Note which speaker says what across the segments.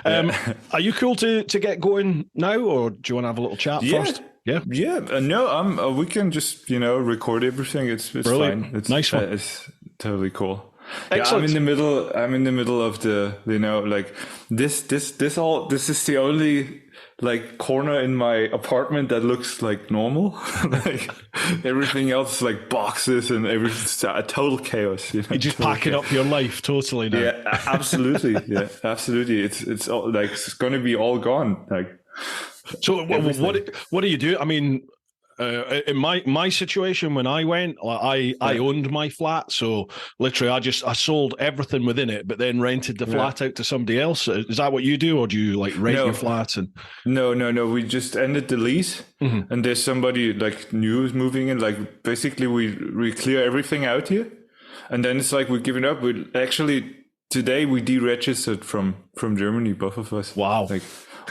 Speaker 1: Are you cool to get going now, or do you want to have a little chat first? Yeah.
Speaker 2: No, we can just record everything. It's fine. It's
Speaker 1: nice one.
Speaker 2: It's totally cool.
Speaker 1: Excellent.
Speaker 2: Yeah, I'm in the middle of the like this is the only like corner in my apartment that looks like normal. Like everything else is like boxes and everything's a total chaos.
Speaker 1: You're just packing up your life totally now.
Speaker 2: Yeah, absolutely. Yeah, absolutely. It's all, like it's going to be all gone. Like.
Speaker 1: So what do you do? I mean, in my situation when I went, I owned my flat, so literally I sold everything within it, but then rented the flat out to somebody else. Is that what you do, or do you like rent your flats? And
Speaker 2: no, we just ended the lease, and there's somebody like new is moving in. Like basically we clear everything out here, and then it's like we're giving up. We actually today we deregistered from Germany, both of us.
Speaker 1: Wow.
Speaker 2: Like.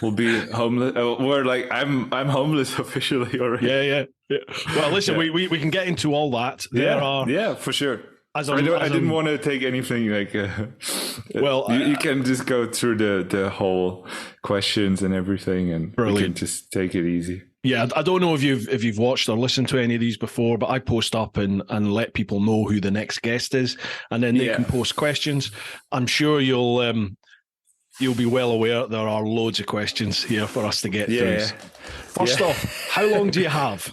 Speaker 2: We'll be homeless. We're like I'm homeless officially already.
Speaker 1: Yeah. Well, listen, we can get into all that.
Speaker 2: Yeah, for sure. I didn't want to take anything like. You can just go through the whole questions and everything, and we can just take it easy.
Speaker 1: Yeah, I don't know if you've watched or listened to any of these before, but I post up and let people know who the next guest is, and then they can post questions. I'm sure you'll be well aware there are loads of questions here for us to get through. First off, how long do you have?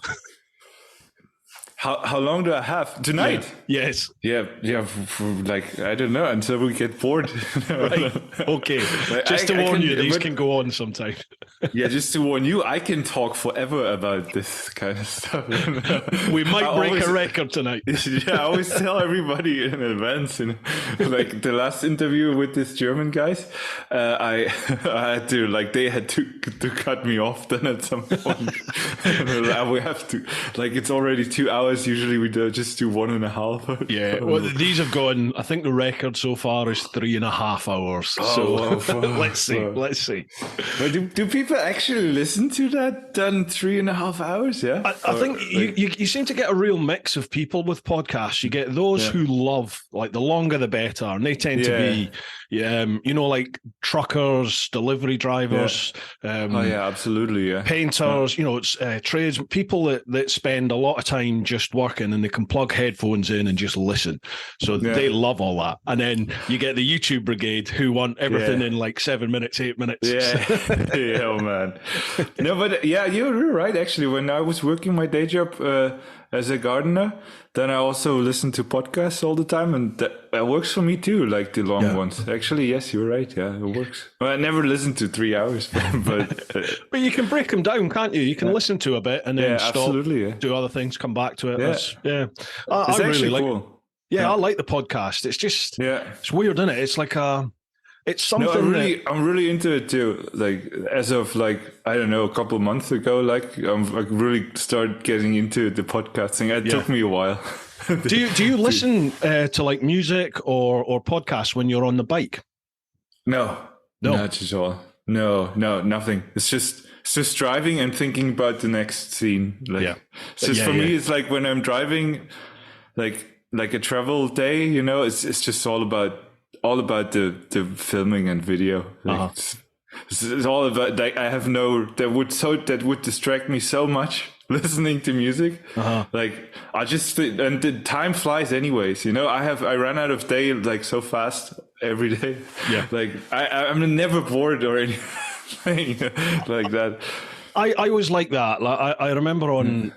Speaker 2: How long do I have tonight?
Speaker 1: Yeah. Yes.
Speaker 2: Yeah. For like I don't know until we get bored.
Speaker 1: Right. Okay. Just to warn you, these can go on sometime.
Speaker 2: Yeah, just to warn you, I can talk forever about this kind of stuff.
Speaker 1: We might break a record tonight.
Speaker 2: Yeah, I always tell everybody in advance. Like the last interview with this German guys, I had to they had to cut me off then at some point. We have to it's already 2 hours. Usually we just do 1.5.
Speaker 1: Yeah, well, these have gone. I think the record so far is 3.5 hours. So let's see.
Speaker 2: But do people actually listen to that done 3.5 hours? Yeah,
Speaker 1: I think you seem to get a real mix of people with podcasts. You get those who love the longer the better, and they tend to be like truckers, delivery drivers.
Speaker 2: Absolutely. Yeah,
Speaker 1: painters. It's trades people that spend a lot of time just working, and they can plug headphones in and just listen. So they love all that. And then you get the YouTube brigade who want everything in 7 minutes, 8 minutes.
Speaker 2: Yeah, oh man. No, but you're right. Actually, when I was working my day job as a gardener, then I also listen to podcasts all the time, and that works for me too, like the long ones. Actually, yes, you're right. Yeah, it works. Well, I never listen to 3 hours, but
Speaker 1: but you can break them down, can't you? You can listen to a bit and then stop, do other things, come back to it.
Speaker 2: It's
Speaker 1: I
Speaker 2: really
Speaker 1: really
Speaker 2: cool.
Speaker 1: I like the podcast. It's just it's weird, isn't it? It's like it's something.
Speaker 2: No, I'm really into it too. Like as of I don't know, a couple of months ago, I'm really started getting into the podcasting. It took me a while.
Speaker 1: Do you listen to music or podcasts when you're on the bike?
Speaker 2: No, not at all. No, nothing. It's just driving and thinking about the next scene. For me, it's like when I'm driving, like a travel day. It's just all about the filming and video. It's all about I have that would distract me so much listening to music. I just and the time flies anyways. I ran out of day so fast every day. I'm never bored or anything like that.
Speaker 1: I was like that. I remember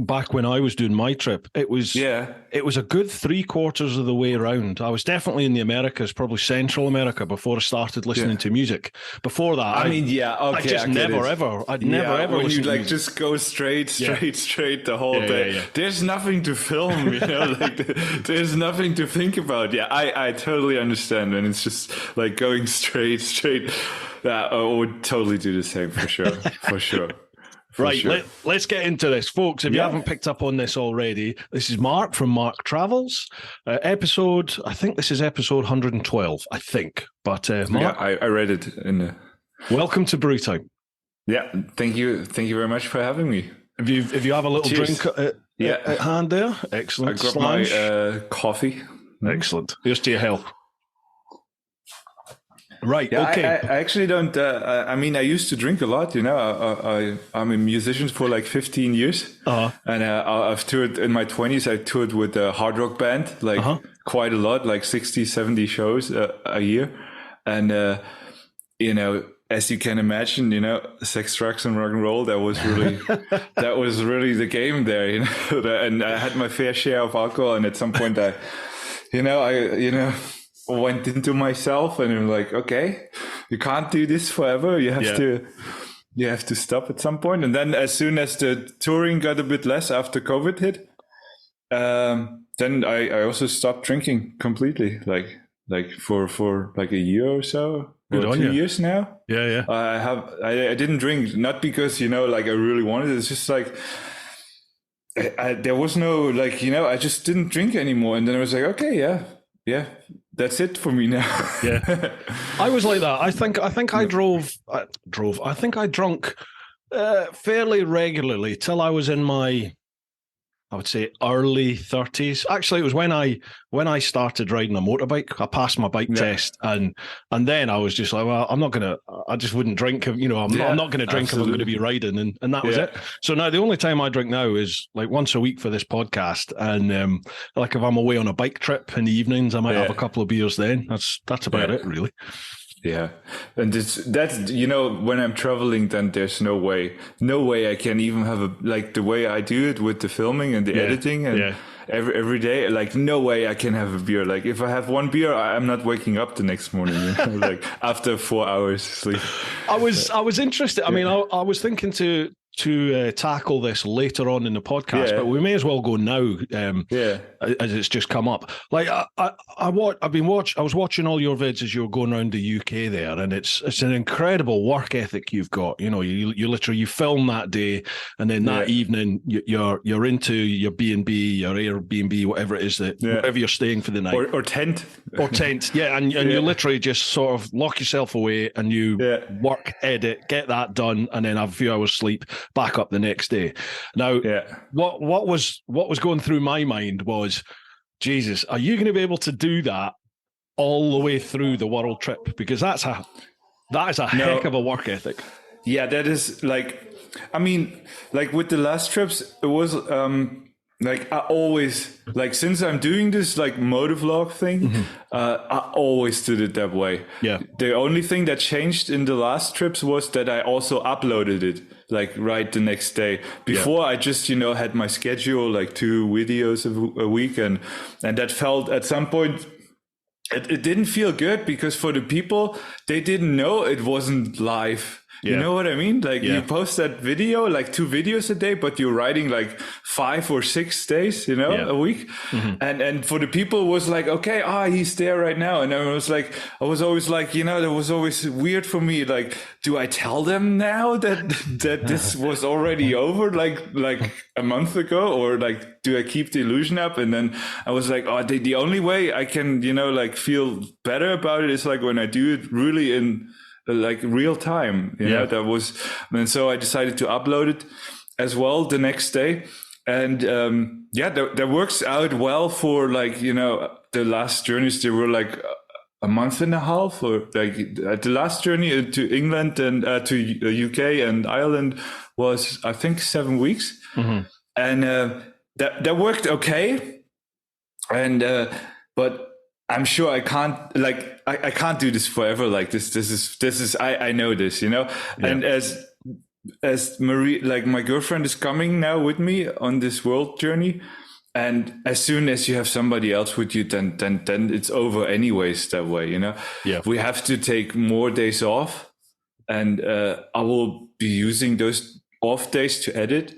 Speaker 1: back when I was doing my trip, it was a good 3/4 of the way around. I was definitely in the Americas, probably Central America, before I started listening to music. Before that, I'd never ever
Speaker 2: when
Speaker 1: listen
Speaker 2: you
Speaker 1: to music.
Speaker 2: Just go straight the whole day. Yeah. There's nothing to film, there's nothing to think about. I totally understand, and it's just going straight. I would totally do the same for sure.
Speaker 1: Right, let's get into this. Folks, if you haven't picked up on this already, this is Marc from Marc Travels. I think this is episode 112, I think. But Marc,
Speaker 2: I read it in the...
Speaker 1: Welcome to Brewtime.
Speaker 2: Yeah, thank you very much for having me.
Speaker 1: If you have a little drink at hand there, excellent.
Speaker 2: I got my coffee.
Speaker 1: Excellent. Here's to your health. Right.
Speaker 2: Yeah,
Speaker 1: Okay.
Speaker 2: I actually don't. I mean, I used to drink a lot. I'm a musician for like 15 years, and I've toured in my 20s. I toured with a hard rock band, like quite a lot, like 60, 70 shows a year, and as you can imagine, sex, drugs, and rock and roll. That was really the game there, And I had my fair share of alcohol, and at some point, I went into myself, and I'm like, okay, you can't do this forever. You have to stop at some point. And then, as soon as the touring got a bit less after COVID hit, then I also stopped drinking completely, like for like a year or so.
Speaker 1: Good on
Speaker 2: 2 years now.
Speaker 1: Yeah.
Speaker 2: I didn't drink, not because, like I really wanted it. It's just like, there was no, like, I just didn't drink anymore. And then I was like, okay, yeah, that's it for me now.
Speaker 1: Yeah. I was like that. I think I I think I drunk fairly regularly till I was in my, I would say, early 30s. Actually, it was when I started riding a motorbike. I passed my bike test, and then I was just like, well, I just wouldn't drink. I'm not going to drink if I'm going to be riding, and that was it. So now the only time I drink now is like once a week for this podcast, and like if I'm away on a bike trip in the evenings, I might have a couple of beers then. That's about it, really.
Speaker 2: Yeah. And that's, when I'm traveling, then there's no way I can even have like the way I do it with the filming and the editing and every day, like no way I can have a beer. Like if I have one beer, I'm not waking up the next morning, like after 4 hours sleep.
Speaker 1: I was interested. I mean, I was thinking to tackle this later on in the podcast, but we may as well go now, as it's just come up. Like I was watching all your vids as you were going around the UK there, and it's an incredible work ethic you've got. You literally film that day, and then that evening you're into your B&B, your Airbnb, whatever it is wherever you're staying for the night,
Speaker 2: or tent,
Speaker 1: and you literally just sort of lock yourself away and you work, edit, get that done, and then have a few hours sleep. Back up the next day. Now, what was going through my mind was, Jesus, are you going to be able to do that all the way through the world trip? Because that is a heck of a work ethic.
Speaker 2: Yeah, that is like, I mean, like with the last trips, it was like I always, like since I'm doing this like motovlog thing, I always did it that way.
Speaker 1: Yeah.
Speaker 2: The only thing that changed in the last trips was that I also uploaded it like right the next day. Before I just, had my schedule, like 2 videos a week. And that felt at some point, it didn't feel good because for the people, they didn't know it wasn't live. You know what I mean? Like you post that video, like 2 videos a day, but you're riding like 5 or 6 days, a week. And for the people it was like, okay, he's there right now. And I was always like, that was always weird for me. Like, do I tell them now that this was already over like a month ago, or like, do I keep the illusion up? And then I was like, the only way I can, like feel better about it is like when I do it really in like real time, that was, and so I decided to upload it as well the next day. And that works out well for like, the last journeys, they were like a month and a half, or like the last journey to England and to UK and Ireland was, I think, 7 weeks. And that worked okay. And but I'm sure I can't, like, I can't do this forever. Like this is, I know this, and as Marie, like my girlfriend is coming now with me on this world journey. And as soon as you have somebody else with you, then it's over anyways that way, we have to take more days off, and I will be using those off days to edit.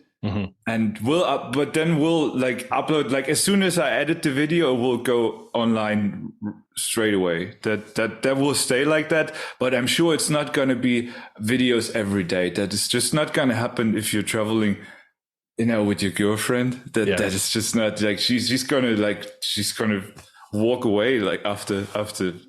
Speaker 2: And but then we'll like upload, like as soon as I edit the video, it will go online straight away. That will stay like that. But I'm sure it's not going to be videos every day. That is just not going to happen if you're traveling, with your girlfriend. That is just not like she's gonna walk away like after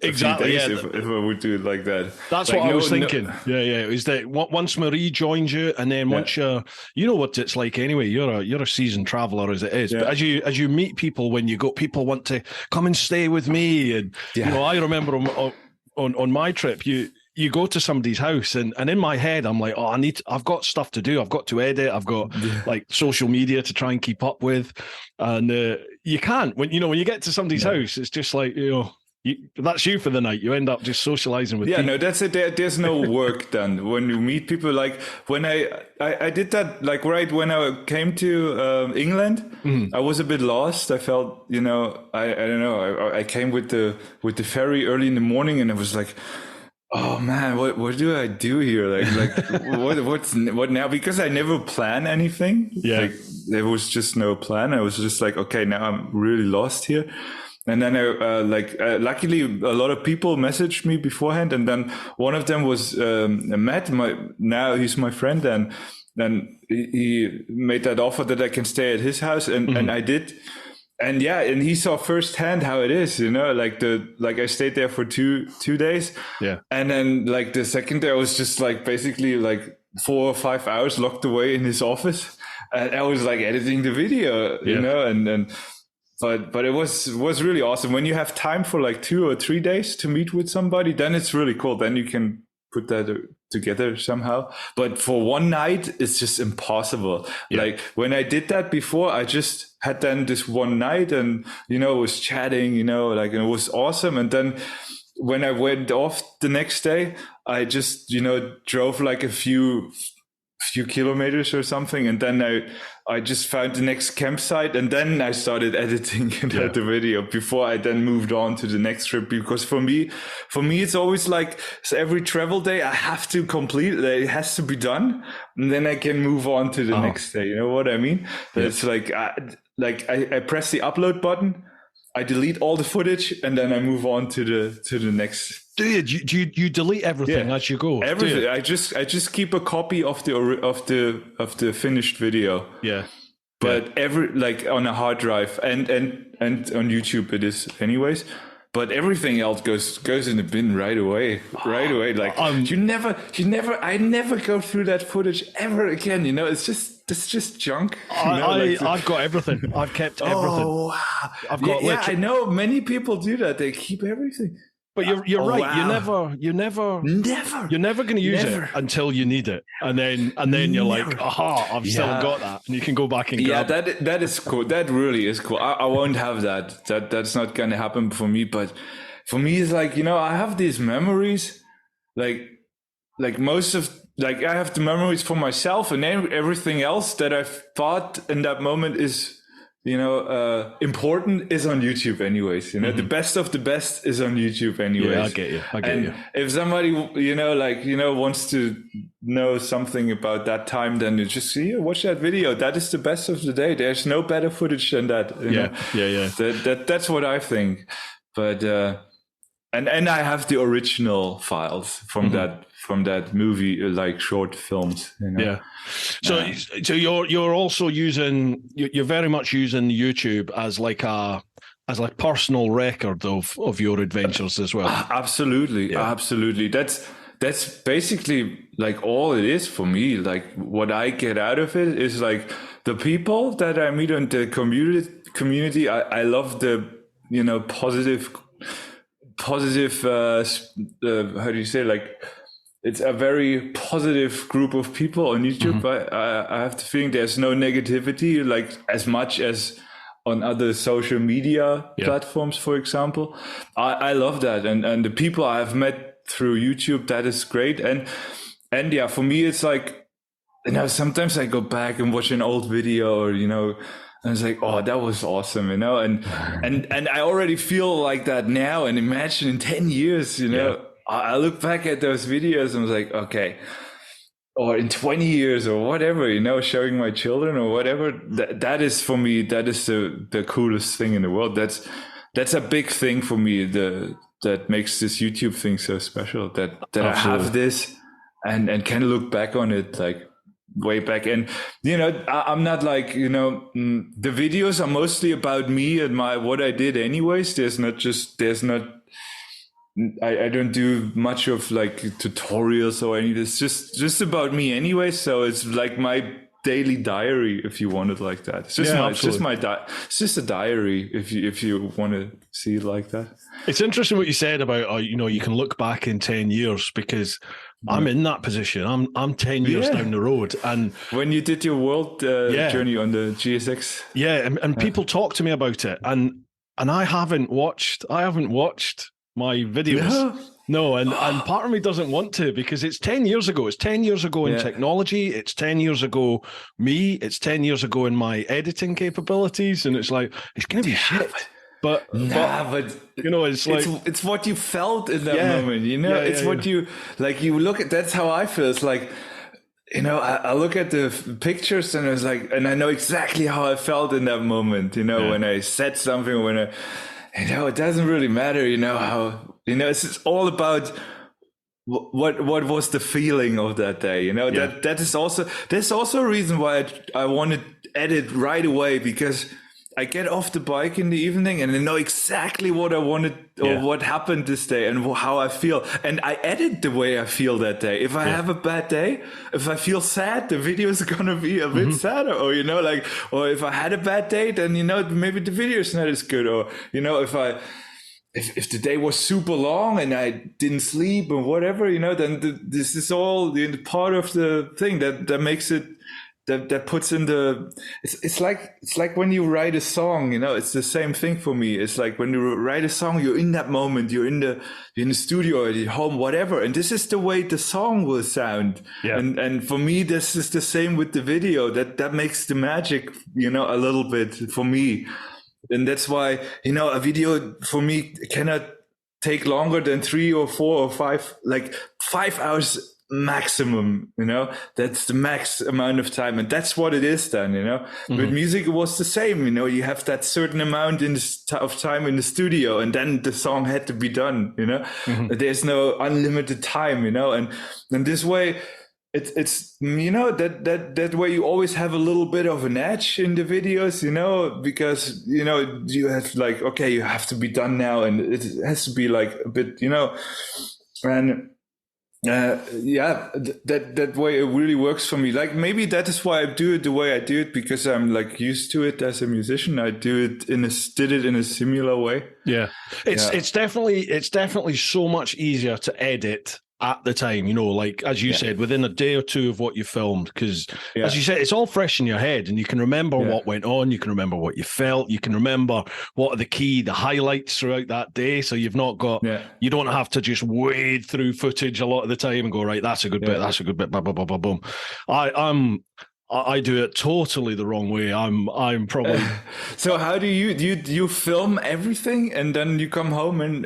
Speaker 1: exactly
Speaker 2: a few days if I would do it like that.
Speaker 1: That's like, what I was thinking. It was that once Marie joins you, and then once you're, what it's like anyway. You're a seasoned traveler as it is. But as you meet people, when you go, people want to come and stay with me, and I remember on my trip, you go to somebody's house, and in my head I'm like, oh, I've got stuff to do. I've got to edit. I've got like social media to try and keep up with, and you can't when you get to somebody's house. It's just like that's you for the night. You end up just socializing with people.
Speaker 2: No, that's it. There's no work done when you meet people. Like when I did that, like right when I came to England, I was a bit lost. I felt, I don't know. I came with the ferry early in the morning, and I was like, oh man, what do I do here? Like what now? Because I never plan anything.
Speaker 1: Yeah,
Speaker 2: like, there was just no plan. I was just like, okay, now I'm really lost here. And then luckily a lot of people messaged me beforehand, and then one of them was Matt. Now he's my friend, and then he made that offer that I can stay at his house, and I did. And and he saw firsthand how it is, like I stayed there for two days.
Speaker 1: Yeah.
Speaker 2: And then like the second day I was just like basically like 4 or 5 hours locked away in his office. And I was like editing the video, but it was really awesome. When you have time for like 2 or 3 days to meet with somebody, then it's really cool. Then you can put that together somehow. But for one night, it's just impossible. Yeah. Like when I did that before, I just had then this one night and, was chatting, and it was awesome. And then when I went off the next day, I just, drove like a few kilometers or something, and then I just found the next campsite, and then I started editing the video before I then moved on to the next trip. Because for me it's always like, so every travel day I have to complete it. It has to be done, and then I can move on to the next day. You know what I mean? Yeah. It's like I press the upload button, I delete all the footage, and then I move on to the next.
Speaker 1: Do you delete everything as you go?
Speaker 2: Everything. I just keep a copy of the finished video.
Speaker 1: Yeah.
Speaker 2: But on a hard drive and on YouTube it is anyways. But everything else goes in the bin right away. Right away. Like I never go through that footage ever again. It's just junk.
Speaker 1: I've got everything. I've kept everything.
Speaker 2: Oh wow.
Speaker 1: I've got
Speaker 2: I know many people do that. They keep everything.
Speaker 1: But you're right. Wow. You're never going to use it until you need it, and then you're like, aha, I've still got that, and you can go back and grab it.
Speaker 2: That is cool. That really is cool. I won't have that. That's not going to happen for me. But for me, it's like I have these memories, like most of I have the memories for myself, and everything else that I've thought in that moment is. Important is on YouTube anyways, the best of the best is on YouTube anyways.
Speaker 1: Yeah, I get you.
Speaker 2: If somebody, wants to know something about that time, then you just watch that video. That is the best of the day. There's no better footage than that.
Speaker 1: Yeah.
Speaker 2: That's what I think. But, and I have the original files from that movie, like short films.
Speaker 1: Yeah. So you're also you're very much using YouTube as like a personal record of your adventures as well.
Speaker 2: Absolutely. That's basically like all it is for me. Like what I get out of it is like the people that I meet in the community. I love the positive how do you say, like it's a very positive group of people on YouTube. I have the feeling there's no negativity like as much as on other social media platforms, for example. I love that. And the people I have met through YouTube, that is great. And for me, it's like, sometimes I go back and watch an old video or, and it's like, oh, that was awesome, and I already feel like that now. And imagine in 10 years, I look back at those videos and was like, okay, or in 20 years or whatever, showing my children or whatever. That is for me, that is the coolest thing in the world. That's a big thing for me. That makes this YouTube thing so special. That I have this and can look back on it like way back. And I'm not like the videos are mostly about me and what I did anyways. I don't do much of like tutorials or anything. It's just about me anyway. So it's like my daily diary, if you want it like that. It's just a diary if you want to see it like that.
Speaker 1: It's interesting what you said about you can look back in 10 years, because I'm in that position. I'm 10 years down the road, and when
Speaker 2: you did your world journey on the GSX,
Speaker 1: and people talk to me about it, and I haven't watched my videos. No, and part of me doesn't want to, because it's 10 years ago. It's 10 years ago in technology. It's 10 years ago me. It's 10 years ago in my editing capabilities. And it's like, it's going to be shit. But it's like...
Speaker 2: It's what you felt in that moment, it's what you... Like, you look at... That's how I feel. It's like... I look at the pictures and it's like... And I know exactly how I felt in that moment, when I said something, when I... it doesn't really matter, how... it's all about what was the feeling of that day, that is also, there's also a reason why I want to edit right away, because I get off the bike in the evening and I know exactly what I wanted or what happened this day and how I feel. And I edit the way I feel that day. If I have a bad day, if I feel sad, the video is going to be a bit sadder, or, or if I had a bad day, then, maybe the video is not as good, or, if the day was super long and I didn't sleep or whatever, then this is all part of the thing that makes it, that puts in the, it's like when you write a song, it's the same thing for me. It's like when you write a song, you're in that moment, you're in the studio or at home, whatever. And this is the way the song will sound. Yeah. And for me, this is the same with the video. That makes the magic, a little bit for me. And that's why, a video for me cannot take longer than 3 or 4 or 5, like 5 hours maximum, that's the max amount of time. And that's what it is then, With music, it was the same, you have that certain amount of time in the studio, and then the song had to be done, There's no unlimited time, and this way, it's that way you always have a little bit of an edge in the videos, because you have like, okay, you have to be done now, and it has to be like a bit, and that way it really works for me. Like, maybe that is why I do it the way I do it, because I'm like used to it as a musician. I did it in a similar way.
Speaker 1: Yeah, it's definitely so much easier to edit at the time, like, as you said, within a day or two of what you filmed, because as you said, it's all fresh in your head, and you can remember what went on, you can remember what you felt, you can remember what are the highlights throughout that day. So you've not got, you don't have to just wade through footage a lot of the time and go, right, that's a good bit, that's a good bit, blah, blah, blah, blah, boom. I do it totally the wrong way. I'm probably.
Speaker 2: So how do you film everything and then you come home and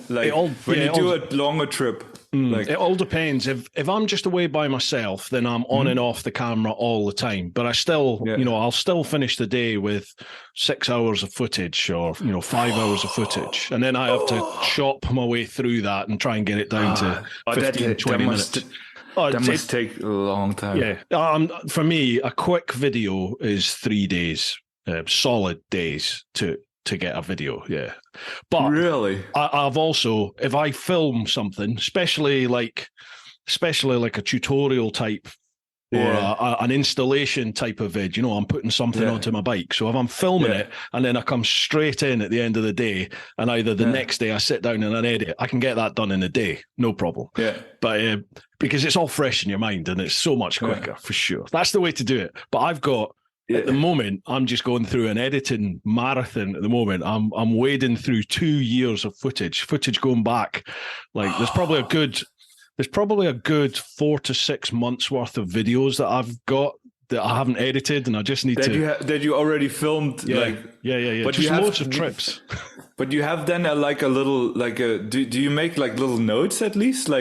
Speaker 2: when you do a longer trip?
Speaker 1: Like, it all depends. If I'm just away by myself, then I'm on and off the camera all the time. But I still, I'll still finish the day with 6 hours of footage, or 5 hours of footage, and then I have to chop my way through that and try and get it down to 15, 20 minutes.
Speaker 2: That must take a long time.
Speaker 1: Yeah. For me, a quick video is 3 days, solid days to get a video. Yeah. But
Speaker 2: really,
Speaker 1: I've also, if I film something, especially like a tutorial type or an installation type of vid, I'm putting something onto my bike. So if I'm filming it and then I come straight in at the end of the day, and either the next day I sit down and I edit, I can get that done in a day, no problem. Yeah. But because it's all fresh in your mind and it's so much quicker, for sure. That's the way to do it. But I've got, at the moment, I'm just going through an editing marathon at the moment. I'm wading through 2 years of footage going back. Like, there's probably a good 4 to 6 months worth of videos that I've got that I haven't edited, and I just need
Speaker 2: that you already filmed.
Speaker 1: Yeah. But just loads of trips.
Speaker 2: But you have then do you make like little notes at least no.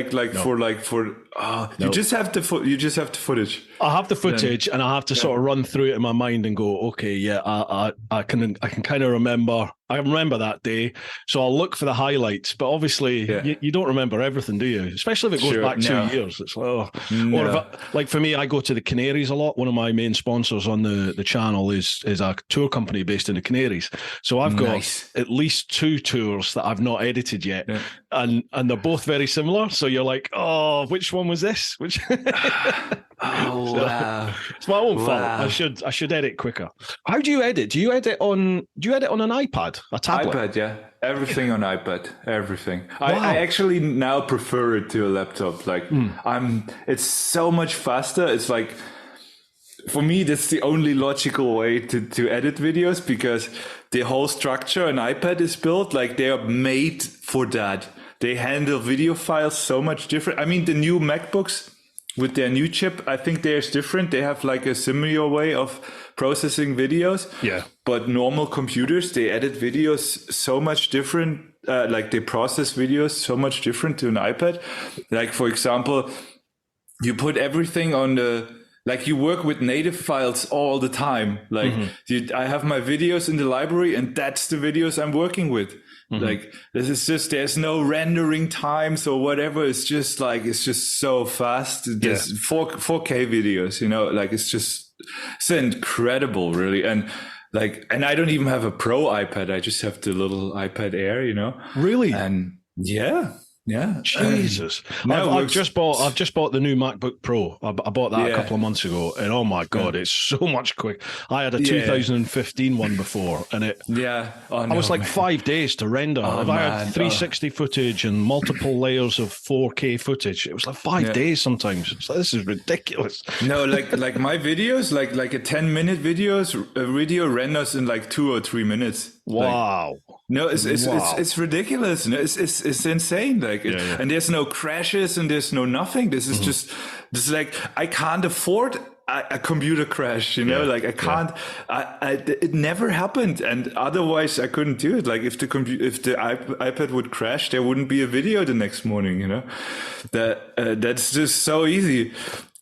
Speaker 2: You just have the footage.
Speaker 1: I have the footage, and I have to sort of run through it in my mind and go, okay, I can kind of remember. I remember that day, so I'll look for the highlights. But obviously, you don't remember everything, do you? Especially if it goes back 2 years. It's like, or like for me, I go to the Canaries a lot. One of my main sponsors on the channel is a tour company based in the Canaries. So I've got at least announced 2 tours that I've not edited yet, and they're both very similar. So you're like, oh, which one was this? Which?
Speaker 2: Wow!
Speaker 1: It's my own fault. I should edit quicker. How do you edit? Do you edit on an iPad, a tablet?
Speaker 2: iPad, yeah. Everything on iPad. Everything. Wow. I actually now prefer it to a laptop. Like it's so much faster. It's like, for me, that's the only logical way to edit videos, because the whole structure an iPad is built, like they are made for that. They handle video files so much different. I mean, the new MacBooks with their new chip, I think theirs different. They have like a similar way of processing videos.
Speaker 1: Yeah.
Speaker 2: But normal computers, they edit videos so much different. Like they process videos so much different to an iPad. Like, for example, you put everything on like you work with native files all the time. Like I have my videos in the library, and that's the videos I'm working with. Like this is just, there's no rendering times or whatever. It's just like, it's just so fast. There's 4K videos, like it's incredible, really. And I don't even have a pro iPad. I just have the little iPad Air,
Speaker 1: Really?
Speaker 2: And yeah.
Speaker 1: Jesus. I've just bought the new MacBook Pro. I bought that a couple of months ago, and oh my God, it's so much quick. I had a 2015 one before, and I was like 5 days to render. I had 360 footage and multiple layers of 4K footage. It was like 5 days sometimes. It's like, this is ridiculous.
Speaker 2: No, like my videos, like a 10-minute video renders in like 2 or 3 minutes.
Speaker 1: Wow.
Speaker 2: No, it's ridiculous. No, it's insane. Like, and there's no crashes and there's no nothing. This is this like, I can't afford a computer crash, like I can't, it never happened. And otherwise I couldn't do it. Like if the iPad would crash, there wouldn't be a video the next morning, that's just so easy.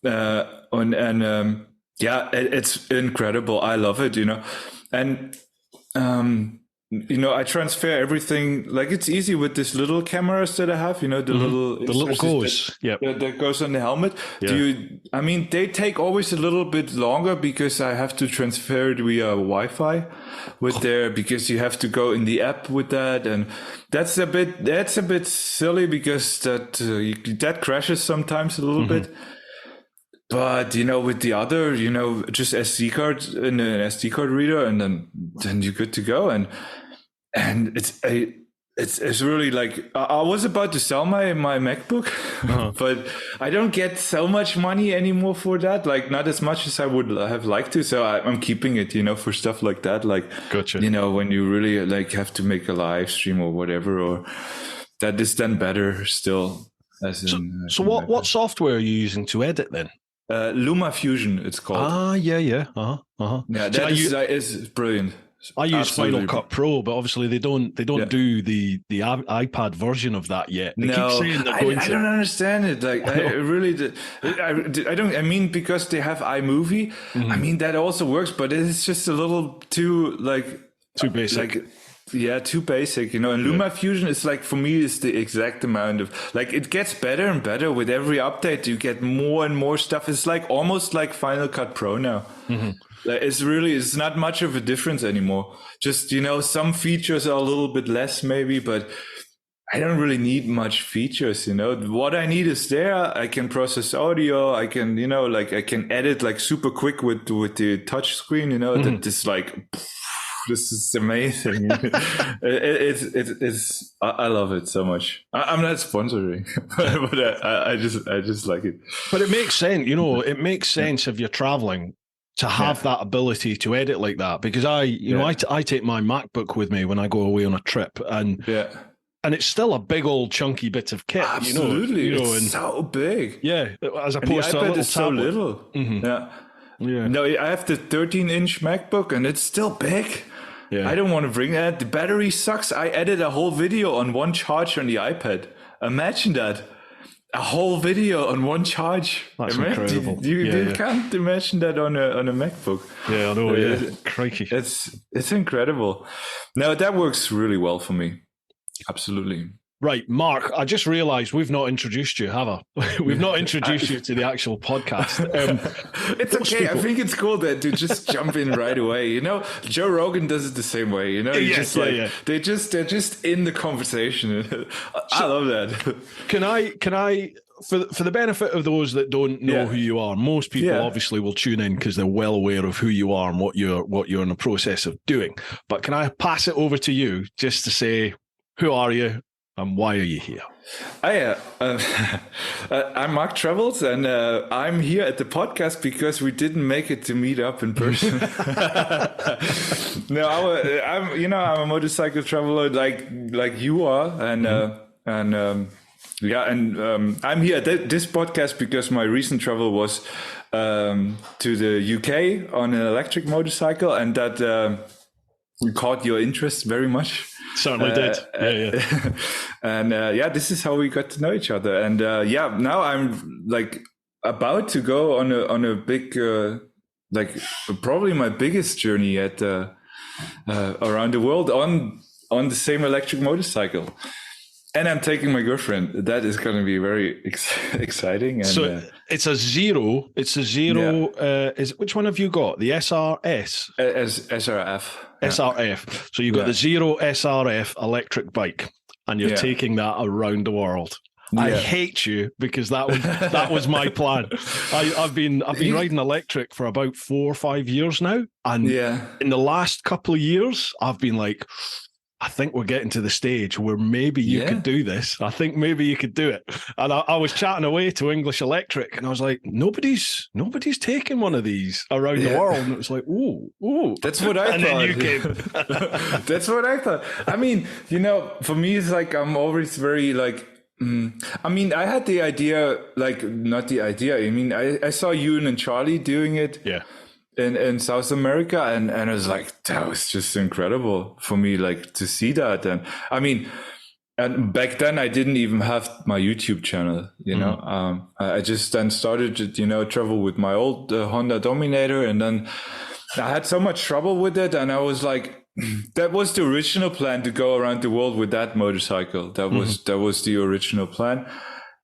Speaker 2: It's incredible. I love it, and, I transfer everything. Like it's easy with these little cameras that I have, the little
Speaker 1: goes,
Speaker 2: that goes on the helmet. Yeah. They take always a little bit longer because I have to transfer it via Wi-Fi because you have to go in the app with that, and that's a bit silly because that crashes sometimes a little bit. But, with the other, just SD card in an SD card reader, and then you're good to go. And it's really like, I was about to sell my MacBook, but I don't get so much money anymore for that. Like not as much as I would have liked to. So I'm keeping it, for stuff like that. Like,
Speaker 1: gotcha.
Speaker 2: When you really like have to make a live stream or whatever, or that is done better still.
Speaker 1: So what software are you using to edit then?
Speaker 2: LumaFusion, it's called.
Speaker 1: Yeah.
Speaker 2: Yeah, that is brilliant.
Speaker 1: I use Final Cut Pro, but obviously they don't do the iPad version of that yet. They keep saying they're going to.
Speaker 2: I don't understand it. Like I really did. I don't. I mean, because they have iMovie. That also works, but it's just a little too
Speaker 1: too basic.
Speaker 2: Too basic, and LumaFusion is like, for me, is the exact amount of, like, it gets better and better with every update. You get more and more stuff. It's like almost like Final Cut Pro now. Like, it's not much of a difference anymore. Just, some features are a little bit less maybe, but I don't really need much features, What I need is there. I can process audio. I can, I can edit like super quick with the touch screen, that is like, this is amazing. It's I love it so much. I'm not sponsoring, but I just like it.
Speaker 1: But it makes sense, it makes sense if you're traveling to have that ability to edit like that, because I take my MacBook with me when I go away on a trip, and it's still a big old chunky bit of kit.
Speaker 2: Absolutely, it's so big.
Speaker 1: Yeah, as opposed to a little tablet.
Speaker 2: So little. Yeah. No, I have the 13-inch MacBook, and it's still big. Yeah. I don't want to bring that. The battery sucks. I edited a whole video on one charge on the iPad. Imagine that. A whole video on one charge.
Speaker 1: That's incredible.
Speaker 2: You can't imagine that on a MacBook.
Speaker 1: Yeah, I know. Crikey.
Speaker 2: It's incredible. No, that works really well for me. Absolutely.
Speaker 1: Right, Mark, I just realised we've not introduced you, have I? We've not introduced you to the actual podcast.
Speaker 2: It's okay. I think it's cool that you just jump in right away. You know, Joe Rogan does it the same way. You know, they're just in the conversation. I love that.
Speaker 1: Can I for the benefit of those that don't know who you are, most people obviously will tune in because they're well aware of who you are and what you're in the process of doing. But can I pass it over to you just to say, who are you? And why are you here?
Speaker 2: I'm Marc Travels, and I'm here at the podcast because we didn't make it to meet up in person. No, I'm a motorcycle traveler like you are, and I'm here at this podcast because my recent travel was to the UK on an electric motorcycle, and that caught your interest very much.
Speaker 1: Certainly did.
Speaker 2: And this is how we got to know each other. And now I'm like about to go on a big, probably my biggest journey at around the world on the same electric motorcycle. And I'm taking my girlfriend. That is going to be very exciting. And,
Speaker 1: so it's a zero. It's a zero. Yeah. Which one have you got? The SRS?
Speaker 2: SRF.
Speaker 1: Yeah. SRF. So you've got the Zero SRF electric bike, and you're taking that around the world. Yeah. I hate you because that was my plan. I've been riding electric for about 4 or 5 years now, and in the last couple of years, I've been like, I think we're getting to the stage where maybe you could do this. I think maybe you could do it. And I was chatting away to English Electric, and I was like, nobody's taking one of these around the world. And it was like, ooh.
Speaker 2: That's what I thought.
Speaker 1: And then you came.
Speaker 2: That's what I thought. I mean, you know, for me, it's like I'm always very like, I mean, I had the idea, like, not the idea. I mean, I saw you and Charlie doing it.
Speaker 1: Yeah.
Speaker 2: In South America, and it was like, that was just incredible for me, like, to see that. And I mean, and back then I didn't even have my YouTube channel, you know. I just then started to, travel with my old Honda Dominator, and then I had so much trouble with it, and I was like, that was the original plan, to go around the world with that motorcycle. That was the original plan.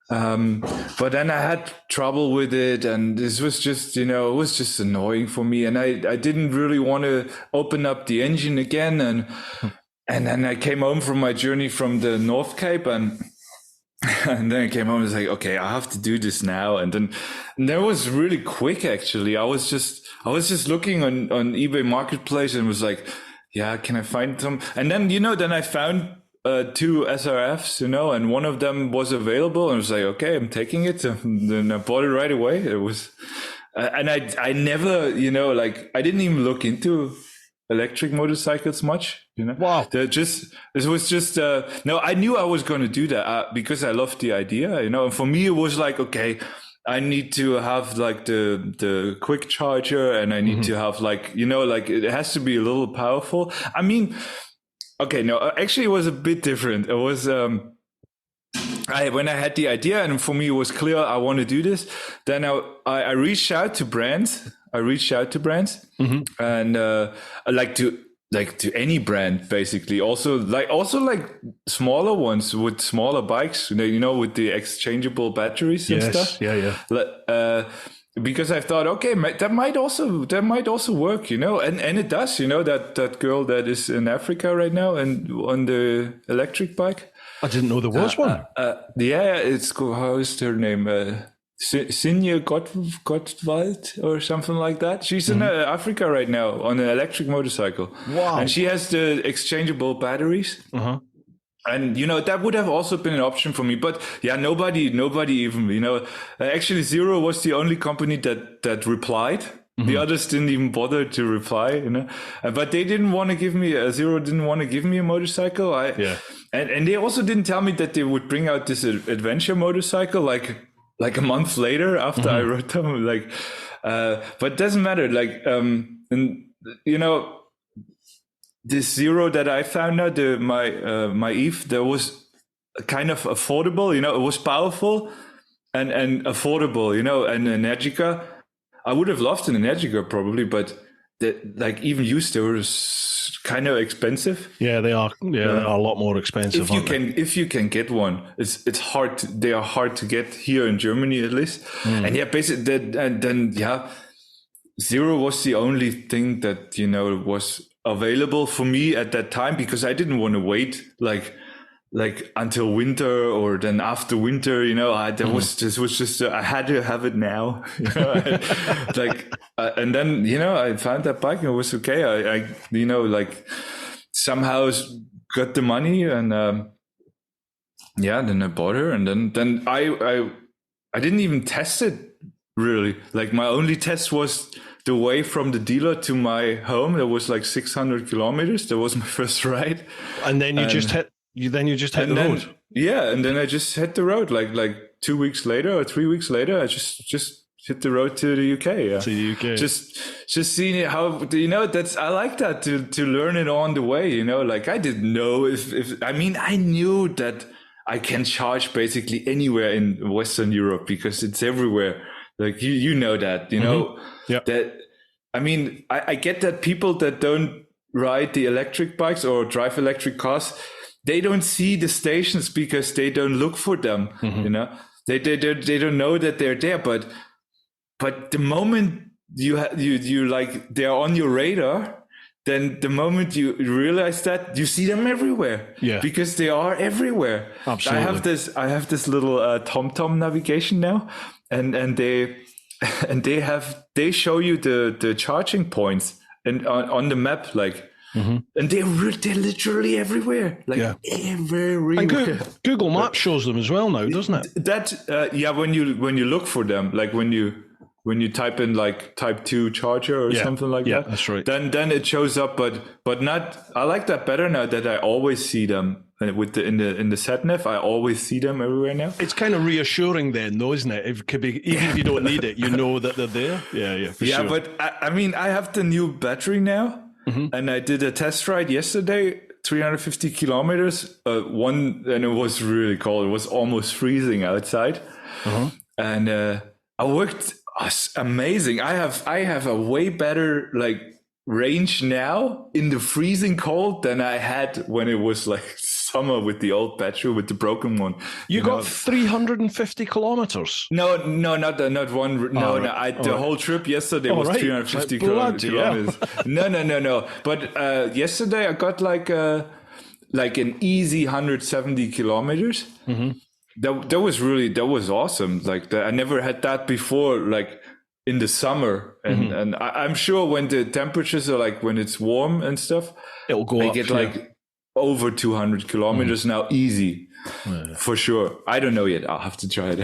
Speaker 2: But then I had trouble with it, and this was just, it was just annoying for me. And I didn't really want to open up the engine again. And then I came home from my journey from the North Cape, and then I came home and was like, okay, I have to do this now. And that was really quick, actually. I was just looking on eBay Marketplace and was like, yeah, can I find some? And then, then I found 2 SRFs, and one of them was available, and I was like, okay, I'm taking it. And then I bought it right away. It was, and I never, I didn't even look into electric motorcycles much,
Speaker 1: Wow.
Speaker 2: No, I knew I was going to do that because I loved the idea, and for me, it was like, okay, I need to have like the quick charger, and I need to have like, it has to be a little powerful. I mean, okay, no, actually it was a bit different. It was, when I had the idea, and for me it was clear I want to do this, then I reached out to brands. And to any brand, basically. Also smaller ones with smaller bikes, with the exchangeable batteries and stuff.
Speaker 1: Yeah.
Speaker 2: Because I thought, okay, that might also work, and it does, that girl that is in Africa right now and on the electric bike.
Speaker 1: I didn't know there was one.
Speaker 2: It's called, how is her name? Sinja Gottwald or something like that. She's in Africa right now on an electric motorcycle.
Speaker 1: Wow.
Speaker 2: And she has the exchangeable batteries. And, that would have also been an option for me. But nobody even, actually Zero was the only company that replied. The others didn't even bother to reply, but they didn't want to give me Zero didn't want to give me a motorcycle. And they also didn't tell me that they would bring out this adventure motorcycle like a month later after I wrote them, but it doesn't matter. This Zero that I found now, my Eve, that was kind of affordable, it was powerful and affordable, and Energica. I would have loved an Energica probably, but that like even used, they were kind of expensive.
Speaker 1: Yeah, they are. Yeah, they are a lot more expensive.
Speaker 2: If you can get one, it's hard. They are hard to get here in Germany, at least. And yeah, basically, then Zero was the only thing that was available for me at that time, because I didn't want to wait like until winter or then after winter. This was just I had to have it now. And then I found that bike and it was okay. I somehow got the money and then I bought her, and then I didn't even test it really. Like my only test was the way from the dealer to my home. That was like 600 kilometers. That was my first ride.
Speaker 1: And then you just hit the road.
Speaker 2: Yeah, and then I just hit the road. Like 2 weeks later or 3 weeks later, I just hit the road to the UK. Yeah.
Speaker 1: To the UK.
Speaker 2: Just seeing it, how I like that to learn it on the way. Like I didn't know if I knew that I can charge basically anywhere in Western Europe because it's everywhere. Like you know that,
Speaker 1: Yeah.
Speaker 2: that, I get that people that don't ride the electric bikes or drive electric cars, they don't see the stations because they don't look for them. They don't know that they're there. But the moment you like they're on your radar, then the moment you realize that, you see them everywhere.
Speaker 1: Yeah,
Speaker 2: because they are everywhere.
Speaker 1: Absolutely.
Speaker 2: I have this little TomTom navigation now, and they show you the charging points and on the map, like. And they're literally everywhere, everywhere.
Speaker 1: And Google Maps shows them as well now, doesn't it?
Speaker 2: That when you look for them, like when you type in like type 2 charger or something like that.
Speaker 1: Yeah, that's right.
Speaker 2: Then it shows up, but not. I like that better now that I always see them. And in the satnav, I always see them everywhere now.
Speaker 1: It's kind of reassuring then, though, isn't it? It could be, even if you don't need it, you know that they're there. Yeah, for sure.
Speaker 2: But I have the new battery now. And I did a test ride yesterday, 350 kilometers, and it was really cold. It was almost freezing outside. And I worked amazing. I have a way better like range now in the freezing cold than I had when it was like summer with the old battery, with the broken one.
Speaker 1: You got 350 kilometers?
Speaker 2: No, not one. No, the whole trip yesterday was 350 kilometers. No. But yesterday I got like an easy 170 kilometers. That was awesome. Like I never had that before. Like in the summer, and I'm sure when the temperatures are like when it's warm and stuff,
Speaker 1: it'll go up.
Speaker 2: I get like over 200 kilometers now, easy. For sure. I don't know yet. I'll have to try it.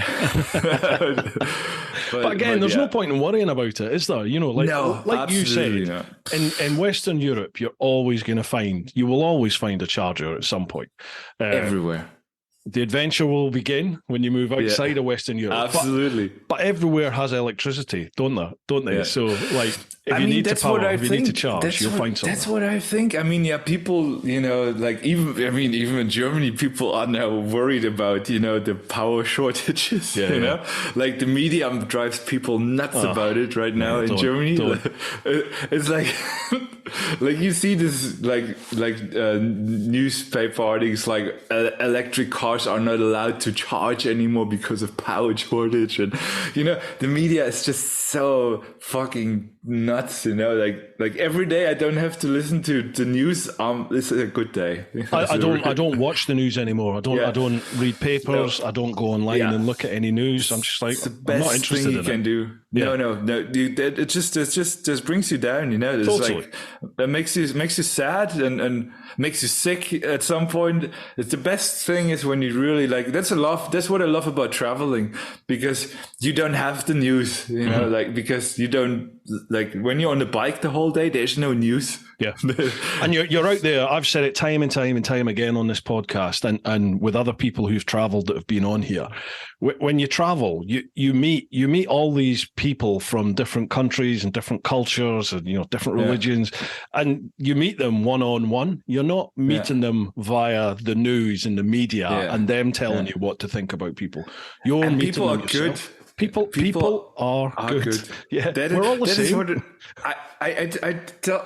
Speaker 1: but again, there's no point in worrying about it, is there? Like you said, in Western Europe, you will always find a charger at some point.
Speaker 2: Everywhere.
Speaker 1: The adventure will begin when you move outside of Western Europe.
Speaker 2: Absolutely.
Speaker 1: But everywhere has electricity, don't they? Yeah. So, like, if you need to power, if you need to charge, you'll find something.
Speaker 2: That's what I think. People, like even in Germany, people are now worried about, the power shortages, Like the media drives people nuts about it right now in Germany. It's like, like you see this, newspaper articles, like electric cars are not allowed to charge anymore because of power shortage, and the media is just so fucking nuts. Like every day I don't have to listen to the news. This is a good day.
Speaker 1: I don't watch the news anymore. I don't read papers. I don't go online and look at any news. I'm just like, I'm not interested in it.
Speaker 2: It's the best thing you can do. No. It just brings you down. It's
Speaker 1: totally.
Speaker 2: Like it makes you sad and makes you sick at some point. It's the best thing is when you really that's what I love about traveling, because you don't have the news, because you don't, like when you're on the bike the whole day, there's no news.
Speaker 1: Yeah. And you're out there. I've said it time and time again on this podcast and with other people who've traveled that have been on here. When you travel, you meet all these people from different countries and different cultures and, different religions, and you meet them one-on-one. You're not meeting them via the news and the media and them telling you what to think about people. You're meeting
Speaker 2: people
Speaker 1: them
Speaker 2: are
Speaker 1: yourself.
Speaker 2: good.
Speaker 1: People are good. Yeah, we're all the same.
Speaker 2: I tell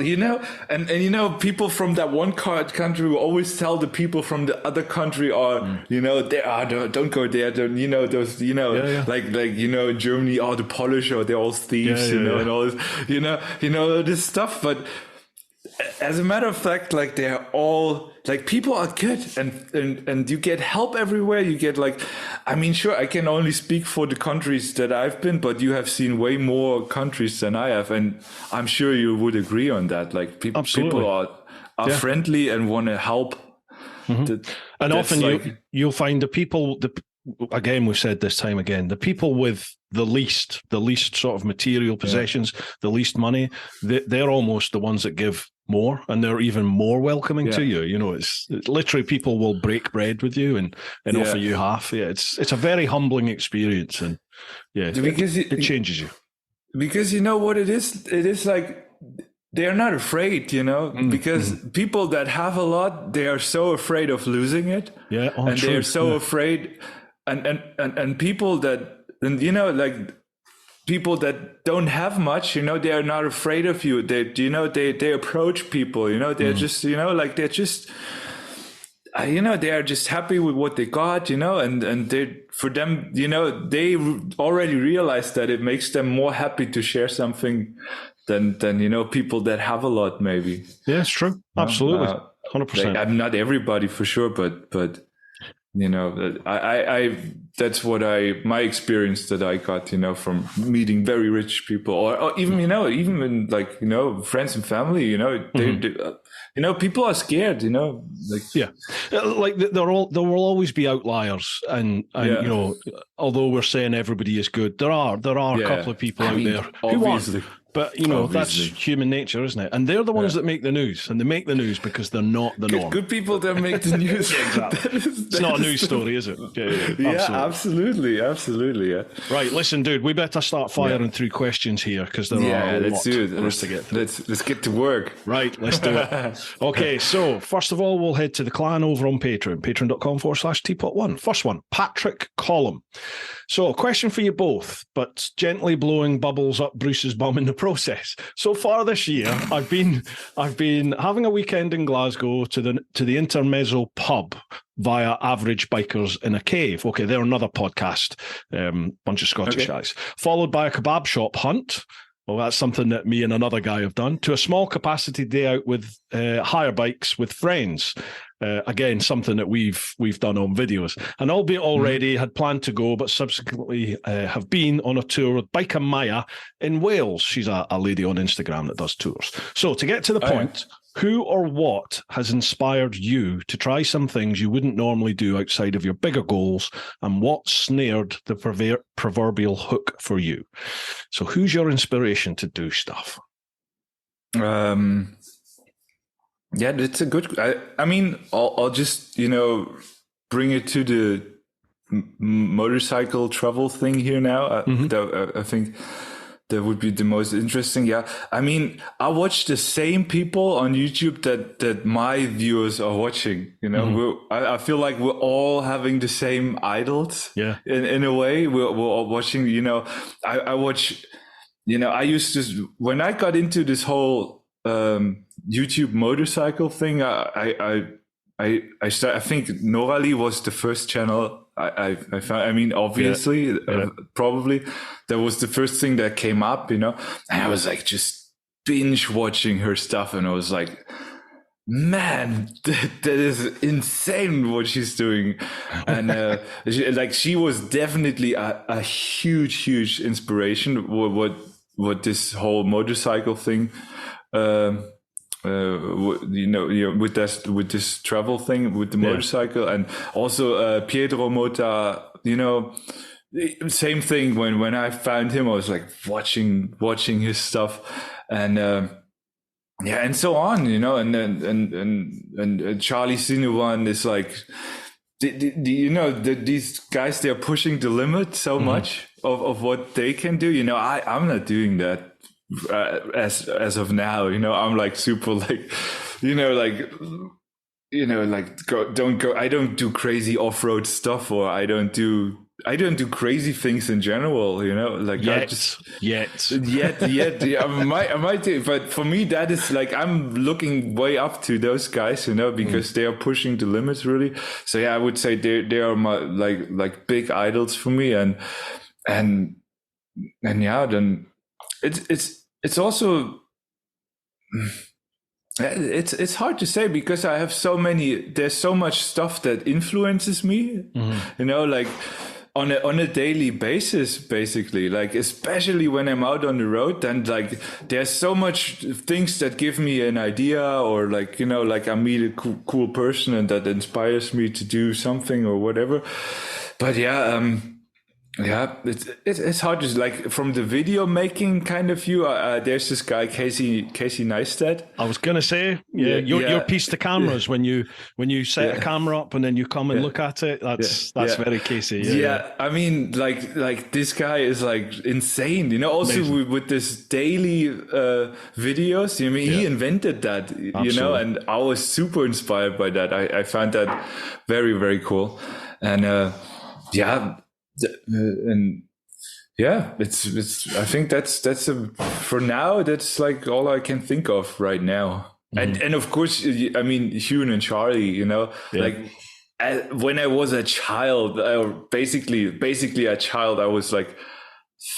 Speaker 2: and people from that one country will always tell the people from the other country don't go there, those like in Germany, the Polish, or they're all thieves, and all this this stuff. But as a matter of fact, like, they're all like, people are good, and you get help everywhere. You get sure, I can only speak for the countries that I've been, but you have seen way more countries than I have, and I'm sure you would agree on that. Like, people are friendly and want to help.
Speaker 1: And often you'll find the people, again, we've said this time again, the people with the least sort of material possessions, the least money, they're almost the ones that give more, and they're even more welcoming to you. It's literally, people will break bread with you and offer you half. Yeah, it's a very humbling experience, and because it changes you. Because you know what it is? It is like, they're not afraid, because people that have a lot, they are so afraid of losing it. Yeah, and they're so afraid, and people that, like, people that don't have much, they are not afraid of you. They approach people, they're just, they're just, they are just happy with what they got, and they, for them, they already realize that it makes them more happy to share something than people that have a lot, maybe. Yeah, it's true. Absolutely. 100%. I'm not everybody for sure, but I that's what my experience that I got, from meeting very rich people, or even, even in, like, friends and family, they, people are scared, like, there will always be outliers, and although we're saying everybody is good, there are a couple of people out there who aren't. But, that's human nature, isn't it? And they're the ones that make the news. And they make the news because they're not the norm. Good people that make the news. Exactly. It's not a news story, is it? Yeah, absolutely. Yeah. Right, listen, dude, we better start firing through questions here, because there are a lot for us to get through. Let's get to work. Right, let's do it. Okay, so first of all, we'll head to the clan over on Patreon, patreon.com/TeapotOne. First one, Patrick Collum. So, a question for you both, but gently blowing bubbles up Bruce's bum in the process. So far this year, I've been having a weekend in Glasgow to the Intermezzo pub via Average Bikers in a Cave. Okay, they're another podcast, bunch of Scottish guys. Followed by a kebab shop hunt. Well, that's something that me and another guy have done. To a small capacity day out with hire bikes with friends. Again, something that we've done on videos. And albeit already had planned to go, but subsequently have been on a tour with Bike Maya in Wales. She's a lady on Instagram that does tours. So to get to the point, who or what has inspired you to try some things you wouldn't normally do outside of your bigger goals, and what snared the proverbial hook for you? So who's your inspiration to do stuff? Yeah, that's a good. I mean, I'll just bring it to the motorcycle travel thing here now. I think that would be the most interesting. Yeah, I mean, I watch the same people on YouTube that my viewers are watching. I feel like we're all having the same idols. Yeah, in a way, we're all watching. I watch. I used to, when I got into this whole YouTube motorcycle thing, I think Norali was the first channel I found. I mean, obviously, probably that was the first thing that came up, and I was like just binge watching her stuff, and I was like, man, that is insane what she's doing. And she was definitely a huge inspiration. What this whole motorcycle thing, with this travel thing with the motorcycle, and also Pietro Mota, same thing. When I found him, I was like watching his stuff, and and so on, and then Charlie Sinuan is like, these guys, they're pushing the limit so much of what they can do. I'm not doing that as of now. I'm like super like, don't go. I don't do crazy off-road stuff, or I don't do
Speaker 2: I don't do crazy things in general, like
Speaker 1: yet.
Speaker 2: Yeah, I might do, but for me, that is like, I'm looking way up to those guys, because they are pushing the limits really. So yeah, I would say they are my like big idols for me, and yeah, then it's also, it's hard to say, because I have there's so much stuff that influences me, like on a daily basis, basically, like, especially when I'm out on the road, then like there's so much things that give me an idea, or like, like I meet a cool person and that inspires me to do something or whatever. But yeah, it's hard to, like, from the video making kind of view. There's this guy Casey Neistat.
Speaker 1: I was gonna say, your piece to cameras, when you set a camera up and then you come and look at it. That's very Casey. Yeah.
Speaker 2: I mean, like this guy is like insane. Also with this daily videos. I mean, he invented that.
Speaker 1: Absolutely.
Speaker 2: And I was super inspired by that. I found that very, very cool. And and yeah, it's I think that's for now, that's like all I can think of right now. And of course, I mean, Hune and Charlie, like, when I was a child, or basically a child, I was like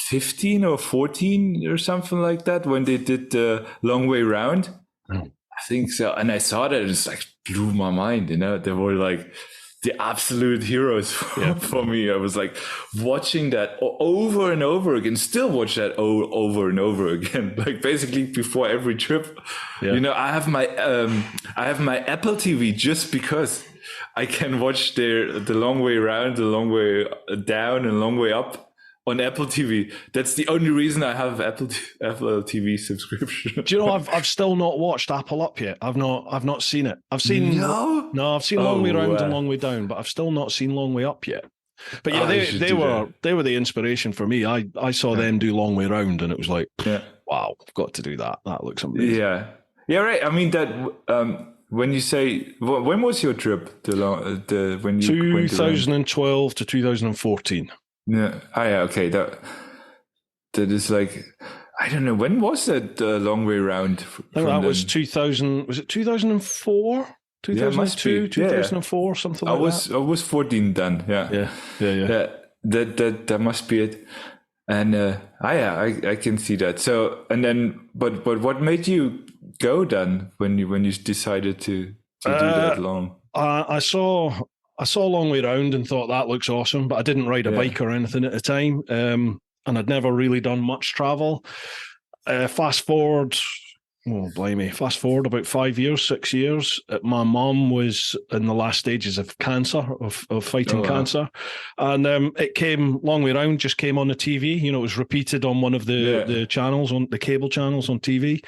Speaker 2: 15 or 14 or something like that, when they did the Long Way Round. I think so. And I saw that, and it's like blew my mind. They were like the absolute heroes for me. I was like watching that over and over again, still watch that over and over again, like basically before every trip. I have my Apple TV, just because I can watch the Long Way Round, the Long Way Down, and Long Way Up on Apple TV. That's the only reason I have Apple TV subscription.
Speaker 1: Do you know, I've still not watched Apple Up yet. I've not seen it. I've seen I've seen Long Way Round and Long Way Down, but I've still not seen Long Way Up yet. But yeah, they were the inspiration for me. I saw them do Long Way Round, and it was like, wow, I've got to do that. That looks amazing.
Speaker 2: Yeah, right. I mean, that when you say, when was your trip? When you
Speaker 1: 2012 to 2014.
Speaker 2: Yeah. Okay. That is like, I don't know, when was that Long Way Round?
Speaker 1: I think that was 2000. Was it 2004? 2002, 2004, something like that.
Speaker 2: I was 14 then. Yeah. That must be it. And I can see that. So, and then, but what made you go then, when you decided to do that long?
Speaker 1: I saw Long Way Round and thought that looks awesome, but I didn't ride a bike or anything at the time, and I'd never really done much travel. Fast forward about 5 years, 6 years. My mum was in the last stages of cancer, of fighting cancer, and Long Way Round just came on the TV. It was repeated on one of the channels, on the cable channels on TV,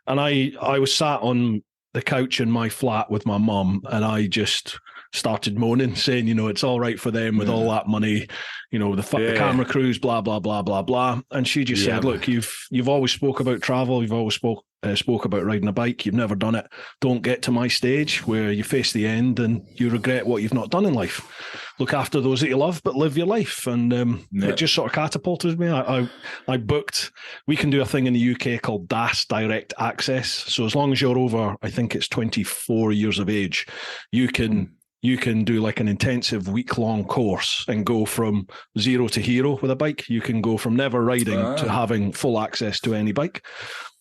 Speaker 1: and I was sat on the couch in my flat with my mum, and I just started moaning, saying, it's all right for them with all that money, the camera crews, blah blah blah blah blah. And she just said, look, you've always spoke about travel, you've always spoke about riding a bike, you've never done it. Don't get to my stage where you face the end and you regret what you've not done in life. Look after those that you love, but live your life. And it just sort of catapulted me. I booked, we can do a thing in the UK called DAS, Direct Access. So as long as you're over, I think it's 24 years of age, you can do like an intensive week-long course and go from zero to hero with a bike. You can go from never riding to having full access to any bike.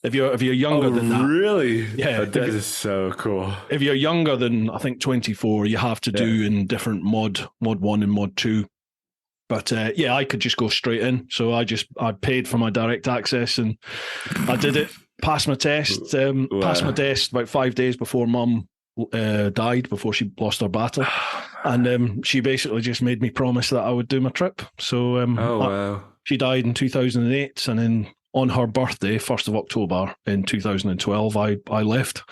Speaker 1: If you're younger than that,
Speaker 2: really, that is so cool.
Speaker 1: If you're younger than, I think, 24, you have to do in different mod 1 and mod 2. But I could just go straight in. So I paid for my direct access and I did it. Passed my test. Passed my test about 5 days before Mum died, before she lost her battle, and she basically just made me promise that I would do my trip. So she died in 2008, and then on her birthday, 1st of October in 2012, I left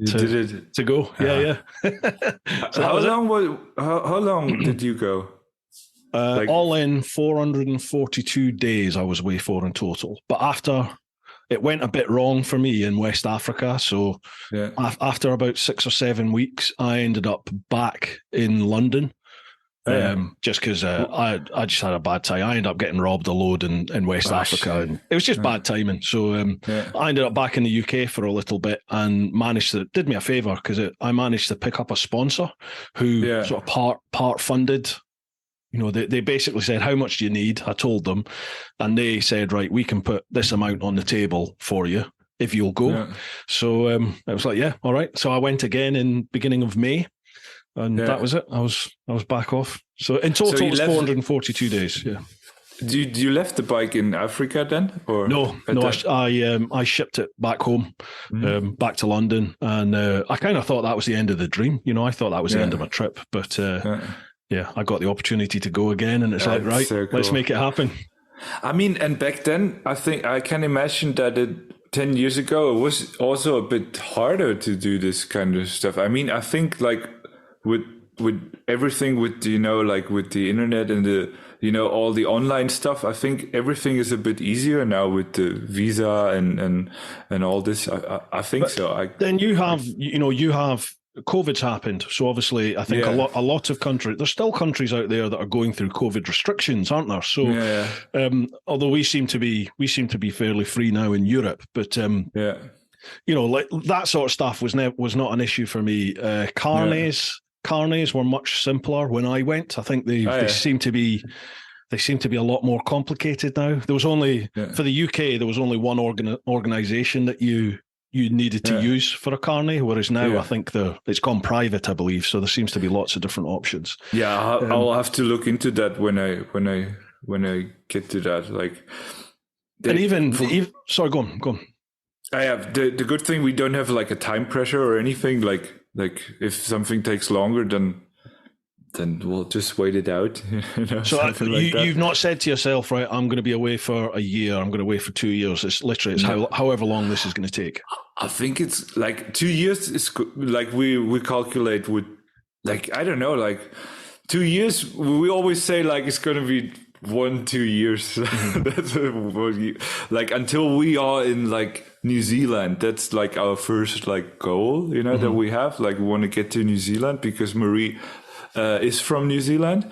Speaker 1: to go. So
Speaker 2: how long did you go?
Speaker 1: All in 442 days I was away for in total. But after it went a bit wrong for me in West Africa. So after about 6 or 7 weeks, I ended up back in London just because I just had a bad time. I ended up getting robbed a load in West Africa, and it was just bad timing. So I ended up back in the UK for a little bit and did me a favour because I managed to pick up a sponsor who sort of part funded. You know, they basically said, how much do you need? I told them, and they said, right, we can put this amount on the table for you if you'll go. Yeah. So I was like, yeah, all right. So I went again in beginning of May, and that was it. I was back off. So in total, it was 442 days. Yeah.
Speaker 2: Do you left the bike in Africa then, or
Speaker 1: no? I shipped it back home, back to London, and I kind of thought that was the end of the dream. You know, I thought that was the end of my trip, but. Yeah, I got the opportunity to go again, and it's like, right, so cool. Let's make it happen.
Speaker 2: I mean, and back then, I think I can imagine that 10 years ago, it was also a bit harder to do this kind of stuff. I mean, I think like with everything with, you know, like with the internet and the, you know, all the online stuff, I think everything is a bit easier now with the visa and all this. I think so.
Speaker 1: Then you have COVID's happened, so obviously I think a lot of countries. There's still countries out there that are going through COVID restrictions, aren't there? So, although we seem to be fairly free now in Europe, but you know, like that sort of stuff was not an issue for me. Carnets were much simpler when I went. I think they seem to be. They seem to be a lot more complicated now. There was only for the UK. There was only one organisation that you needed to use for a carnet, whereas now I think it's gone private, I believe. So there seems to be lots of different options.
Speaker 2: Yeah, I'll have to look into that when I get to that. Like,
Speaker 1: sorry, go on.
Speaker 2: I have the good thing we don't have like a time pressure or anything. Like if something takes longer, then we'll just wait it out. You know,
Speaker 1: so you've not said to yourself, right, I'm going to be away for a year, I'm going to away for 2 years. It's literally however long this is going to take.
Speaker 2: I think it's like 2 years is like we calculate with, like, I don't know, like 2 years. We always say like it's going to be 1-2 years. That's like until we are in like New Zealand. That's like our first like goal, you know, that we have. Like we want to get to New Zealand because Marie is from New Zealand,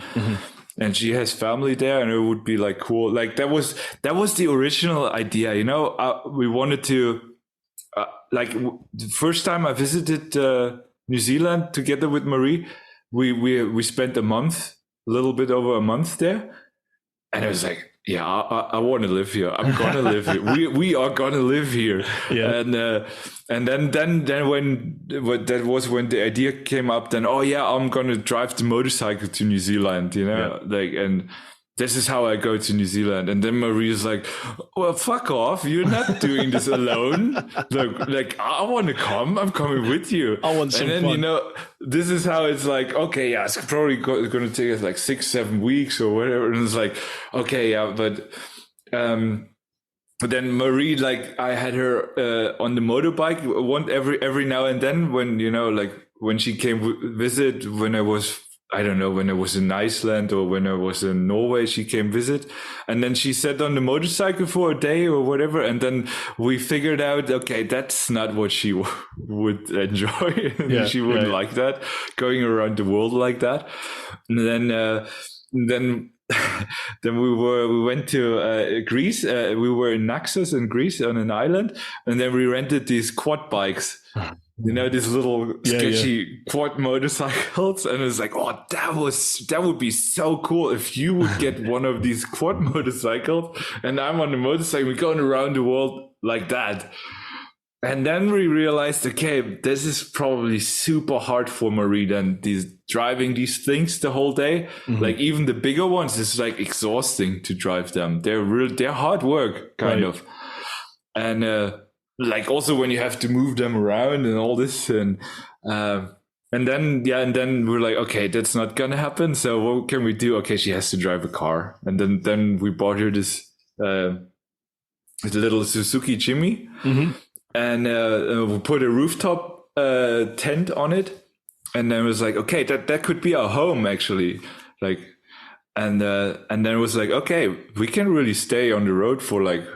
Speaker 2: and she has family there, and it would be like cool. Like that was the original idea, you know. We wanted to like the first time I visited New Zealand together with Marie, we spent a little bit over a month there, and I was like, yeah, I want to live here. I'm gonna live here. We are gonna live here. Yeah. And then when that was when the idea came up, then I'm gonna drive the motorcycle to New Zealand, you know, like, and this is how I go to New Zealand. And then Marie's like, well, fuck off. You're not doing this alone. like I want to come. I'm coming with you.
Speaker 1: I want some
Speaker 2: fun. You know, this is how it's like, okay, yeah, it's probably going to take us like 6-7 weeks or whatever. And it's like, okay, yeah, but then Marie, like I had her on the motorbike every now and then when, you know, like when she came visit, when I was in Iceland or when I was in Norway, she came visit, and then she sat on the motorcycle for a day or whatever. And then we figured out, okay, that's not what she would enjoy. She wouldn't like that, going around the world like that. And then we went to Greece. We were in Naxos in Greece on an island, and then we rented these quad bikes. You know, these little sketchy quad motorcycles, and it's like, oh, that would be so cool if you would get one of these quad motorcycles, and I'm on the motorcycle, we're going around the world like that. And then we realized, okay, this is probably super hard for Marie. Then driving these things the whole day, like even the bigger ones, is like exhausting to drive them. They're hard work, kind of, and. Like also when you have to move them around and all this, and then we're like, okay, that's not gonna happen. So what can we do? Okay, she has to drive a car, and then we bought her this little Suzuki Jimmy, and we put a rooftop tent on it, and then it was like, okay, that could be our home actually, like, and then it was like, okay, we can really stay on the road for like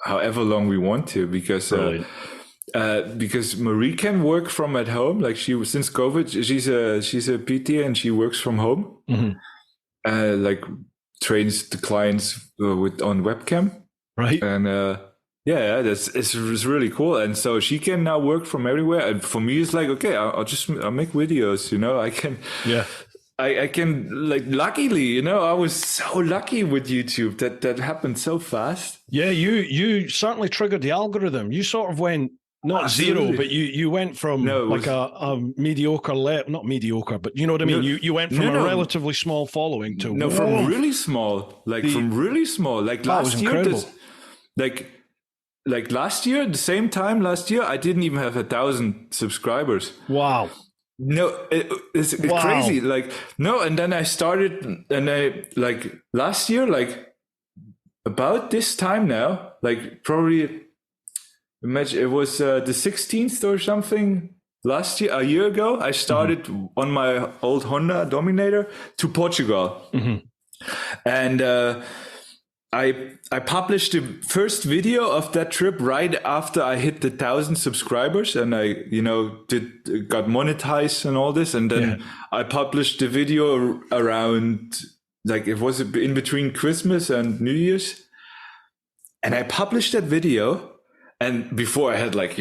Speaker 2: however long we want to, because Marie can work from at home. Like since COVID, she's a PT and she works from home. like trains the clients on webcam.
Speaker 1: Right.
Speaker 2: And yeah, it's really cool. And so she can now work from everywhere. And for me, it's like, okay, I'll make videos, I can, I can, like, luckily, I was so lucky with YouTube that happened so fast.
Speaker 1: Yeah, you certainly triggered the algorithm. You sort of went, not Absolutely. Zero, but you went from a mediocre, not mediocre, but you know what I mean? You went from a relatively small following to...
Speaker 2: No, from really small. Like, last year, like last year, the same time last year, I didn't even have 1,000 subscribers.
Speaker 1: Wow.
Speaker 2: No, it's crazy. Like, no, and then I started, and I, like, last year, like, about this time now, like, probably, imagine, it was the 16th or something last year, a year ago, I started on my old Honda Dominator to Portugal. And I published the first video of that trip right after I hit the 1,000 subscribers, and I, got monetized and all this. And then I published the video around, like, it was in between Christmas and New Year's. And I published that video. And before I had, like,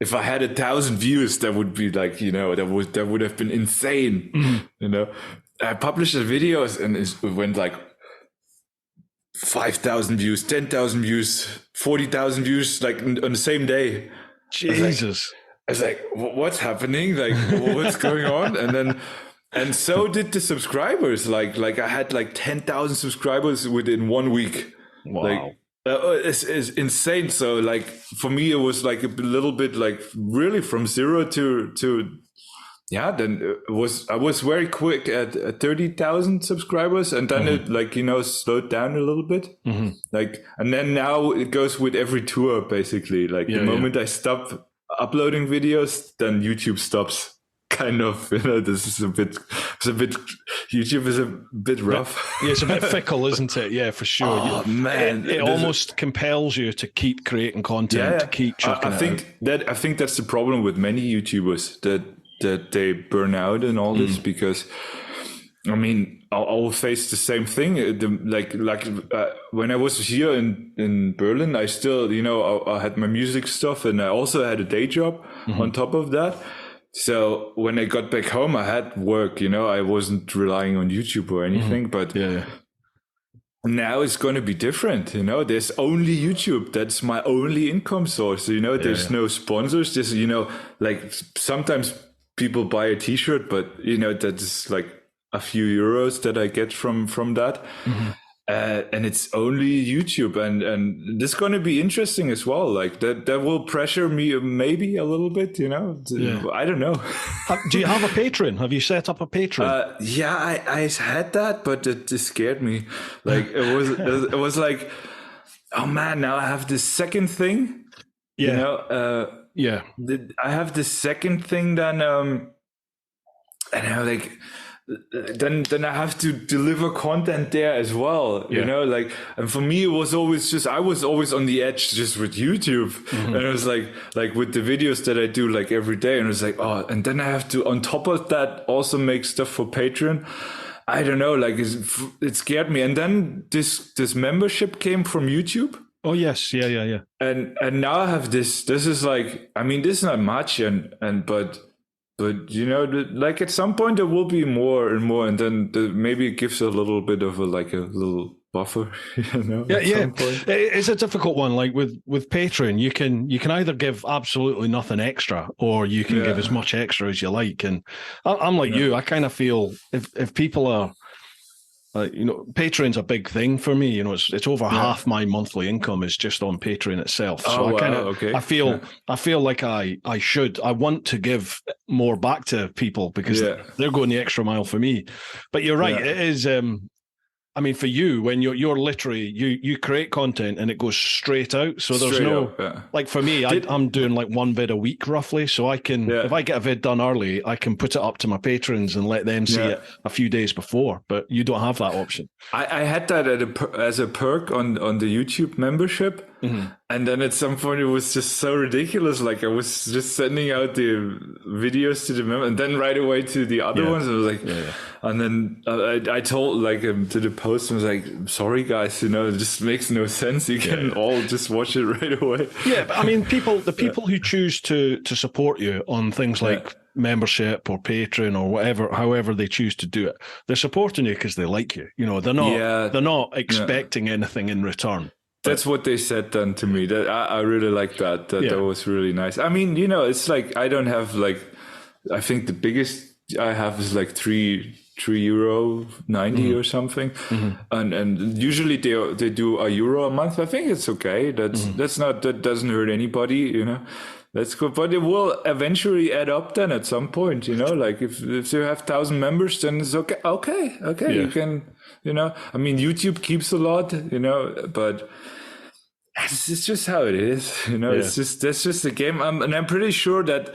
Speaker 2: if I had 1,000 views, that would be like, that would have been insane. I published the videos and it went like 5,000 views, 10,000 views, 40,000 views, like on the same day.
Speaker 1: Jesus.
Speaker 2: I was like, what's happening? Like, what's going on? And so did the subscribers. Like I had like 10,000 subscribers within 1 week.
Speaker 1: Wow.
Speaker 2: Like, it's insane. So, like, for me, it was like a little bit like really from zero to then I was very quick at 30,000 subscribers, and then it, like, slowed down a little bit. Like, and then now it goes with every tour, basically. Like, the moment I stop uploading videos, then YouTube stops. Kind of, this is YouTube is a bit rough.
Speaker 1: Yeah, it's a bit fickle, isn't it? Yeah, for sure.
Speaker 2: Oh, man.
Speaker 1: It almost compels you to keep creating content, to keep chucking
Speaker 2: I think that's the problem with many YouTubers, that they burn out and all this, because, I mean, I'll face the same thing. When I was here in Berlin, I still, I had my music stuff, and I also had a day job on top of that. So when I got back home, I had work, I wasn't relying on YouTube or anything, but now it's going to be different. There's only YouTube. That's my only income source. There's no sponsors. There's, like, sometimes people buy a t-shirt, but, that's like a few euros that I get from that. And it's only YouTube, and this is going to be interesting as well. Like, that will pressure me maybe a little bit, I don't know.
Speaker 1: Do you have a Patreon? Have you set up a Patreon?
Speaker 2: Yeah, I had that, but it scared me. Like, it was like, oh man, now I have this second thing. I have this second thing, then and I'm like, then I have to deliver content there as well, like, and for me, it was always I was always on the edge just with YouTube. And it was like with the videos that I do like every day, and it was like, oh, and then I have to, on top of that, also make stuff for Patreon. I don't know, like, it scared me. And then this membership came from YouTube.
Speaker 1: Oh yes. Yeah.
Speaker 2: And now I have this is like, I mean, this is not much, but like, at some point there will be more and more, and then maybe it gives a little bit of a little buffer.
Speaker 1: It's a difficult one. Like with Patreon, you can either give absolutely nothing extra, or you can give as much extra as you like. And I'm like you. I kind of feel if people are, Patreon's a big thing for me. It's over half my monthly income is just on Patreon itself. So I feel like I want to give more back to people, because they're going the extra mile for me. But you're right. It is, I mean, for you, when you're literally, you create content and it goes straight out. So there's like, for me, I'm doing like one vid a week roughly. So I can, if I get a vid done early, I can put it up to my patrons and let them see it a few days before. But you don't have that option.
Speaker 2: I had that as a perk on the YouTube membership. And then at some point it was just so ridiculous. Like I was just sending out the videos to the member, and then right away to the other ones. I was like, and then I told like to the post, I was like, sorry guys, you know, it just makes no sense. You can all just watch it right away.
Speaker 1: Yeah, but I mean, the people who choose to support you on things like membership or Patreon or whatever, however they choose to do it, they're supporting you because they like you. You know, they're not expecting anything in return.
Speaker 2: That's what they said then to me. That I really like that. That was really nice. I mean, you know, it's like I don't have like, I think the biggest I have is like €3.90 or something, and usually they do €1 a month. I think it's okay. That doesn't hurt anybody. You know, that's good. But it will eventually add up then at some point. You know, like if you have 1,000 members, then it's okay. Okay, you can. You know, I mean, YouTube keeps a lot. You know, but it's just how it is. You know, that's just the game. And I'm pretty sure that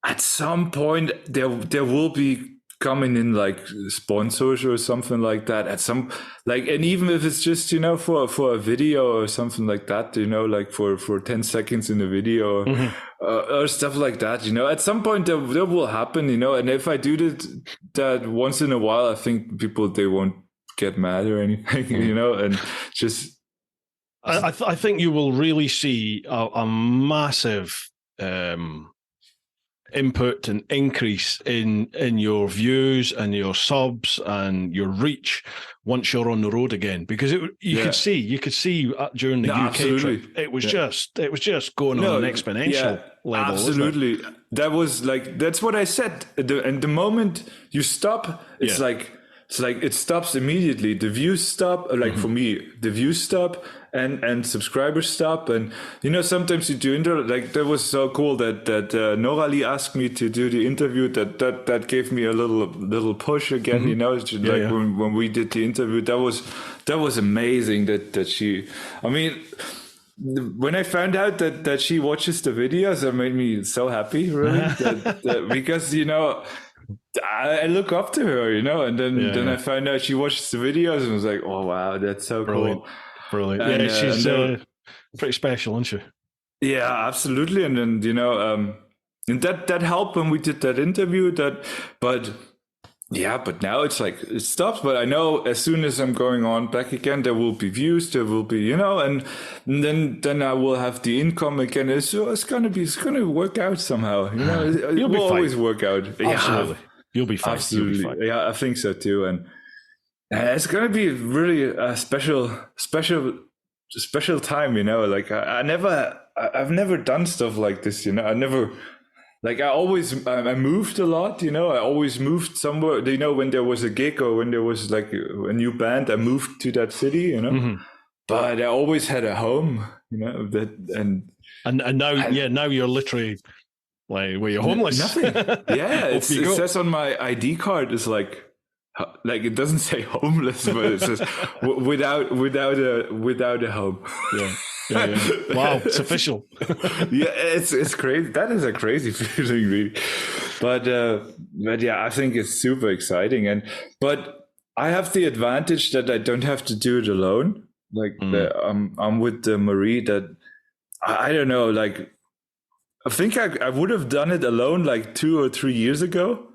Speaker 2: at some point there will be coming in like sponsors or something like that at some, like, and even if it's just, you know, for a video or something like that, you know, like for 10 seconds in the video or stuff like that, you know, at some point that will happen, you know. And if I do that once in a while, I think people, they won't get mad or anything, you know, and just.
Speaker 1: I think you will really see a massive input and increase in your views and your subs and your reach once you're on the road again, because you could see during the UK trip, it was just going on an exponential level.
Speaker 2: Absolutely. That was like, that's what I said. And the moment you stop, it's like it stops immediately. The views stop, like for me, the views stop and subscribers stop. And, you know, sometimes you do like that was so cool that Noralie asked me to do the interview. That gave me a little push again, you know, when we did the interview, that was amazing that she, I mean, when I found out that she watches the videos, that made me so happy, really, because, you know, I look up to her, you know, and then I found out she watches the videos and was like, oh, wow, that's so cool.
Speaker 1: Brilliant. And, she's pretty special, isn't she?
Speaker 2: Yeah, absolutely. And then, you know, and that helped when we did that interview, but now it's like, it stops. But I know as soon as I'm going on back again, there will be views, there will be, you know, and then I will have the income again. It's going to work out somehow, you know. It will always work out.
Speaker 1: Absolutely. You'll be fine.
Speaker 2: Absolutely. You'll be fine. Yeah, I think so too. And it's going to be really a special time, you know. Like I've never done stuff like this, you know. I moved a lot, you know. I always moved somewhere, you know, when there was a gig or when there was like a new band, I moved to that city, you know. But I always had a home, you know. And
Speaker 1: now you're literally like, where you're homeless.
Speaker 2: Nothing. Yeah, it says on my ID card, it's like it doesn't say homeless, but it says without a home.
Speaker 1: Yeah. Wow, it's official.
Speaker 2: Yeah, it's crazy. That is a crazy feeling, really. But yeah, I think it's super exciting. But I have the advantage that I don't have to do it alone. Like I'm with Marie. That I don't know. Like I think I would have done it alone like 2 or 3 years ago.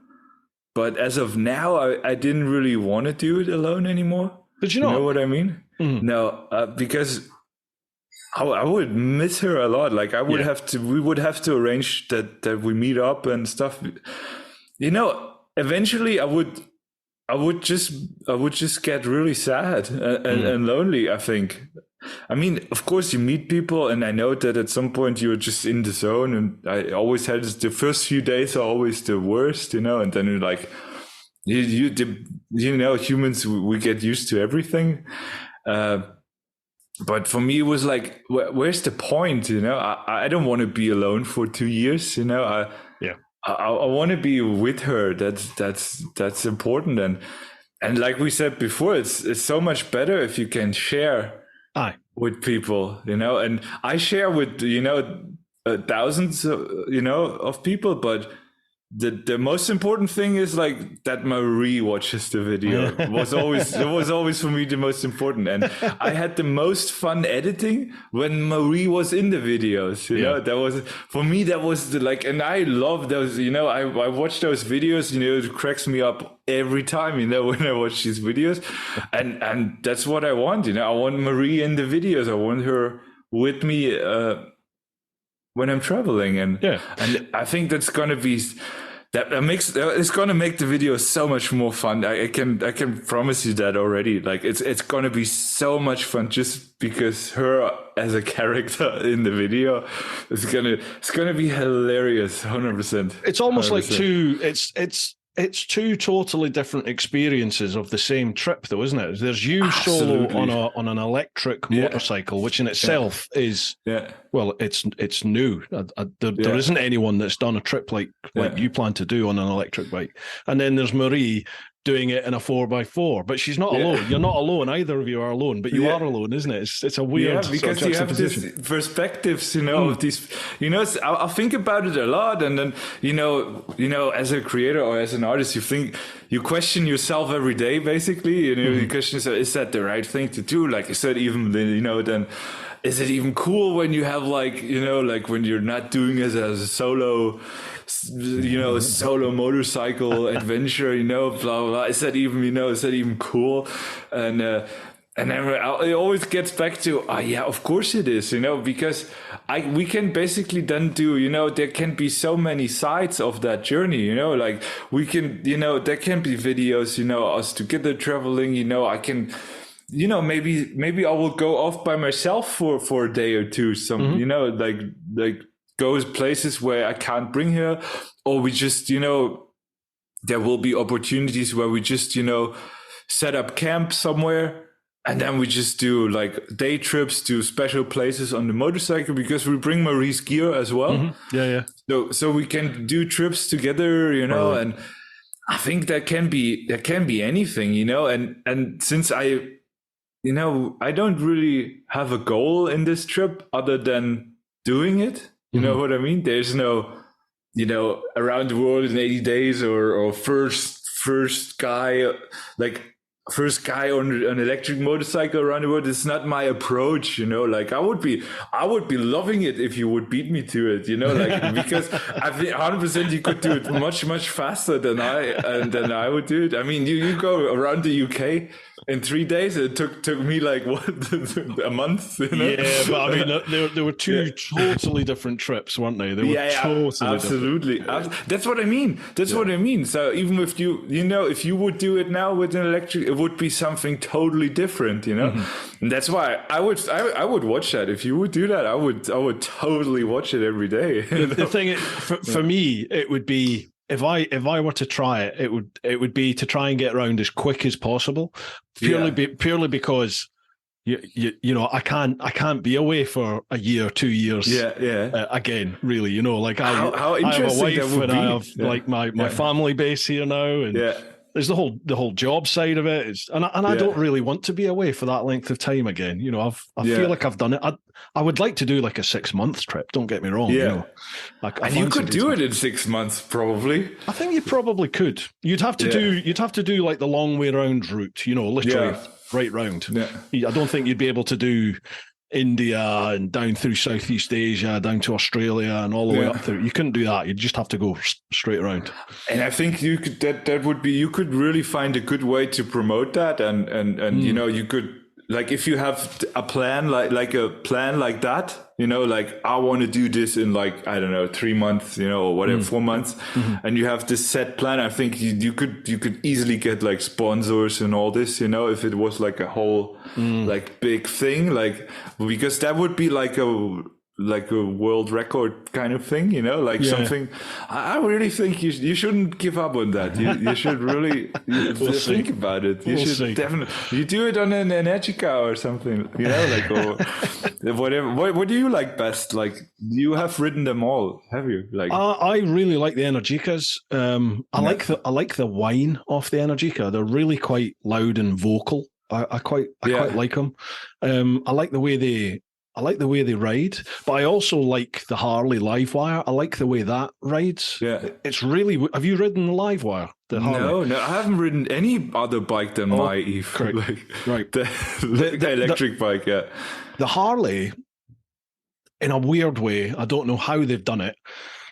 Speaker 2: But as of now, I didn't really want to do it alone anymore.
Speaker 1: But you know
Speaker 2: what I mean? No, because I would miss her a lot. Like we would have to arrange that we meet up and stuff. You know, eventually I would just get really sad and lonely, I think. I mean, of course you meet people, and I know that at some point you're just in the zone, and I always had the first few days are always the worst, you know, and then you're like, you know, humans, we get used to everything. But for me, it was like, where's the point? You know, I don't want to be alone for 2 years. You know, I want to be with her. That's important. And like we said before, it's so much better if you can share with people. You know, and I share with, you know, thousands, you know, of people, but the most important thing is like that Marie watches the video. It was always for me the most important. And I had the most fun editing when Marie was in the videos. You know, that was for me, that was and I love those, I watch those videos, it cracks me up every time, when I watch these videos. And that's what I want, I want Marie in the videos. I want her with me when I'm traveling, and I think that's gonna be it's gonna make the video so much more fun. I can promise you that already. Like it's gonna be so much fun just because her as a character in the video is gonna be hilarious. 100%.
Speaker 1: It's almost 100%. Like it's two totally different experiences of the same trip, though, isn't it? There's you solo on an electric motorcycle, which in itself is well, it's new. There isn't anyone that's done a trip like you plan to do on an electric bike. And then there's Marie doing it in a 4x4, but she's not alone. You're not alone. Either of you are alone, but you are alone, isn't it? It's a weird
Speaker 2: because you have these perspectives, of these, I'll think about it a lot. And then, as a creator or as an artist, you question yourself every day, basically. You question yourself, is that the right thing to do? Like, is that even, then is it even cool when you have when you're not doing it as a solo motorcycle adventure, blah, blah, blah. Is that even cool? And then it always gets back to, of course it is, because we can basically then do, there can be so many sides of that journey, like we can, there can be videos, us together traveling, I can, maybe I will go off by myself for a day or two, like goes places where I can't bring her, or we just, there will be opportunities where we just, set up camp somewhere. And then we just do like day trips to special places on the motorcycle because we bring Marie's gear as well. So we can do trips together, and I think that can be anything, and since I don't really have a goal in this trip other than doing it. You know what I mean? There's no, around the world in 80 days or first guy on an electric motorcycle around the world. It's not my approach, like I would be loving it if you would beat me to it, because I think 100% you could do it much, much faster than I would do it. I mean, you go around the UK in 3 days. It took me a month,
Speaker 1: Yeah, but I mean, there were two totally different trips, weren't they? They were totally
Speaker 2: absolutely
Speaker 1: different.
Speaker 2: That's what I mean. What I mean. So even if if you would do it now with an electric, it would be something totally different, And that's why I would watch that. If you would do that, I would totally watch it every day.
Speaker 1: The thing is, for me, it would be, if I were to try it, it would be to try and get around as quick as possible, purely because I can't be away for a year, 2 years. Again, really, like
Speaker 2: how
Speaker 1: I have a wife and I have like my family base here now, and there's the whole job side of it. And I don't really want to be away for that length of time again. I feel like I've done it. I would like to do like a 6 month trip. Don't get me wrong.
Speaker 2: And you could do it in 6 months, probably.
Speaker 1: I think you probably could. You'd have to do like the long way round route. Literally right round. I don't think you'd be able to do India and down through Southeast Asia, down to Australia and all the way up through. You couldn't do that. You'd just have to go straight around.
Speaker 2: And I think you could, that would be, you could really find a good way to promote that. And you could, like, if you have a plan, like a plan like that, like I want to do this in 3 months, or whatever, 4 months, and you have this set plan. I think you could easily get like sponsors and all this, if it was like a whole like big thing, because that would be like a world record kind of thing, something. I really think you shouldn't give up on that. You should really think about it. You should definitely, you do it on an Energica or something, or whatever. What do you like best? Like, you have ridden them all, have you? Like,
Speaker 1: I really like the Energicas. I like the whine off the Energica. They're really quite loud and vocal. I quite like them. I like the way I like the way they ride, but I also like the Harley Livewire. I like the way that rides.
Speaker 2: Yeah.
Speaker 1: It's really... Have you ridden the Livewire? The Harley?
Speaker 2: No, I haven't ridden any other bike than my Eve.
Speaker 1: Right.
Speaker 2: The electric bike, yeah.
Speaker 1: The Harley, in a weird way, I don't know how they've done it,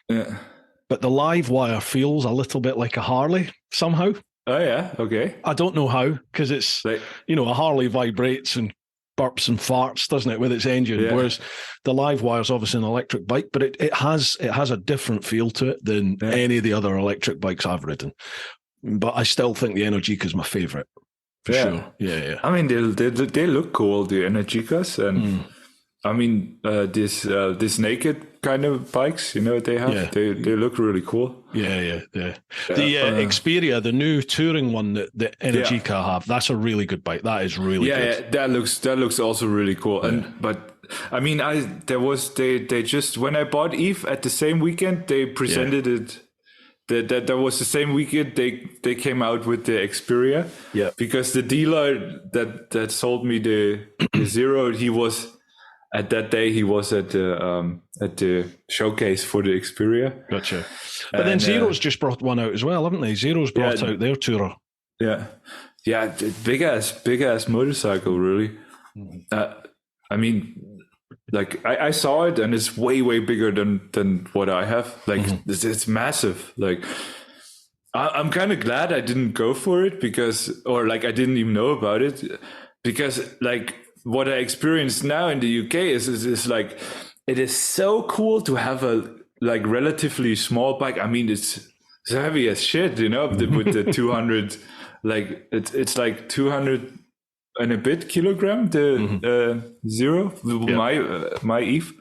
Speaker 1: but the Livewire feels a little bit like a Harley somehow.
Speaker 2: Oh, yeah, okay.
Speaker 1: I don't know how, because it's, a Harley vibrates and burps and farts, doesn't it, with its engine? Yeah. Whereas the Livewire is obviously an electric bike, but it has a different feel to it than any of the other electric bikes I've ridden. But I still think the Energica is my favourite, for sure. Yeah.
Speaker 2: I mean, they look cool, the Energicas, and I mean, this naked kind of bikes, they have, they look really cool.
Speaker 1: Yeah. The Xperia, the new touring one that the Energica have, that's a really good bike. That is really good.
Speaker 2: Yeah, that looks also really cool. Yeah. But I mean, they just, when I bought Eve at the same weekend, they presented it. That was the same weekend they came out with the Xperia.
Speaker 1: Yeah.
Speaker 2: Because the dealer that sold me the Zero, he was at that day he was at the showcase for the Xperia.
Speaker 1: Gotcha. But then Zero's just brought one out as well, haven't they? Zero's brought out their tourer.
Speaker 2: Yeah. Big ass motorcycle, really. I mean, like I saw it and it's way bigger than what I have. Like it's massive. Like I'm kind of glad I didn't go for it I didn't even know about it, because like what I experience now in the UK is like, it is so cool to have a like relatively small bike. I mean, it's heavy as shit, with the 200, like it's like 200 and a bit kilogram, the Zero, my Eve.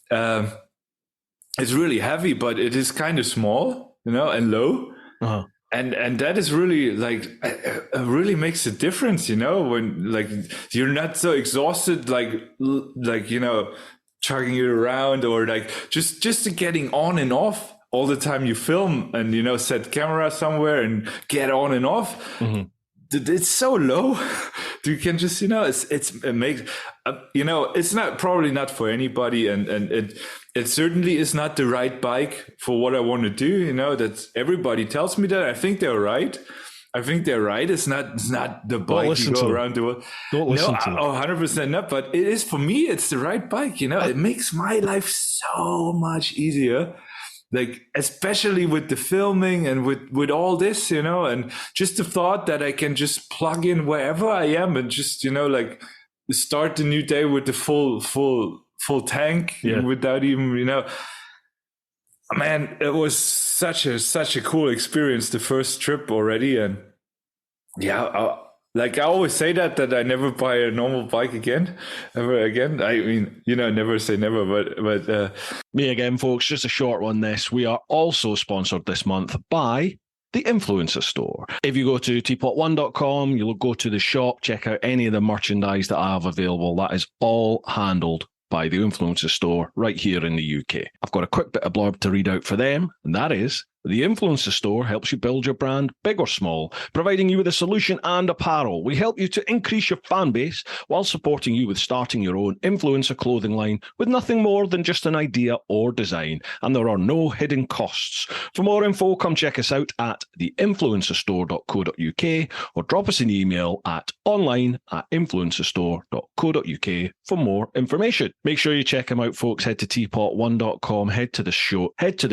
Speaker 2: It's really heavy, but it is kind of small, and low. Uh-huh. And that is really like, really makes a difference, when like you're not so exhausted, like chugging it around, or like just getting on and off all the time you film and, set camera somewhere and get on and off. Mm-hmm. It's so low. You can just, it makes, it's probably not for anybody. And it certainly is not the right bike for what I want to do. That everybody tells me that. I think they're right. It's not the bike you go around the world.
Speaker 1: Don't listen to them.
Speaker 2: 100% not. But it is, for me, it's the right bike. It makes my life so much easier. Like, especially with the filming and with all this, and just the thought that I can just plug in wherever I am and just, like start the new day with the full tank without even, man, it was such a cool experience, the first trip already. And I always say that I never buy a normal bike ever again. I mean, never say never, but
Speaker 1: me again, folks, just a short one this. We are also sponsored this month by the Influencer Store. If you go to TeapotOne.com, you'll go to the shop, check out any of the merchandise that I have available. That is all handled by the Influencer Store right here in the UK. I've got a quick bit of blurb to read out for them, and that is: the Influencer Store helps you build your brand, big or small, providing you with a solution and apparel. We help you to increase your fan base while supporting you with starting your own influencer clothing line with nothing more than just an idea or design. And there are no hidden costs. For more info, come check us out at theinfluencerstore.co.uk or drop us an email at online@influencerstore.co.uk for more information. Make sure you check them out, folks. Head to TeapotOne.com, head to the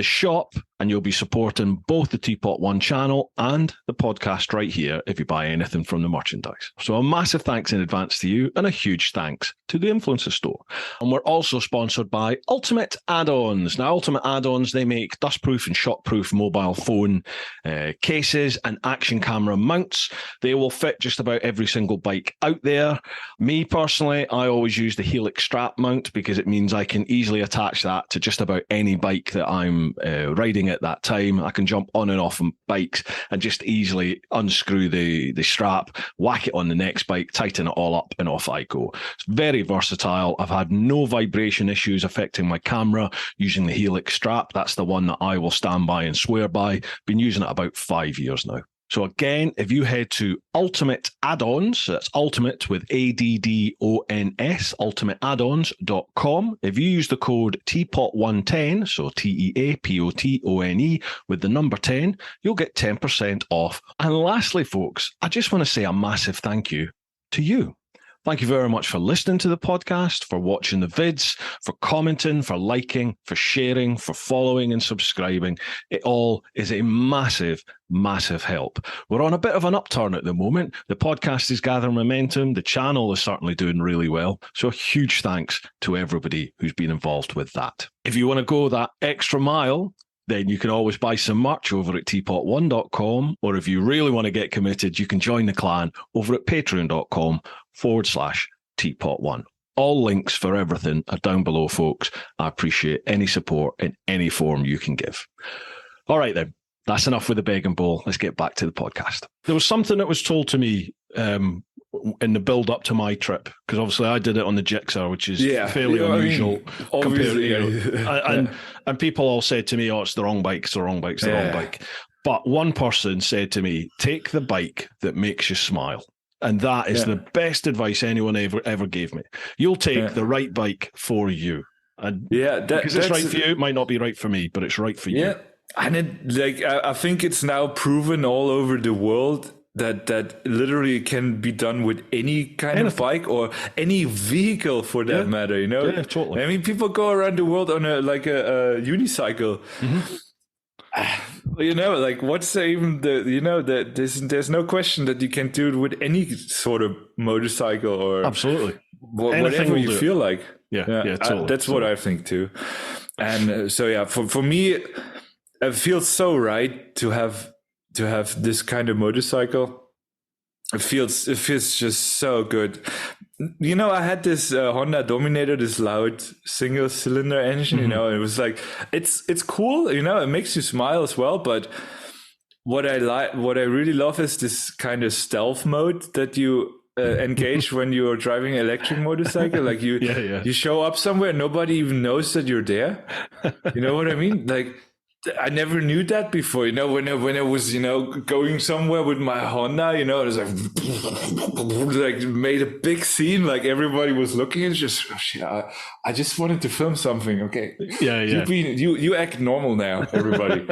Speaker 1: shop, and you'll be supporting both the Teapot One channel and the podcast right here if you buy anything from the merchandise. So a massive thanks in advance to you, and a huge thanks to the Influencer Store. And we're also sponsored by Ultimate Add-ons. Now, Ultimate Add-ons, they make dustproof and shockproof mobile phone cases and action camera mounts. They will fit just about every single bike out there. Me personally, I always use the Helix strap mount because it means I can easily attach that to just about any bike that I'm riding at that time. I can jump on and off on bikes and just easily unscrew the strap, whack it on the next bike, tighten it all up, and off I go. It's very versatile. I've had no vibration issues affecting my camera using the Helix strap. That's the one that I will stand by and swear by. Been using it about 5 years now. So again, if you head to Ultimate Add-ons, so that's Ultimate with ADDONS, ultimateaddons.com. If you use the code TeapotOne10, so TEAPOTONE with the number 10, you'll get 10% off. And lastly, folks, I just want to say a massive thank you to you. Thank you very much for listening to the podcast, for watching the vids, for commenting, for liking, for sharing, for following and subscribing. It all is a massive, massive help. We're on a bit of an upturn at the moment. The podcast is gathering momentum. The channel is certainly doing really well. So a huge thanks to everybody who's been involved with that. If you want to go that extra mile, then you can always buy some merch over at TeapotOne.com. Or if you really want to get committed, you can join the clan over at patreon.com/TeapotOne. All links for everything are down below, folks. I appreciate any support in any form you can give. All right, then. That's enough with the beg and bowl. Let's get back to the podcast. There was something that was told to me in the build up to my trip, because obviously I did it on the Gixxer, which is fairly unusual. Compared to, and people all said to me, "Oh, it's the wrong bike. It's the wrong bike. It's the wrong bike." But one person said to me, "Take the bike that makes you smile." And that is the best advice anyone ever gave me. You'll take the right bike for you. And because it's right for you, it might not be right for me, but it's right for you.
Speaker 2: And I think it's now proven all over the world that literally can be done with any kind of bike or any vehicle for that matter. You know,
Speaker 1: totally.
Speaker 2: I mean, people go around the world on a unicycle. Mm-hmm. You know, like what's even there's no question that you can do it with any sort of motorcycle or
Speaker 1: absolutely
Speaker 2: whatever you feel like.
Speaker 1: Totally.
Speaker 2: That's what I think too. And so for me, it feels so right to have this kind of motorcycle. It feels just so good. You know, I had this Honda Dominator, this loud single cylinder engine, you know, it was like, it's cool, you know, it makes you smile as well. But what I really love is this kind of stealth mode that you engage when you're driving an electric motorcycle. Like you show up somewhere, nobody even knows that you're there. You know what I mean? Like, I never knew that before, you know, when I was, you know, going somewhere with my Honda, you know, it was like made a big scene, like everybody was looking and just, I just wanted to film something. Okay. You act normal now, everybody.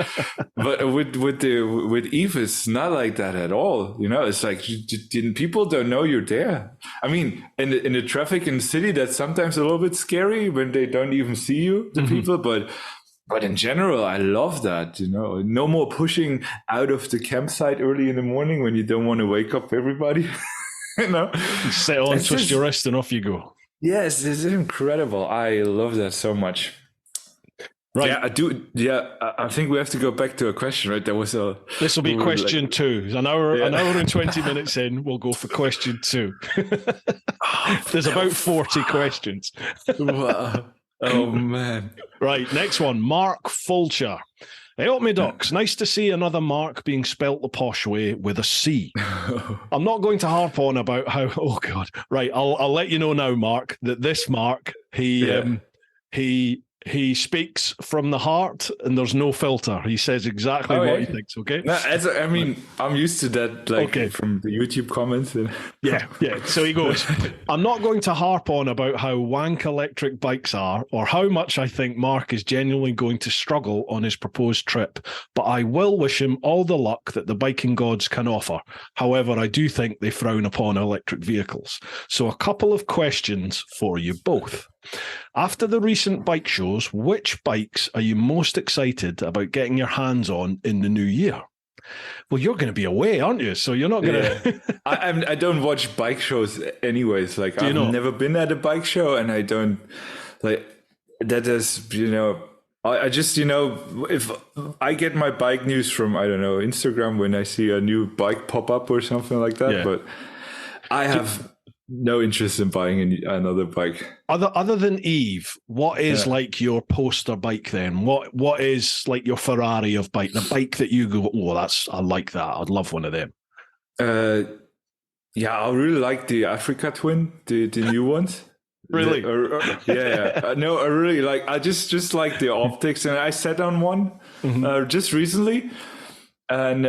Speaker 2: But with Eve, it's not like that at all. You know, it's like people don't know you're there. I mean, in the traffic in the city, that's sometimes a little bit scary when they don't even see you, the people, but in general, I love that, you know, no more pushing out of the campsite early in the morning when you don't want to wake up everybody, you know.
Speaker 1: Sit on, twist your wrist and off you go.
Speaker 2: Yes, it's incredible. I love that so much. Right. Yeah, I do. Yeah, I think we have to go back to a question, right?
Speaker 1: This will be question 2. An hour and 20 minutes in, we'll go for question 2. There's about 40 questions.
Speaker 2: Wow. Oh, man.
Speaker 1: Right, next one. Mark Fulcher. Hey, up me ducks. Nice to see another Mark being spelt the posh way with a C. I'm not going to harp on about how... Oh, God. Right, I'll let you know now, Mark, that this Mark, he speaks from the heart and there's no filter. He says exactly what he thinks, okay?
Speaker 2: No, I'm used to that, from the YouTube comments.
Speaker 1: Yeah. So he goes, I'm not going to harp on about how wank electric bikes are or how much I think Mark is genuinely going to struggle on his proposed trip, but I will wish him all the luck that the biking gods can offer. However, I do think they frown upon electric vehicles. So a couple of questions for you both. After the recent bike shows, which bikes are you most excited about getting your hands on in the new year? Well, you're going to be away, aren't you? So you're not going to...
Speaker 2: I don't watch bike shows anyways. Like, I've never been at a bike show and I don't... Like, that is, you know... I just, you know, if I get my bike news from, I don't know, Instagram when I see a new bike pop up or something like that, but I have... no interest in buying another bike.
Speaker 1: Other than Eve, what is like your poster bike then? What is like your Ferrari of bike? The bike that you go, I like that. I'd love one of them.
Speaker 2: I really like the Africa Twin, the new ones.
Speaker 1: Really?
Speaker 2: No, I really like. I just like the optics, and I sat on one just recently, and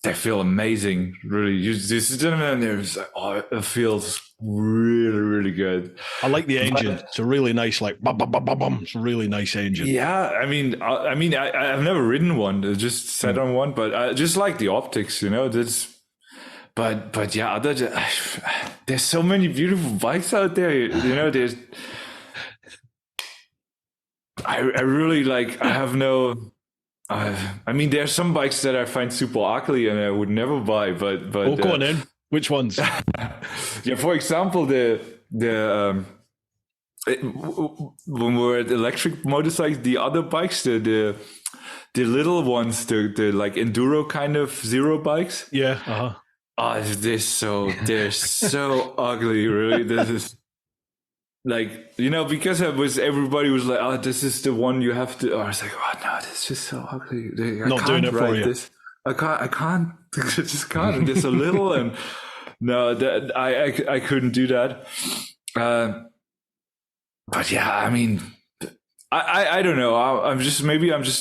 Speaker 2: they feel amazing. Really, you just sit them and there's like, oh, it feels really, really good.
Speaker 1: I like the engine. It's a really nice, like, bum, bum, bum, bum, bum. It's a really nice engine.
Speaker 2: Yeah, I've never ridden one. I just sat on one, but I just like the optics, But yeah, there's so many beautiful bikes out there. There's. I really like. I have no. There's some bikes that I find super ugly and I would never buy. But
Speaker 1: go on in. Which ones?
Speaker 2: Yeah, for example, when we're at electric motorcycles, the other bikes, the little ones, the like enduro kind of zero bikes.
Speaker 1: Yeah. Uh-huh.
Speaker 2: Oh, they're so ugly. Really, this is. Like, because everybody was like, oh, this is the one you have to. Oh, I was like, oh no, this is just so ugly.
Speaker 1: Not doing it for you.
Speaker 2: This. I can't. I just can't. And there's a little, and no, that I couldn't do that. But yeah, I don't know. I'm just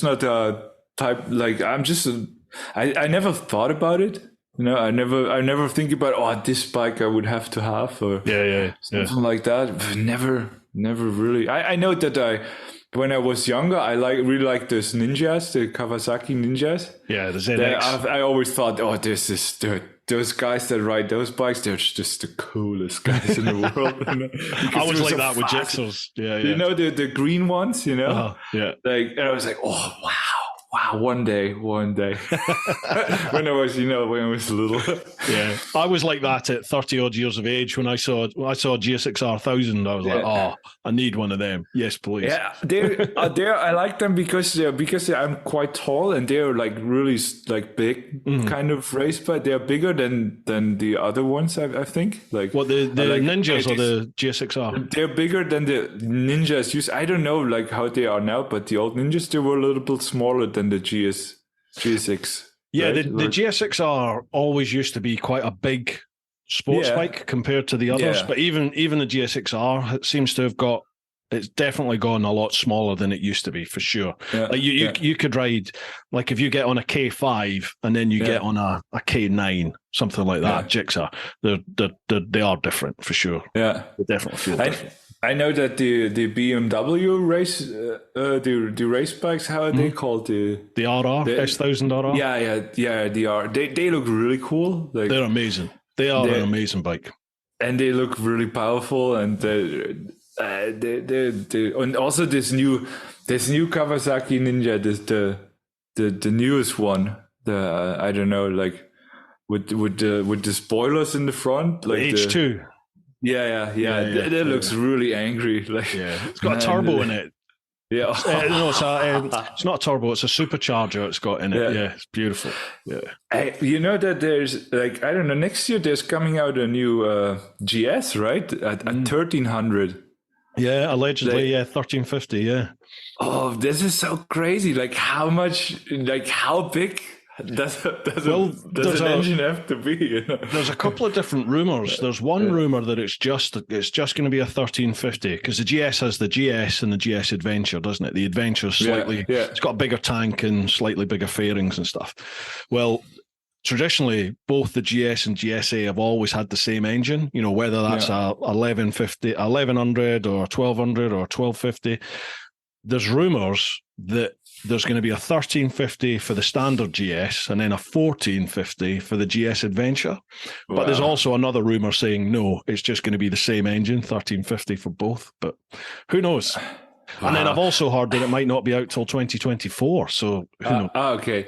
Speaker 2: not a type. Like I never thought about it. I never think about this bike I would have to have or something like that. But never really. I know that when I was younger, I really liked those Ninjas, the Kawasaki Ninjas.
Speaker 1: Yeah, the ZX.
Speaker 2: I always thought, this is those guys that ride those bikes. They're just the coolest guys in the world.
Speaker 1: I was like that with Gixxers. Yeah.
Speaker 2: The green ones.
Speaker 1: Yeah.
Speaker 2: And I was like, oh wow. One day. when I was little.
Speaker 1: Yeah, I was like that at 30 odd years of age when I saw GSX-R 1000. I was like, I need one of them. Yes, please.
Speaker 2: Yeah, I like them because I'm quite tall and they're like really like big kind of race, but they're bigger than the other ones. I think like
Speaker 1: what the like, Ninjas or the GSX-R.
Speaker 2: They're bigger than the Ninjas. I don't know like how they are now, but the old Ninjas, they were a little bit smaller than the GSX.
Speaker 1: Yeah, right? the GSX-R always used to be quite a big sports bike compared to the others. But even the GSX-R, it seems to have it's definitely gone a lot smaller than it used to be, for sure. Yeah. Like you could ride, like if you get on a K5 and then you get on a K9, something like that, Gixxer, they are different for sure.
Speaker 2: Yeah,
Speaker 1: they definitely feel different.
Speaker 2: I know that the BMW race, the race bikes, how are they called? The
Speaker 1: RR, S1000 RR?
Speaker 2: Yeah, they look really cool. Like,
Speaker 1: they're amazing. They are an amazing bike.
Speaker 2: And they look really powerful, and and also this new Kawasaki Ninja, the newest one, I don't know, like with the spoilers in the front, like
Speaker 1: H2.
Speaker 2: Yeah. That looks really angry. Like,
Speaker 1: it's got a turbo in it.
Speaker 2: Yeah,
Speaker 1: it's not a turbo; it's a supercharger. It's got in it. Yeah, it's beautiful. Yeah,
Speaker 2: that there's like, I don't know. Next year there's coming out a new GS, right? At 1300.
Speaker 1: Yeah, allegedly, 1350. Yeah.
Speaker 2: Oh, this is so crazy! Like, how big does an engine have to be?
Speaker 1: There's a couple of different rumors. There's one rumor that it's just going to be a 1350 because the GS has the GS and the GS Adventure, doesn't it? The Adventure slightly, it's got a bigger tank and slightly bigger fairings and stuff. Well, traditionally, both the GS and GSA have always had the same engine. Whether that's a 1100 or 1200 or 1250. There's rumors that there's going to be a 1350 for the standard GS and then a 1450 for the GS Adventure. Wow. But there's also another rumor saying, no, it's just going to be the same engine, 1350 for both. But who knows? Wow. And then I've also heard that it might not be out till 2024. So who knows?
Speaker 2: Okay.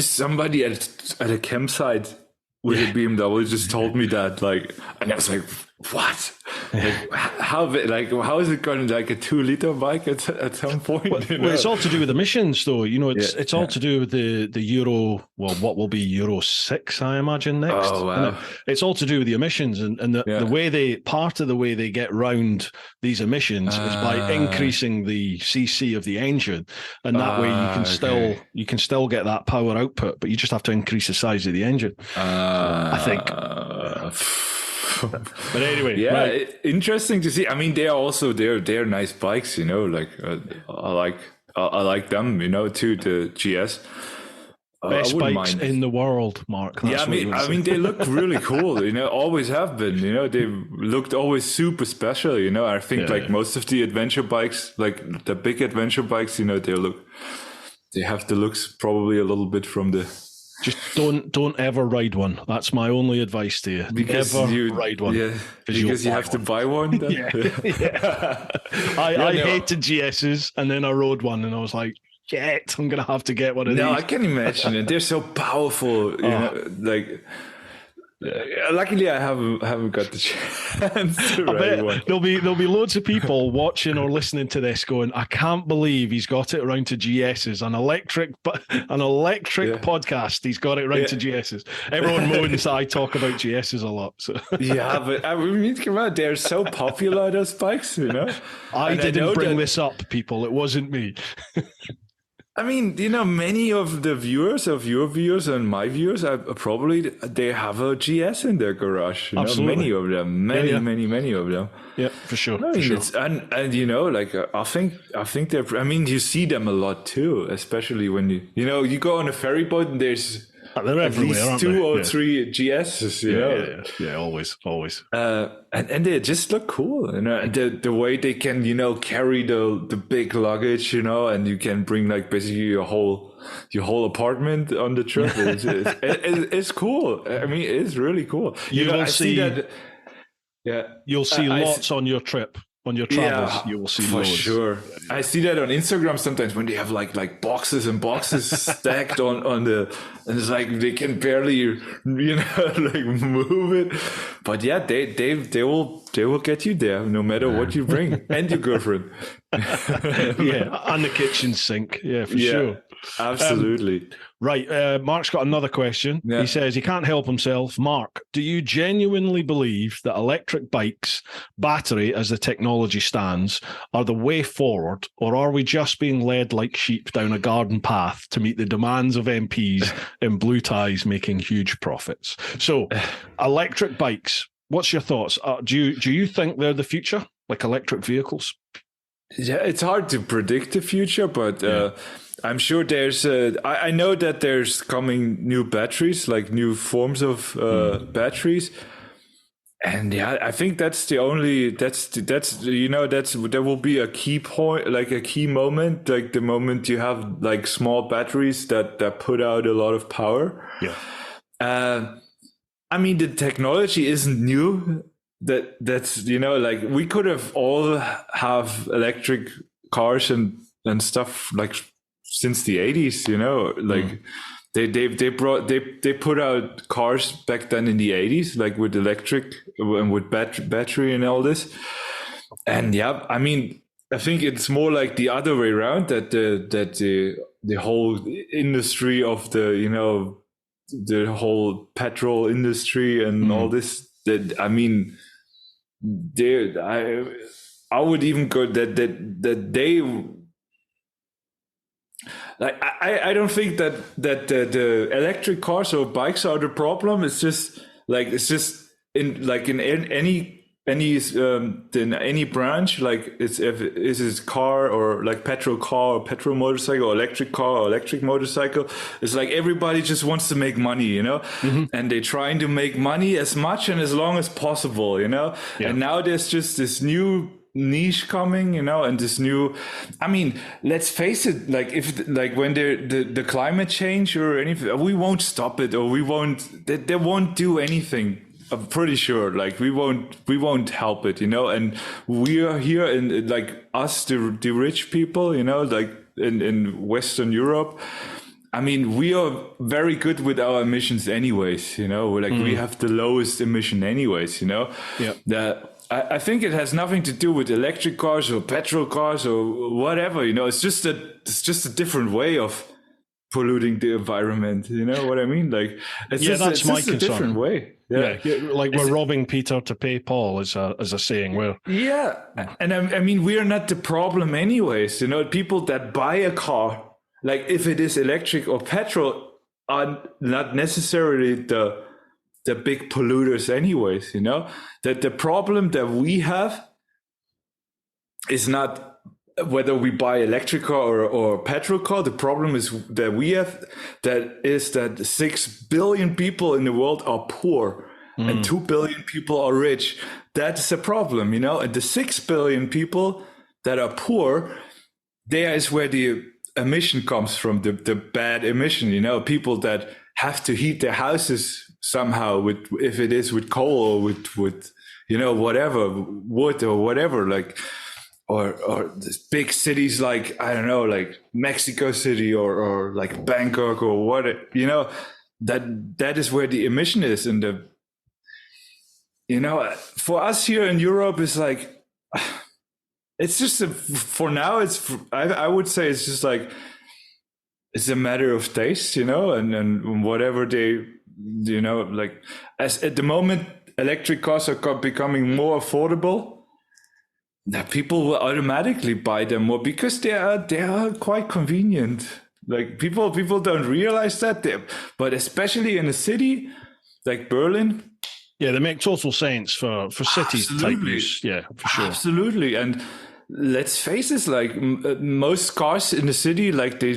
Speaker 2: Somebody at a campsite with a BMW just told me that, like, and I was like, what? Like, how is it going to, like, a 2-liter bike at some point?
Speaker 1: Well, it's all to do with emissions, though. It's all to do with the Euro. Well, what will be Euro 6, I imagine, next.
Speaker 2: Oh wow!
Speaker 1: It's all to do with the emissions, and the way part of the way they get round these emissions is by increasing the CC of the engine, and that way you can still get that power output, but you just have to increase the size of the engine. I think. But anyway,
Speaker 2: interesting to see. I mean, they're nice bikes, like I like them, too, the GS.
Speaker 1: Best bikes in the world, Mark.
Speaker 2: That's I mean, they look really cool. Always have been. They looked always super special. I think most of the adventure bikes, like the big adventure bikes, they have the looks probably a little bit from the.
Speaker 1: Just don't ever ride one. That's my only advice to you.
Speaker 2: Because
Speaker 1: never ride one.
Speaker 2: Yeah, because you have to buy one. Then?
Speaker 1: Yeah. I hated GSs, and then I rode one, and I was like, shit, I'm gonna have to get one of these.
Speaker 2: No, I can imagine it. They're so powerful. Luckily, I haven't got the chance to ride one.
Speaker 1: There'll be loads of people watching or listening to this going, I can't believe he's got it around to GSs, an electric podcast. He's got it right to GSs. Everyone moans that I talk about GSs a lot. So.
Speaker 2: Yeah, but I mean, come on, they're so popular, those bikes.
Speaker 1: I didn't bring this up, people. It wasn't me.
Speaker 2: I mean, many of the viewers of your viewers and my viewers are probably they have a GS in their garage.
Speaker 1: Absolutely.
Speaker 2: Many of them, many of them.
Speaker 1: Yeah, for sure.
Speaker 2: I mean, and I think they're. I mean, you see them a lot too, especially when you go on a ferry boat and there's.
Speaker 1: They're
Speaker 2: at least two or three GSs,
Speaker 1: Yeah, always.
Speaker 2: And they just look cool, the way they can, carry the big luggage, and you can bring like basically your whole apartment on the trip. It's cool. I mean, it's really cool.
Speaker 1: You'll see
Speaker 2: that. Yeah,
Speaker 1: you'll see lots on your trip. On your travels, you will see
Speaker 2: for
Speaker 1: loads.
Speaker 2: Sure. I see that on Instagram sometimes when they have like boxes and boxes stacked on the, and it's like they can barely, like move it. But yeah, they will get you there no matter what you bring, and your girlfriend.
Speaker 1: Yeah, and the kitchen sink. Yeah, for sure.
Speaker 2: Absolutely.
Speaker 1: Right. Mark's got another question. Yeah. He says he can't help himself. Mark, do you genuinely believe that electric bikes, battery as the technology stands, are the way forward, or are we just being led like sheep down a garden path to meet the demands of MPs in blue ties making huge profits? So, electric bikes, what's your thoughts? Do you think they're the future, like electric vehicles?
Speaker 2: Yeah, it's hard to predict the future, but I'm sure there's. I know that there's coming new batteries, like new forms of batteries, and I think that's the only. That's there will be a key point, like a key moment, like the moment you have like small batteries that put out a lot of power.
Speaker 1: Yeah.
Speaker 2: I mean, the technology isn't new. That's like we could have all have electric cars and stuff like since the 80s, like they put out cars back then in the 80s, like with electric and with battery and all this. And I mean, I think it's more like the other way around, that the whole industry of the whole petrol industry and all this, that I mean, I would even go that they like I don't think that the electric cars or bikes are the problem. It's just in any branch, like it's car or like petrol car or petrol motorcycle or electric car or electric motorcycle. It's like everybody just wants to make money, and they're trying to make money as much and as long as possible, and now there's just this new niche coming, and this new, I mean, let's face it, like when the climate change or anything, we won't stop it, or they won't do anything. I'm pretty sure, like we won't help it, and we are here in like us, the rich people, like in Western Europe. I mean, we are very good with our emissions anyways, like we have the lowest emission anyways, Yeah. I think it has nothing to do with electric cars or petrol cars or whatever, it's just a different way of polluting the environment. You know what I mean? Like, it's
Speaker 1: that's my concern.
Speaker 2: A different way. Yeah.
Speaker 1: Like we're robbing Peter to pay Paul, as a saying.
Speaker 2: And I mean, we are not the problem anyways. People that buy a car, like if it is electric or petrol, are not necessarily the big polluters anyways. That the problem that we have is not whether we buy electric car or petrol car, the problem is that 6 billion people in the world are poor and 2 billion people are rich. That's a problem, and the 6 billion people that are poor, there is where the emission comes from, the bad emission, people that have to heat their houses somehow if it is with coal or with whatever, wood or whatever, like, or big cities like, I don't know, like Mexico City or like Bangkok or what, that is where the emission is. And for us here in Europe, it's like, it's just for now, I would say it's just like, it's a matter of taste, and whatever they, like, as at the moment, electric cars are becoming more affordable. That people will automatically buy them more because they are quite convenient. Like people don't realize that, but especially in a city like Berlin.
Speaker 1: Yeah, they make total sense for cities type use. Yeah, for sure.
Speaker 2: Absolutely. And let's face it, like most cars in the city, like they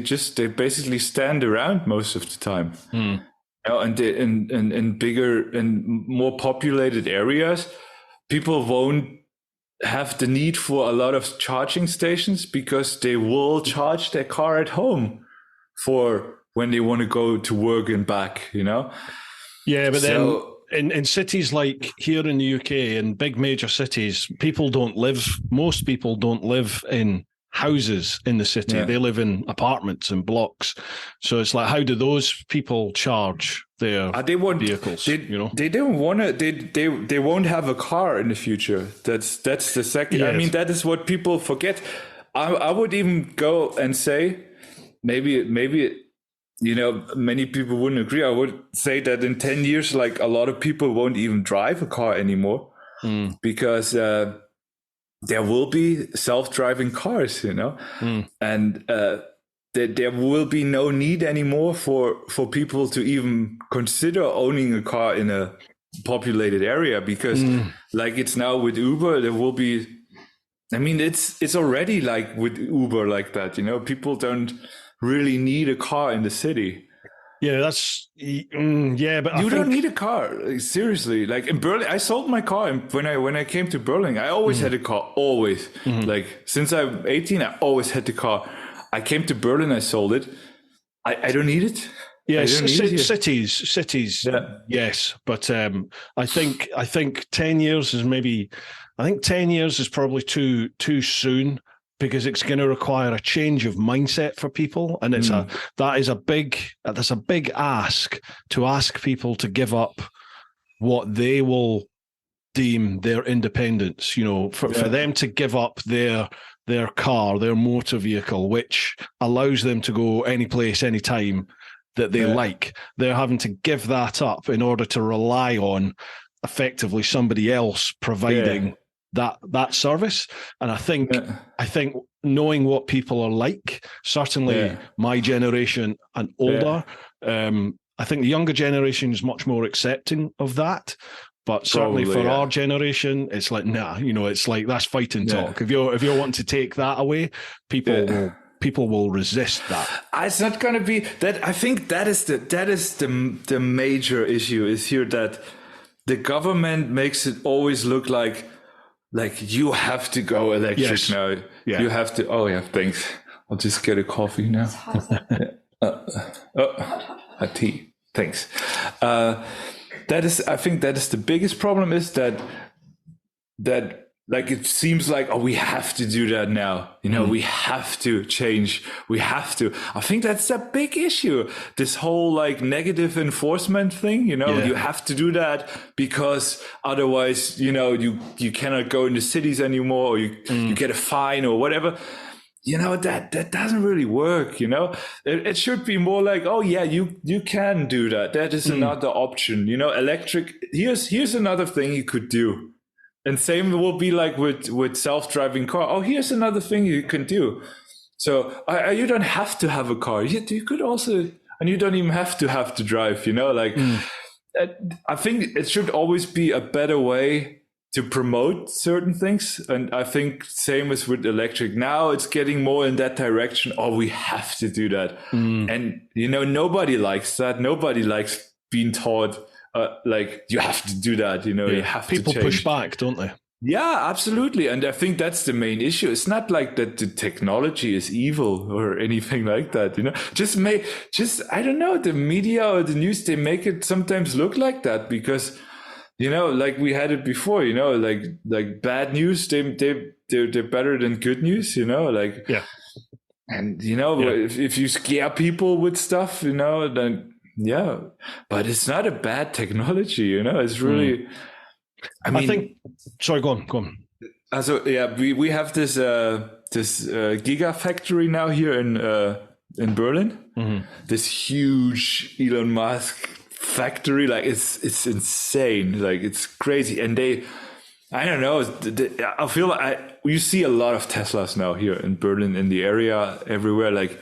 Speaker 2: basically stand around most of the time. And in bigger and more populated areas, people won't have the need for a lot of charging stations because they will charge their car at home for when they want to go to work and back,
Speaker 1: Yeah, but then in cities like here in the UK, in big major cities, most people don't live in houses in the city. They live in apartments and blocks. So it's like, how do those people charge their vehicles?
Speaker 2: They don't want to. They won't have a car in the future. That's the second. Yes. I mean, that is what people forget. I would even go and say, maybe many people wouldn't agree. I would say that in 10 years, like a lot of people won't even drive a car anymore because there will be self-driving cars, and there will be no need anymore for people to even consider owning a car in a populated area because like it's now with Uber, there will be, I mean, it's already like with Uber like that, people don't really need a car in the city.
Speaker 1: Yeah, but
Speaker 2: you don't need a car. Like, seriously, like in Berlin, I sold my car when I came to Berlin. I always had a car, always. Like since I'm 18, I always had the car. I came to Berlin, I sold it. I don't need it.
Speaker 1: Yeah, cities. Yeah. Yes, but I think 10 years is maybe. I think 10 years is probably too soon. Because it's going to require a change of mindset for people, and that's a big ask to ask people to give up what they will deem their independence. For them to give up their car, their motor vehicle, which allows them to go any place, anytime that they like. They're having to give that up in order to rely on effectively somebody else providing that service. And I think knowing what people are like, certainly my generation and older, I think the younger generation is much more accepting of that. But certainly for our generation, it's like, nah, it's like that's fighting talk. If you're wanting to take that away, people will resist that.
Speaker 2: It's not going to be that. I think that is the major issue is here, that the government makes it always look like you have to go electric now. Yeah. You have to. Oh yeah, thanks. I'll just get a coffee now. A tea. Thanks. I think that is the biggest problem, is that like it seems like, oh, we have to do that now. We have to change. We have to. I think that's a big issue. This whole like negative enforcement thing, you have to do that because otherwise, you cannot go in the cities anymore, or you get a fine or whatever. That doesn't really work. It should be more like, oh yeah, you can do that. That is another option. Electric. Here's another thing you could do. And same will be like with self-driving car. Oh, here's another thing you can do. So you don't have to have a car. You could also, and you don't even have to drive. I think it should always be a better way to promote certain things. And I think same as with electric. Now it's getting more in that direction. Oh, we have to do that. And, nobody likes that. Nobody likes being taught, like, you have to do that, you have
Speaker 1: People
Speaker 2: to change.
Speaker 1: Push back, don't they?
Speaker 2: Yeah, absolutely. And I think that's the main issue. It's not like that the technology is evil or anything like that, I don't know, the media or the news, they make it sometimes look like that because, like we had it before, like bad news, they're better than good news,
Speaker 1: yeah.
Speaker 2: And, if you scare people with stuff, then, yeah, but it's not a bad technology, it's really,
Speaker 1: I think, sorry, go on.
Speaker 2: So, yeah, we have this gigafactory now here in Berlin, this huge Elon Musk factory, like it's insane, like it's crazy. And I don't know, I feel like you see a lot of Teslas now here in Berlin, in the area, everywhere, like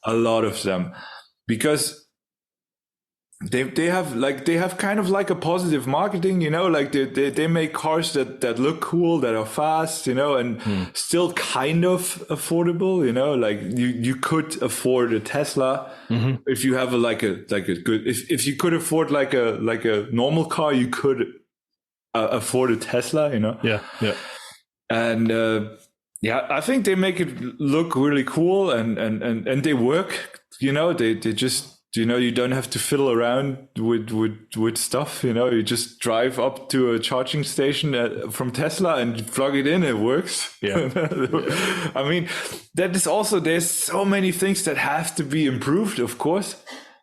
Speaker 2: a lot of them, because they have kind of like a positive marketing, like they make cars that look cool, that are fast, and still kind of affordable, like you could afford a Tesla if you have a good, if you could afford like a normal car, you could afford a Tesla,
Speaker 1: Yeah.
Speaker 2: And I think they make it look really cool, and they work, they just, you don't have to fiddle around with stuff, you just drive up to a charging station from Tesla and plug it in, it works.
Speaker 1: Yeah.
Speaker 2: I mean, that is also, there's so many things that have to be improved, of course,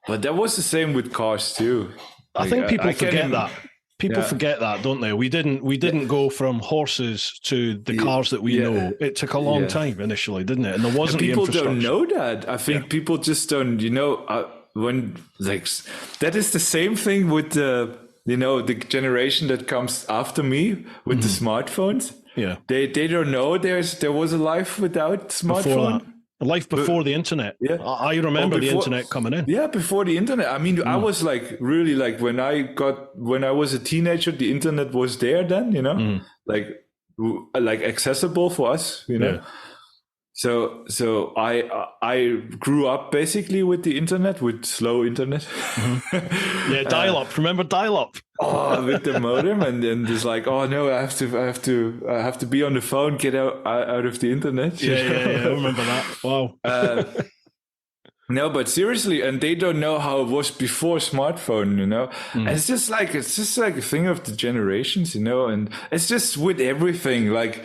Speaker 2: but that was the same with cars too.
Speaker 1: I think people forget that. People forget that, don't they? We didn't go from horses to the cars that we know. It took a long time initially, didn't it? And there wasn't
Speaker 2: people
Speaker 1: the infrastructure.
Speaker 2: Don't know that. I think people just don't, when like that is the same thing with the the generation that comes after me with the smartphones.
Speaker 1: Yeah,
Speaker 2: they don't know there was a life without smartphone.
Speaker 1: A life before the internet. Yeah, I remember the internet coming in.
Speaker 2: Yeah, before the internet. I mean, I was like really like when I was a teenager, the internet was there then. Like accessible for us.
Speaker 1: Yeah.
Speaker 2: So I grew up basically with the internet, with slow internet.
Speaker 1: Yeah, dial-up. Remember dial-up?
Speaker 2: With the modem, and then it's like, oh no, I have to be on the phone, get out of the internet.
Speaker 1: Yeah, I remember that. Wow.
Speaker 2: No, but seriously, and they don't know how it was before smartphone, And it's just like a thing of the generations, and it's just with everything, like.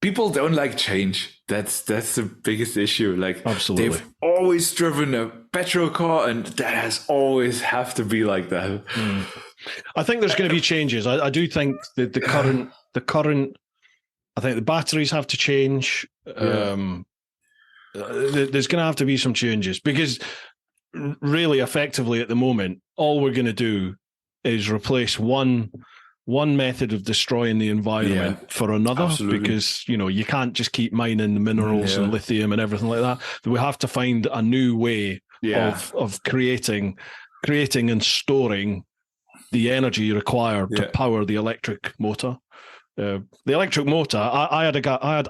Speaker 2: People don't like change. That's the biggest issue. Like,
Speaker 1: absolutely,
Speaker 2: they've always driven a petrol car, and that has always have to be like that.
Speaker 1: I think there's going to be changes. I do think that the current. I think the batteries have to change. There's going to have to be some changes because, really, effectively at the moment, all we're going to do is replace one method of destroying the environment for another. Absolutely. Because you can't just keep mining the minerals and lithium and everything like that. We have to find a new way of creating and storing the energy required to power the electric motor. The electric motor, I had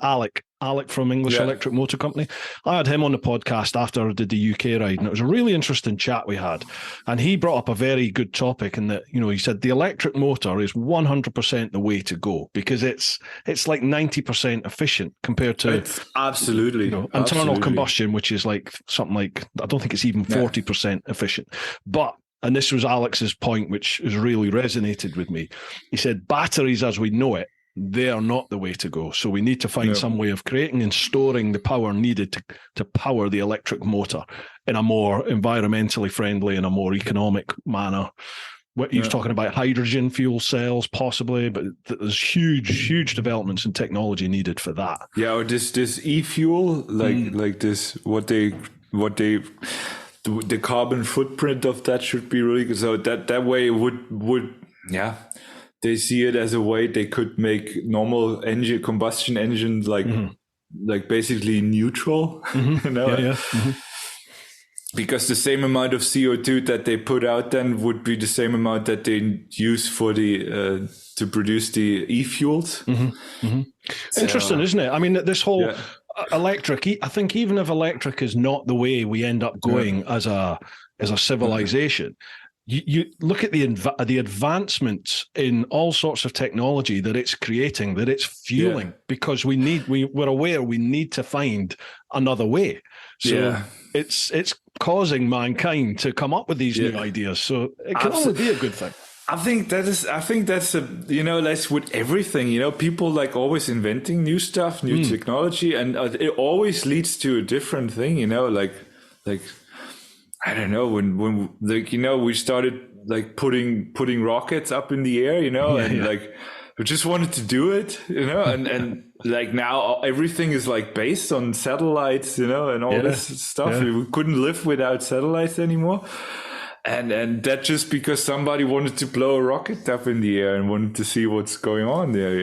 Speaker 1: Alec from English Electric Motor Company. I had him on the podcast after I did the UK ride, and it was a really interesting chat we had. And he brought up a very good topic in that, he said the electric motor is 100% the way to go because it's like 90% efficient compared to
Speaker 2: absolutely
Speaker 1: internal combustion, which is like something like, I don't think it's even 40% efficient. But and this was Alex's point, which has really resonated with me. He said batteries as we know it, they are not the way to go. So we need to find some way of creating and storing the power needed to power the electric motor in a more environmentally friendly and a more economic manner. What he was talking about hydrogen fuel cells, possibly, but there's huge developments in technology needed for that.
Speaker 2: Yeah, or this e-fuel, like this, the carbon footprint of that should be really good. So that way would they see it as a way they could make normal combustion engines like basically neutral, because the same amount of CO2 that they put out then would be the same amount that they use for the to produce the e-fuels.
Speaker 1: So, interesting, isn't it? I mean, this whole electric, I think even if electric is not the way we end up going as a civilization, you look at the advancements in all sorts of technology that it's creating, that it's fueling, because we're aware we need to find another way. So it's causing mankind to come up with these new ideas. So it can only be a good thing.
Speaker 2: I think that's that's with everything, people like always inventing new stuff, new technology, and it always leads to a different thing, like I don't know, when we started like putting rockets up in the air, like we just wanted to do it, and like now everything is like based on satellites, and all this stuff. We couldn't live without satellites anymore. And that just because somebody wanted to blow a rocket up in the air and wanted to see what's going on there,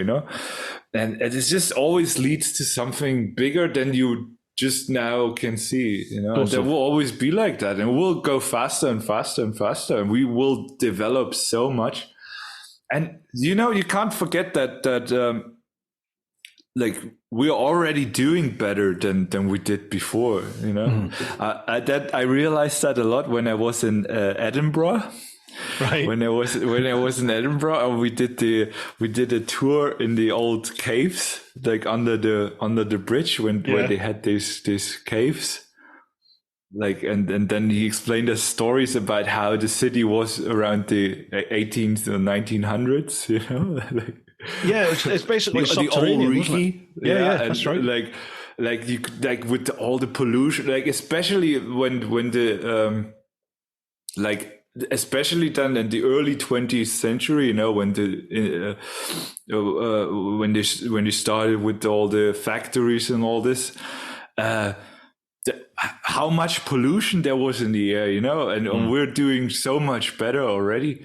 Speaker 2: and it just always leads to something bigger than you just now can see, and there will always be like that, and we'll go faster and faster and faster, and we will develop so much. And you can't forget that like we're already doing better than we did before, I realized that a lot when I was in Edinburgh. Right. When I was in Edinburgh, and we did a tour in the old caves, like under the bridge where they had these caves. Like and then he explained us stories about how the city was around the 18th or 1900s, like,
Speaker 1: it's basically
Speaker 2: the old Riki.
Speaker 1: That's right.
Speaker 2: Like with all the pollution, like especially when the especially then in the early 20th century, when they started with all the factories and all this, how much pollution there was in the air, and we're doing so much better already.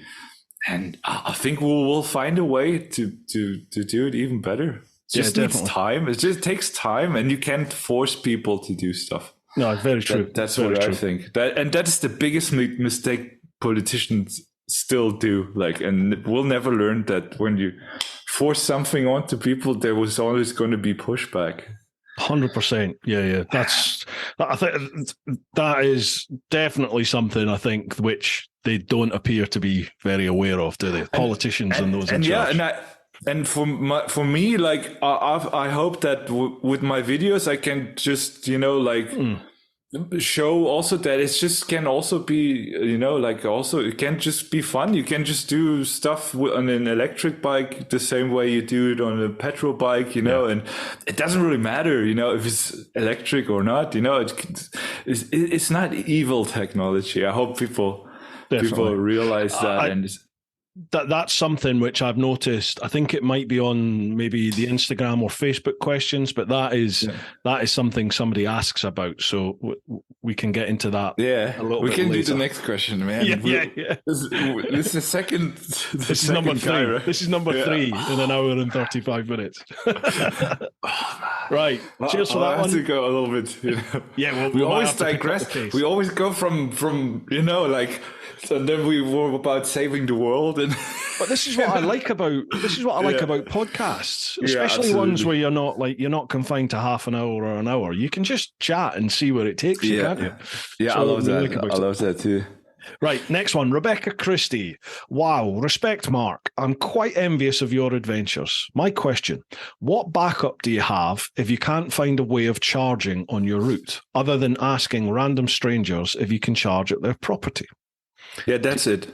Speaker 2: And I think we will find a way to do it even better. It just needs time. It just takes time, and you can't force people to do stuff.
Speaker 1: No, it's very true.
Speaker 2: That's very what true. I think. And that is the biggest mistake politicians still do. And we'll never learn that when you force something onto people, there was always going to be pushback.
Speaker 1: 100%. Yeah. I think that is definitely something, I think, which they don't appear to be very aware of, do they? Politicians and those in charge.
Speaker 2: And for me, like I hope that with my videos, I can just show also that it just can also be also it can't just be fun. You can just do stuff on an electric bike the same way you do it on a petrol bike, and it doesn't really matter if it's electric or not. It's not evil technology. I hope people realize that.
Speaker 1: That's something which I've noticed. I think it might be on maybe the Instagram or Facebook questions, but that is something somebody asks about. So we can get into that.
Speaker 2: Yeah, a little bit later. Do the next question, man.
Speaker 1: Yeah.
Speaker 2: This is the second.
Speaker 1: This is number 3. Right? This is number 3 in an hour and 35 minutes. Right. Cheers for that one. I have
Speaker 2: to go a little bit.
Speaker 1: Yeah.
Speaker 2: We always digress. We always go from and then we were about saving the world,
Speaker 1: but this is what I like about about podcasts, especially ones where you're not confined to half an hour or an hour. You can just chat and see where it takes you, can't you?
Speaker 2: Yeah, so I love that. I love that too.
Speaker 1: Right, next one, Rebecca Christie. Wow, respect, Mark. I'm quite envious of your adventures. My question, what backup do you have if you can't find a way of charging on your route, other than asking random strangers if you can charge at their property?
Speaker 2: Yeah, that's it.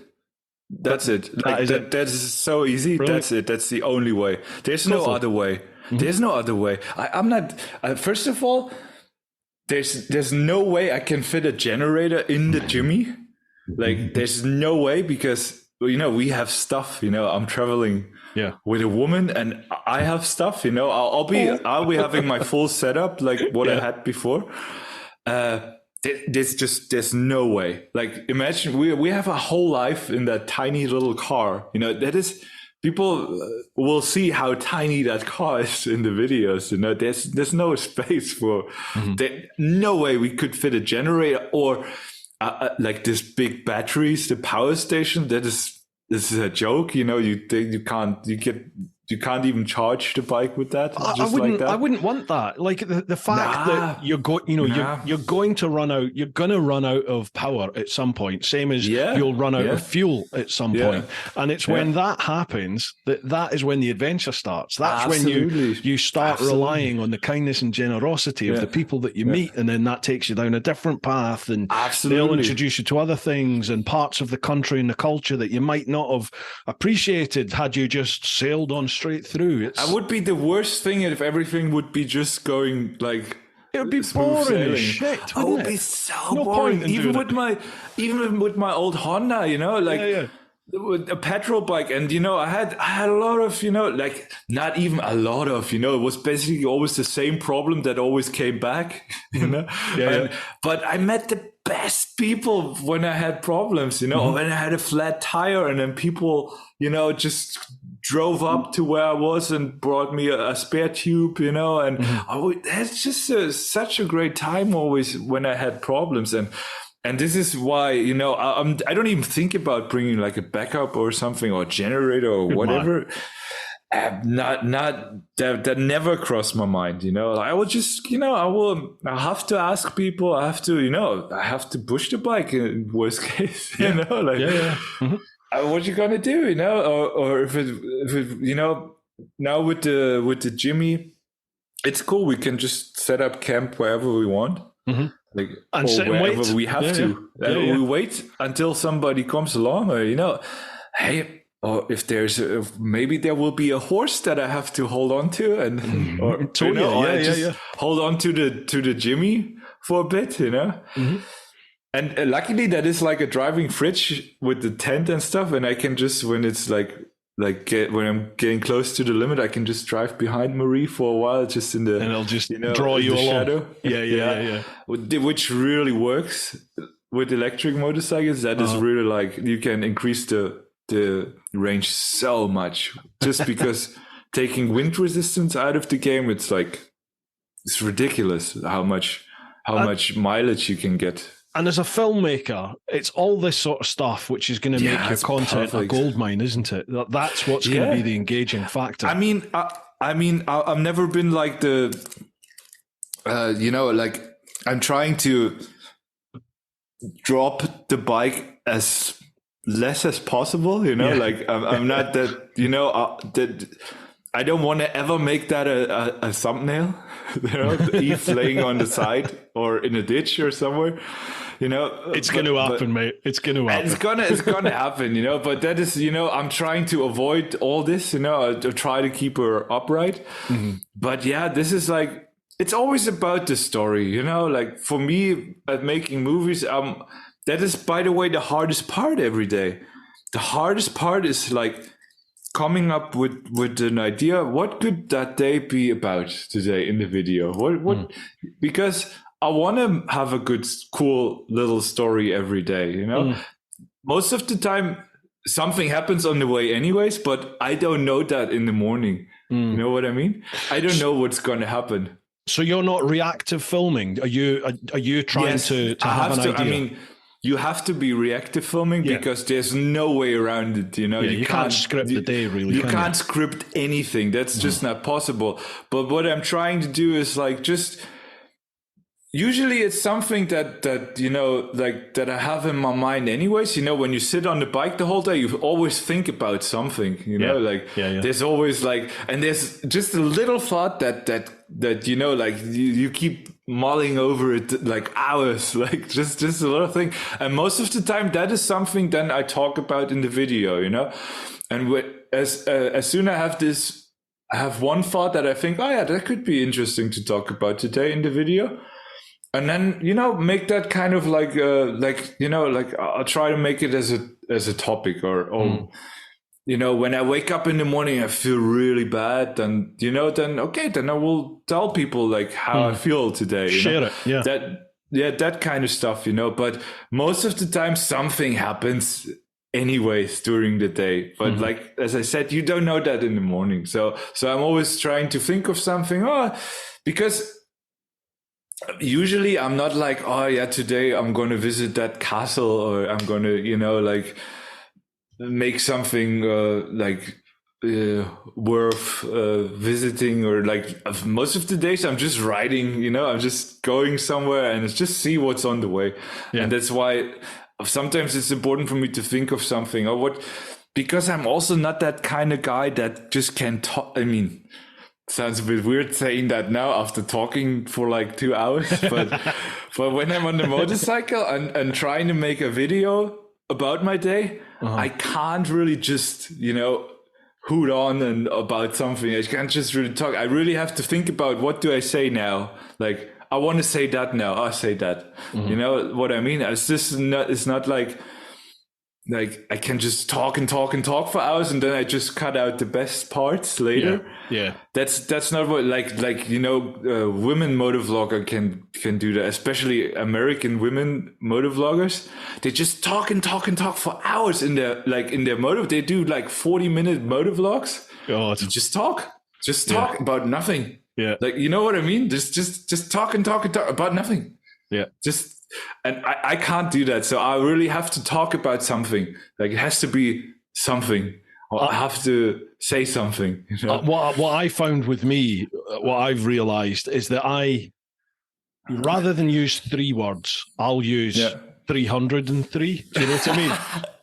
Speaker 2: That's it. That is so easy. Brilliant. That's it. That's the only way. There's no other way. Mm-hmm. There's no other way. I'm not. First of all, there's no way I can fit a generator in the Jimmy. Like, there's no way, because we have stuff. I'm traveling with a woman, and I have stuff. I'll be having my full setup like what I had before. There's no way. Like, imagine we have a whole life in that tiny little car. That is, people will see how tiny that car is in the videos. There's no space for no way we could fit a generator, or like this big batteries, the power station, this is a joke. You can't even charge the bike with that.
Speaker 1: I wouldn't want that. Like the fact that you're going to run out. You're going to run out of power at some point. Same as you'll run out of fuel at some point. And it's when that happens that is when the adventure starts. That's when you start relying on the kindness and generosity of the people that you meet, and then that takes you down a different path. And they'll introduce you to other things and parts of the country and the culture that you might not have appreciated had you just sailed on straight through. It
Speaker 2: would be the worst thing if everything would be just going like
Speaker 1: it would be boring as shit.
Speaker 2: It would be so boring. Even with my old Honda, a petrol bike, and I had a lot of like not even a lot of it was basically always the same problem that always came back. But I met the best people when I had problems. When I had a flat tire, and then people just drove up to where I was and brought me a spare tube, and it's just such a great time always when I had problems. And this is why, I don't even think about bringing like a backup or something, or generator or whatever. That never crossed my mind, I will just, I'll have to ask people. I have to push the bike in worst case, what you gonna do, or if it, now with the Jimmy, it's cool. We can just set up camp wherever we want, like and or wherever we have to. We wait until somebody comes along, or hey, or if there's maybe there will be a horse that I have to hold on to, and hold on to the Jimmy for a bit, And luckily that is like a driving fridge with the tent and stuff, and I can just, when it's when I'm getting close to the limit, I can just drive behind Marie for a while, just in the,
Speaker 1: and it'll just draw you along.
Speaker 2: Shadow. Yeah. Which really works with electric motorcycles. That is really like, you can increase the range so much just because taking wind resistance out of the game. It's ridiculous how much mileage you can get.
Speaker 1: And as a filmmaker, it's all this sort of stuff which is going to make your content a goldmine, isn't it? That's what's going to be the engaging factor.
Speaker 2: I mean, I've never been like the, like I'm trying to drop the bike as less as possible. Like I'm not that. That I don't want to ever make that a thumbnail. Eve laying on the side or in a ditch or somewhere.
Speaker 1: It's going to happen, mate. It's going to happen.
Speaker 2: It's gonna happen, But that is, I'm trying to avoid all this, to try to keep her upright. But this is like, it's always about the story, Like for me, at making movies, that is, by the way, the hardest part every day. The hardest part is like coming up with an idea. What could that day be about today in the video? What? Because I want to have a good, cool little story every day, Most of the time, something happens on the way anyways, but I don't know that in the morning. You know what I mean? I don't know what's going to happen.
Speaker 1: So you're not reactive filming? Are you trying to have an idea?
Speaker 2: I mean, you have to be reactive filming because there's no way around it. You
Speaker 1: can't script the day, really.
Speaker 2: You can't script anything. That's just not possible. But what I'm trying to do is like just... Usually it's something that like that I have in my mind anyways. When you sit on the bike the whole day, you always think about something, there's always like, and there's just a little thought that like you keep mulling over it like hours, like just a little thing. And most of the time that is something then I talk about in the video, and as soon as I have one thought that I think, that could be interesting to talk about today in the video. And then, make that kind of like I'll try to make it as a topic or when I wake up in the morning, I feel really bad. Then I will tell people like how I feel today.
Speaker 1: Share it. Yeah.
Speaker 2: That kind of stuff, But most of the time something happens anyways during the day. But like, as I said, you don't know that in the morning. So I'm always trying to think of something, because usually I'm not like, oh yeah, today I'm going to visit that castle, or I'm going to, like make something worth visiting, or like most of the days I'm just riding, I'm just going somewhere and just see what's on the way. Yeah. And that's why sometimes it's important for me to think of something because I'm also not that kind of guy that just can talk. I mean, sounds a bit weird saying that now after talking for like 2 hours, but when I'm on the motorcycle and trying to make a video about my day, I can't really just, hoot on and about something. I can't just really talk. I really have to think about, what do I say now? Like, I want to say that now. I'll say that. You know what I mean? It's not like I can just talk and talk and talk for hours and then I just cut out the best parts later.
Speaker 1: Yeah.
Speaker 2: That's not what women motovlogger can do that, especially American women motovloggers. They just talk and talk and talk for hours in their moto. They do like 40-minute motovlogs. God. Just talk about nothing.
Speaker 1: Yeah.
Speaker 2: Like, you know what I mean? Just talk and talk and talk about nothing.
Speaker 1: Yeah.
Speaker 2: And I can't do that. So I really have to talk about something. Like, it has to be something. Or I have to say something.
Speaker 1: What I found with me, what I've realized is that rather than use 3 words, I'll use 303. Do you know what I mean?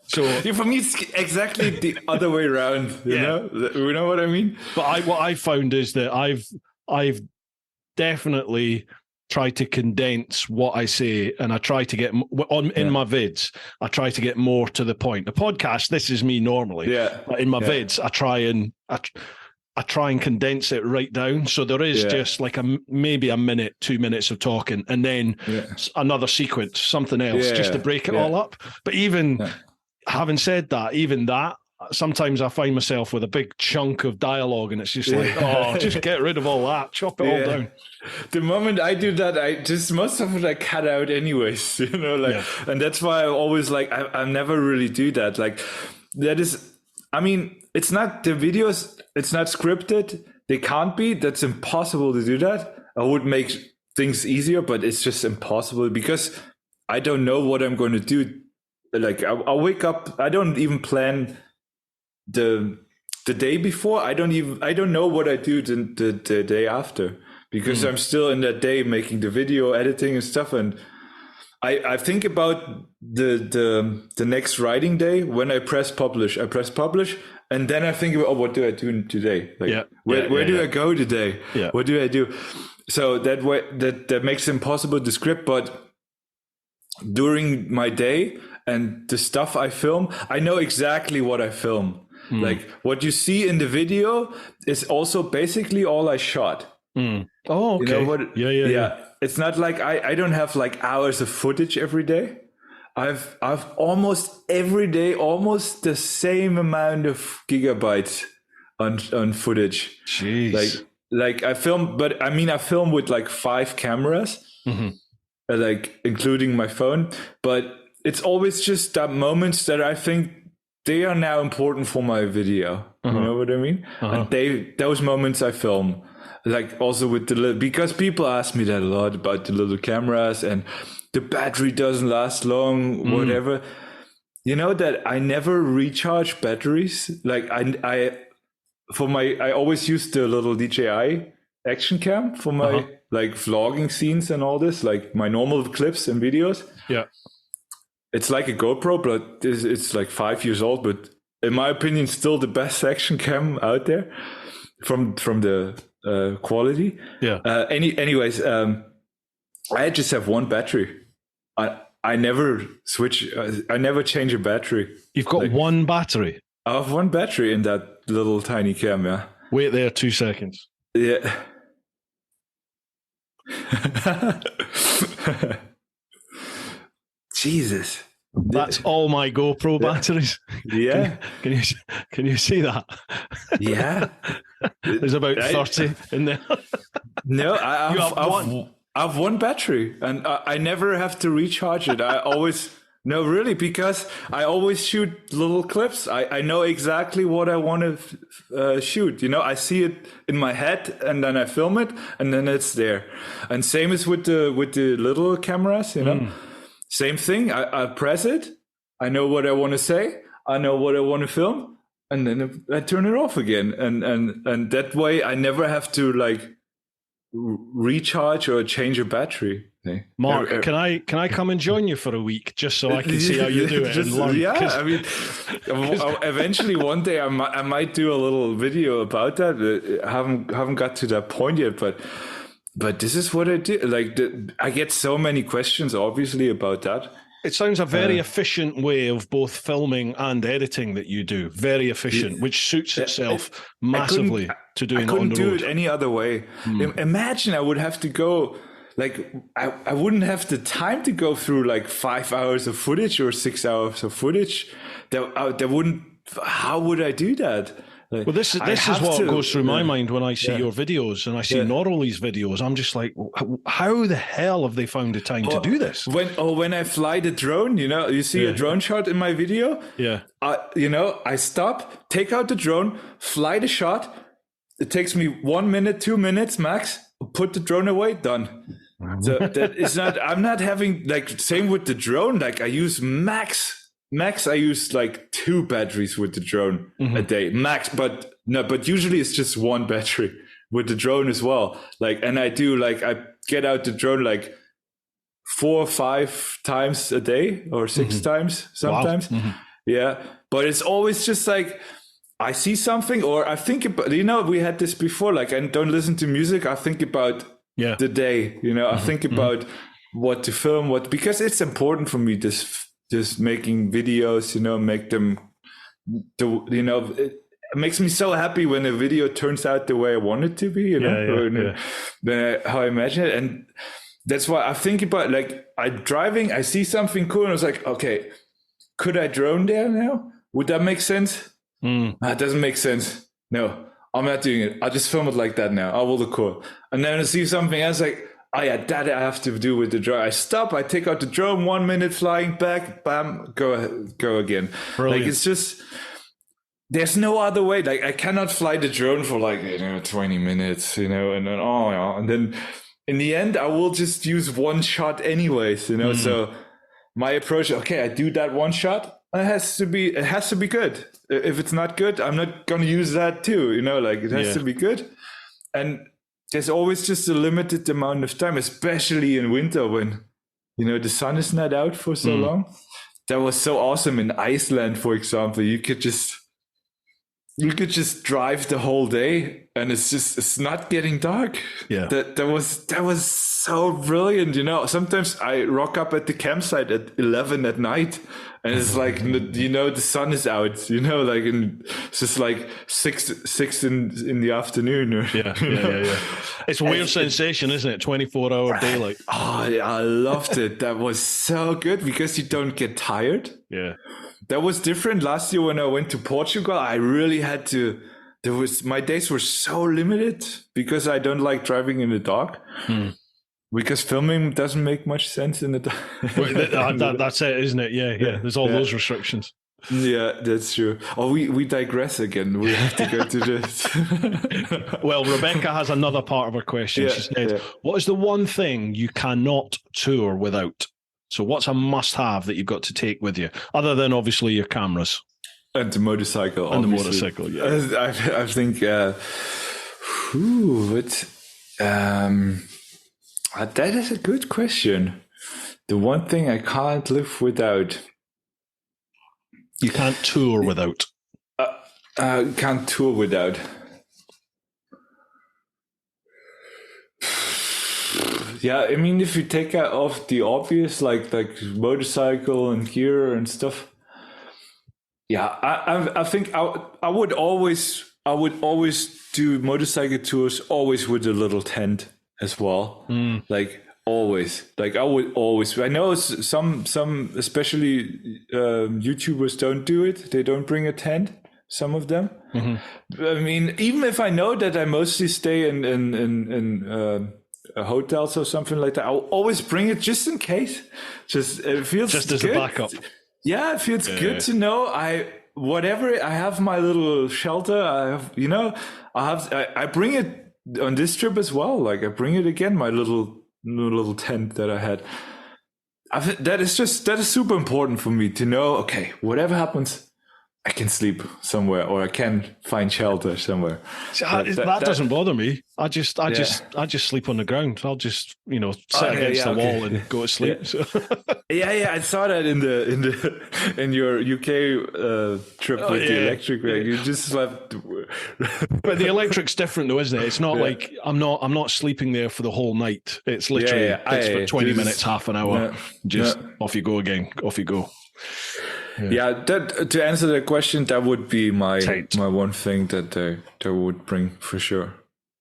Speaker 1: So
Speaker 2: for me, it's exactly the other way around. You know what I mean?
Speaker 1: But what I found is that I've definitely try to condense what I say, and I try to get in my vids. I try to get more to the point. The podcast, this is me normally. But in my vids, I try and condense it right down. So there is just like maybe a minute, 2 minutes of talking, and then another sequence, something else, just to break it all up. But even having said that, sometimes I find myself with a big chunk of dialogue, and it's just like, just get rid of all that, chop it all down.
Speaker 2: The moment I do that, most of it I cut out anyways, and that's why I always I never really do that. Like, that is, I mean, it's not the videos, it's not scripted. They can't be. That's impossible to do that. I would make things easier, but it's just impossible because I don't know what I'm going to do. Like, I'll wake up. I don't even plan the day before. I don't know what I do the day after, because I'm still in that day making the video, editing and stuff. And I think about the next writing day when I press publish. And then I think about, what do I do today? Like, where do I go today? Yeah. What do I do? So that makes it impossible to script. But during my day and the stuff I film, I know exactly what I film. Like, what you see in the video is also basically all I shot.
Speaker 1: Oh, okay.
Speaker 2: You know yeah. It's not like I don't have like hours of footage every day. I've almost every day almost the same amount of gigabytes on footage.
Speaker 1: Jeez.
Speaker 2: Like I film, but I mean I film with like 5 cameras, like including my phone. But it's always just that moments that I think they are now important for my video. You know what I mean? And those moments I film. Like, also with because people ask me that a lot about the little cameras and the battery doesn't last long, whatever. You know that I never recharge batteries. Like, I always use the little DJI action cam for my like vlogging scenes and all this, like my normal clips and videos.
Speaker 1: Yeah. It's
Speaker 2: like a GoPro, but it's like 5 years old, but in my opinion, still the best action cam out there from the quality.
Speaker 1: Yeah.
Speaker 2: Anyways, I just have one battery. I never switch. I never change a battery.
Speaker 1: You've got one battery?
Speaker 2: I have one battery in that little tiny cam, yeah.
Speaker 1: Wait there 2 seconds.
Speaker 2: Yeah. Jesus.
Speaker 1: That's all my GoPro batteries.
Speaker 2: Yeah.
Speaker 1: Can you see that?
Speaker 2: Yeah.
Speaker 1: There's about 30 in there.
Speaker 2: No, I have one battery, and I never have to recharge it. I always No, really, because I always shoot little clips. I know exactly what I want to shoot. I see it in my head, and then I film it, and then it's there. And same as with the little cameras. Same thing. I press it. I know what I want to say. I know what I want to film, and then I turn it off again. And that way, I never have to recharge or change a battery.
Speaker 1: Mark, can I come and join you for a week just so I can see how you do it and learn?
Speaker 2: Yeah, I mean, eventually one day I might do a little video about that. I haven't got to that point yet, but this is what I do. I get so many questions, obviously, about that.
Speaker 1: It sounds a very efficient way of both filming and editing that you do. Very efficient, which suits itself massively to doing it on the road.
Speaker 2: I couldn't do it any other way. Imagine I would have to go, I wouldn't have the time to go through 5 hours of footage or 6 hours of footage. That wouldn't, how would I do that?
Speaker 1: Well, this is what goes through my mind when I see your videos and I see Norley's videos. I'm just like, how the hell have they found the time to do this?
Speaker 2: When I fly the drone, you see a drone shot in my video.
Speaker 1: Yeah.
Speaker 2: I stop, take out the drone, fly the shot. It takes me 1 minute, 2 minutes max. Put the drone away, done. So that is not. I'm not having same with the drone. I use max. I use 2 batteries with the drone a day max, but usually it's just 1 battery with the drone as well. And I do I get out the drone 4 or 5 times a day or 6 times sometimes. Wow. Yeah, but it's always just I see something or I think about, we had this before, I don't listen to music. I think about the day, I think about what to film, because it's important for me, just making videos, make them, it makes me so happy when a video turns out the way I want it to be, how I imagine it. And that's why I think about, I'm driving, I see something cool and I was like, okay, could I drone there now? Would that make sense? It doesn't make sense. No, I'm not doing it. I'll just film it like that now. I will look cool. And then I see something else that I have to do with the drone. I stop, I take out the drone, 1 minute flying back, bam, go again. Brilliant. It's just, there's no other way. I cannot fly the drone for 20 minutes, and then in the end, I will just use 1 shot anyways, So my approach, okay, I do that 1 shot. It has to be good. If it's not good, I'm not going to use that too. It has to be good. And there's always just a limited amount of time, especially in winter when, the sun is not out for so long. That was so awesome in Iceland, for example. You could just drive the whole day and it's not getting dark. Yeah. That was so brilliant. Sometimes I rock up at the campsite at 11 at night and it's the sun is out, it's just 6 in the afternoon.
Speaker 1: Yeah. It's a weird sensation, isn't it? 24-hour daylight.
Speaker 2: Oh, I loved it. That was so good because you don't get tired.
Speaker 1: Yeah.
Speaker 2: That was different last year when I went to Portugal. I really had to. My days were so limited because I don't like driving in the dark. Because filming doesn't make much sense in the dark.
Speaker 1: That's it, isn't it? Yeah. There's all those restrictions.
Speaker 2: Yeah, that's true. Oh, we digress again. We have to go to this.
Speaker 1: Well, Rebecca has another part of her question. She said, what is the one thing you cannot tour without? So what's a must-have that you've got to take with you, other than obviously your cameras?
Speaker 2: And the motorcycle.
Speaker 1: And obviously. The motorcycle, yeah.
Speaker 2: I think, that is a good question. The one thing I can't live without.
Speaker 1: You can't tour without.
Speaker 2: Can't tour without. Yeah, I mean, if you take off the obvious, like motorcycle and gear and stuff. Yeah, I think I would always do motorcycle tours always with a little tent as well. Always, I would always. I know some especially YouTubers don't do it. They don't bring a tent. Some of them. I mean, even if I know that I mostly stay in hotels or something like that, I'll always bring it just in case. It feels
Speaker 1: just as
Speaker 2: good.
Speaker 1: a backup.
Speaker 2: Yeah, it feels good to know. I have my little shelter. I bring it on this trip as well. Like I bring it again, my little tent that I had. That is super important for me to know. Okay, whatever happens, I can sleep somewhere, or I can find shelter somewhere.
Speaker 1: That doesn't bother me. I just sleep on the ground. I'll just sit against the wall and go to sleep.
Speaker 2: Yeah. So. yeah. I saw that in your UK trip with the electric rig. You just slept.
Speaker 1: But the electric's different, though, isn't it? It's not like I'm not sleeping there for the whole night. It's literally it's for 20 minutes, half an hour. Off you go again. Off you go.
Speaker 2: That to answer that question, that would be my one thing that I would bring for sure.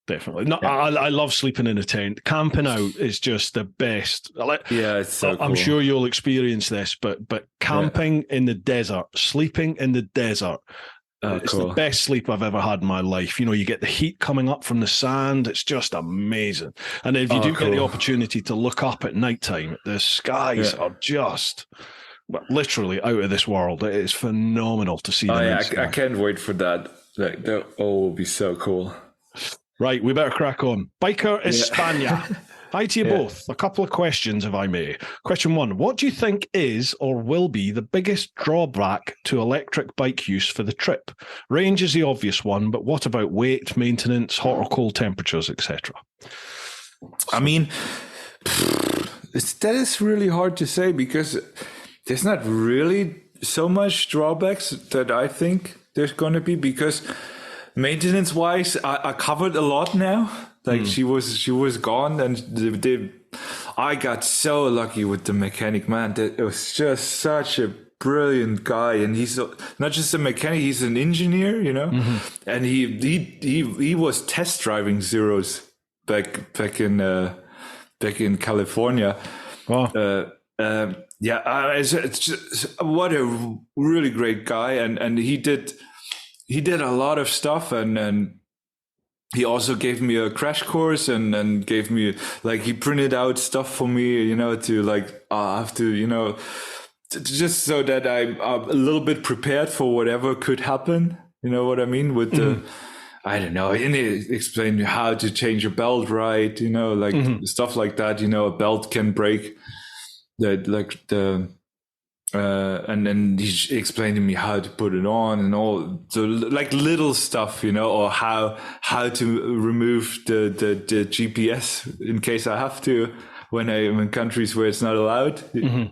Speaker 1: Definitely. No, I love sleeping in a tent. Camping out is just the best.
Speaker 2: It's so cool.
Speaker 1: I'm sure you'll experience this, but camping in the desert, sleeping in the desert, it's the best sleep I've ever had in my life. You get the heat coming up from the sand. It's just amazing. And if you do get the opportunity to look up at nighttime, the skies are just... literally out of this world. It is phenomenal to see.
Speaker 2: I can't wait for that. Like that will be so cool.
Speaker 1: Right, we better crack on. Biker España. Hi to you both. A couple of questions, if I may. Question 1: what do you think is or will be the biggest drawback to electric bike use for the trip? Range is the obvious one, but what about weight, maintenance, hot or cold temperatures, etc.?
Speaker 2: I mean, that is really hard to say because there's not really so much drawbacks that I think there's going to be, because maintenance wise, I covered a lot now. Like she was gone, and I got so lucky with the mechanic, man. That it was just such a brilliant guy, and he's not just a mechanic; he's an engineer, And he was test driving Zeros back in California.
Speaker 1: Wow.
Speaker 2: It's just what a really great guy, and he did a lot of stuff, and he also gave me a crash course and gave me, like, he printed out stuff for me, to like have to just so that I'm a little bit prepared for whatever could happen. You know what I mean? With the I don't know, and he explained how to change a belt right, stuff like that. A belt can break. And then he explained to me how to put it on and all, so like little stuff, or how to remove the GPS in case I have to, when I'm in countries where it's not allowed.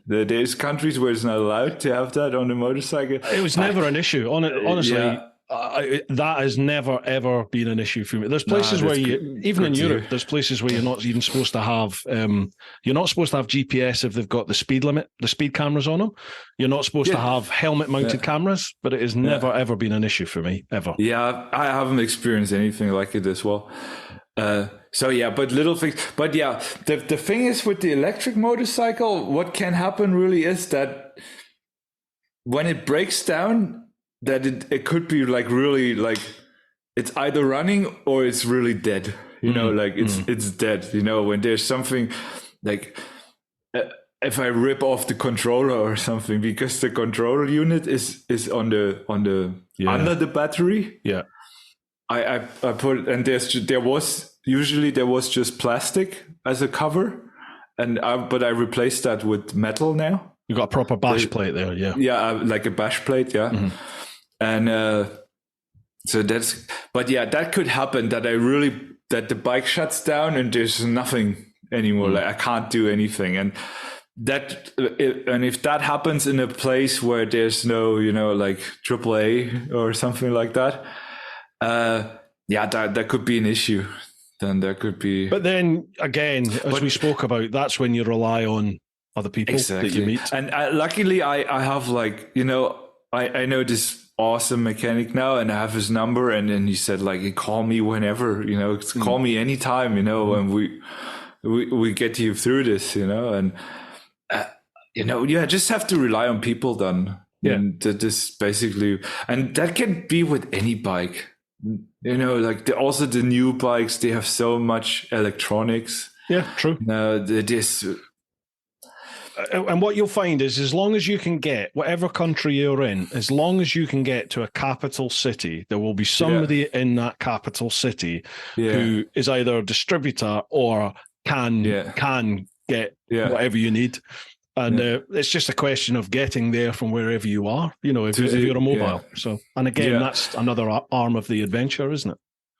Speaker 2: There's countries where it's not allowed to have that on the motorcycle.
Speaker 1: It was never an issue, honestly. That has never ever been an issue for me. There's places where even in Europe, there's places where you're not even supposed to have GPS if they've got the speed limit, the speed cameras on them. You're not supposed to have helmet mounted cameras, but it has never ever been an issue for me ever.
Speaker 2: Yeah, I haven't experienced anything like it as well. But little things. But the thing is with the electric motorcycle, what can happen really is that when it breaks down, that it could be like really, like it's either running or it's really dead, like it's dead, when there's something like if I rip off the controller or something, because the control unit is on the under the battery. Yeah. I put, and there was just plastic as a cover, but I replaced that with metal now.
Speaker 1: You got a proper bash plate there, yeah.
Speaker 2: Yeah, like a bash plate, yeah. Mm-hmm. And so that could happen, that the bike shuts down and there's nothing anymore. Like I can't do anything. And if that happens in a place where there's no, like AAA or something like that, that could be an issue. Then there could be.
Speaker 1: But then again, we spoke about, that's when you rely on other people that you meet.
Speaker 2: And luckily, I have like, I know this awesome mechanic now, and I have his number, and then he said, like, call me whenever, call me anytime, and we get you through this, and just have to rely on people then. And that is basically, and that can be with any bike, like also the new bikes, they have so much electronics.
Speaker 1: Yeah, true.
Speaker 2: No, it is.
Speaker 1: And what you'll find is, as long as you can get whatever country you're in, as long as you can get to a capital city, there will be somebody in that capital city who is either a distributor or can get whatever you need. And it's just a question of getting there from wherever you are, if you're a mobile. So, and again, that's another arm of the adventure, isn't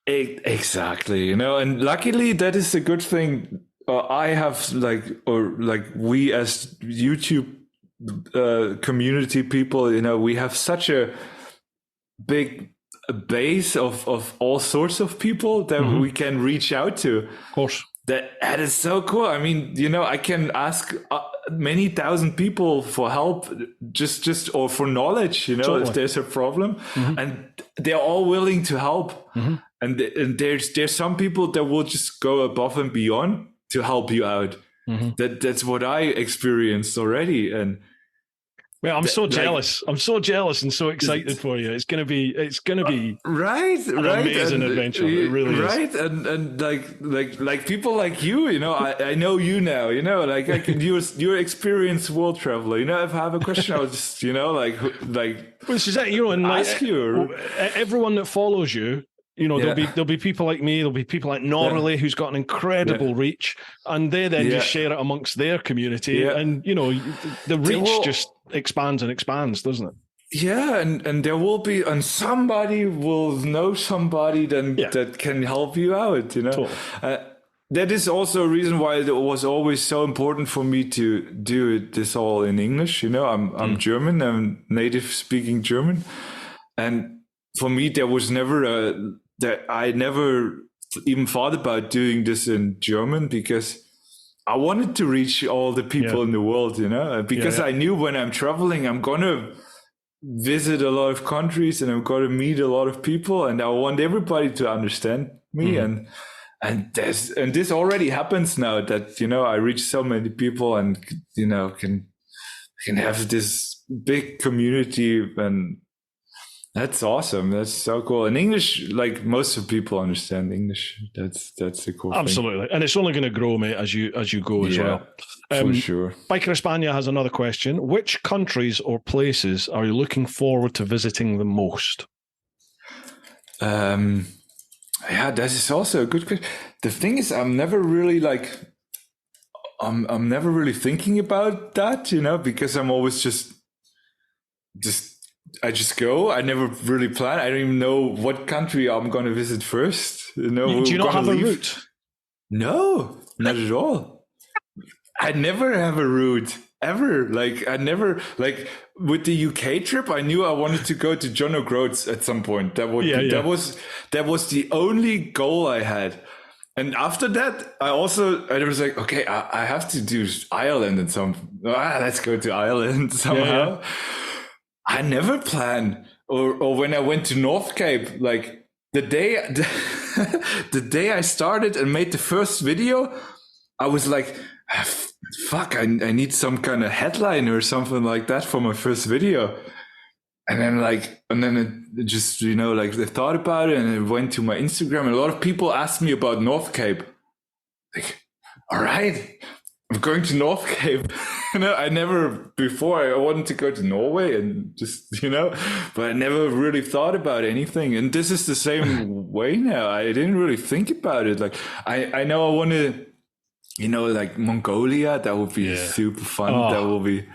Speaker 1: it?
Speaker 2: Exactly. And luckily that is a good thing. I have we as YouTube community people, we have such a big base of all sorts of people that we can reach out to.
Speaker 1: Of course.
Speaker 2: That is so cool. I mean, I can ask many thousand people for help, just or for knowledge, totally. If there's a problem, and they're all willing to help. And there's some people that will just go above and beyond to help you out. That's what I experienced already. And
Speaker 1: well, I'm so jealous. I'm so jealous and so excited for you. It's gonna be an amazing adventure. It really is.
Speaker 2: Right. And like people like you, I know you now, like I can use your experienced world traveler. If I have a question, I'll just,
Speaker 1: which is that, and
Speaker 2: ask you.
Speaker 1: Everyone that follows you, there'll be people like me, there'll be people like Norley who's got an incredible reach, and they then just share it amongst their community, and the reach just expands and expands, doesn't it?
Speaker 2: Yeah, and there will be, and somebody will know somebody then that can help you out, Totally. That is also a reason why it was always so important for me to do this all in English. I'm German, I'm native speaking German, and for me there was never that I never even thought about doing this in German, because I wanted to reach all the people in the world, because I knew when I'm traveling, I'm going to visit a lot of countries and I'm going to meet a lot of people, and I want everybody to understand me. And this already happens now that, I reach so many people and, can have this big community, and that's awesome. That's so cool. In English, like most of people understand English. That's a cool
Speaker 1: Absolutely.
Speaker 2: thing.
Speaker 1: And it's only going to grow, mate, as you go as well.
Speaker 2: For sure.
Speaker 1: Biker España has another question. Which countries or places are you looking forward to visiting the most?
Speaker 2: That is also a good question. The thing is, I'm never really I'm never really thinking about that, because I'm always I just go. I never really plan. I don't even know what country I'm going to visit first.
Speaker 1: Do you not have a route?
Speaker 2: No, not at all. I never have a route ever. I never, with the UK trip, I knew I wanted to go to John O'Groats at some point. That was the only goal I had. And after that, I was like, okay, I have to do Ireland and let's go to Ireland somehow. Yeah. I never plan, or when I went to North Cape, the day I started and made the first video, I was like, fuck, I need some kind of headline or something like that for my first video. And then it just, I thought about it, and it went to my Instagram, and a lot of people asked me about North Cape. All right, I'm going to North Cape. I wanted to go to Norway and just, but I never really thought about anything. And this is the same way now. I didn't really think about it. I know I want to, Mongolia, that would be super fun. That will be.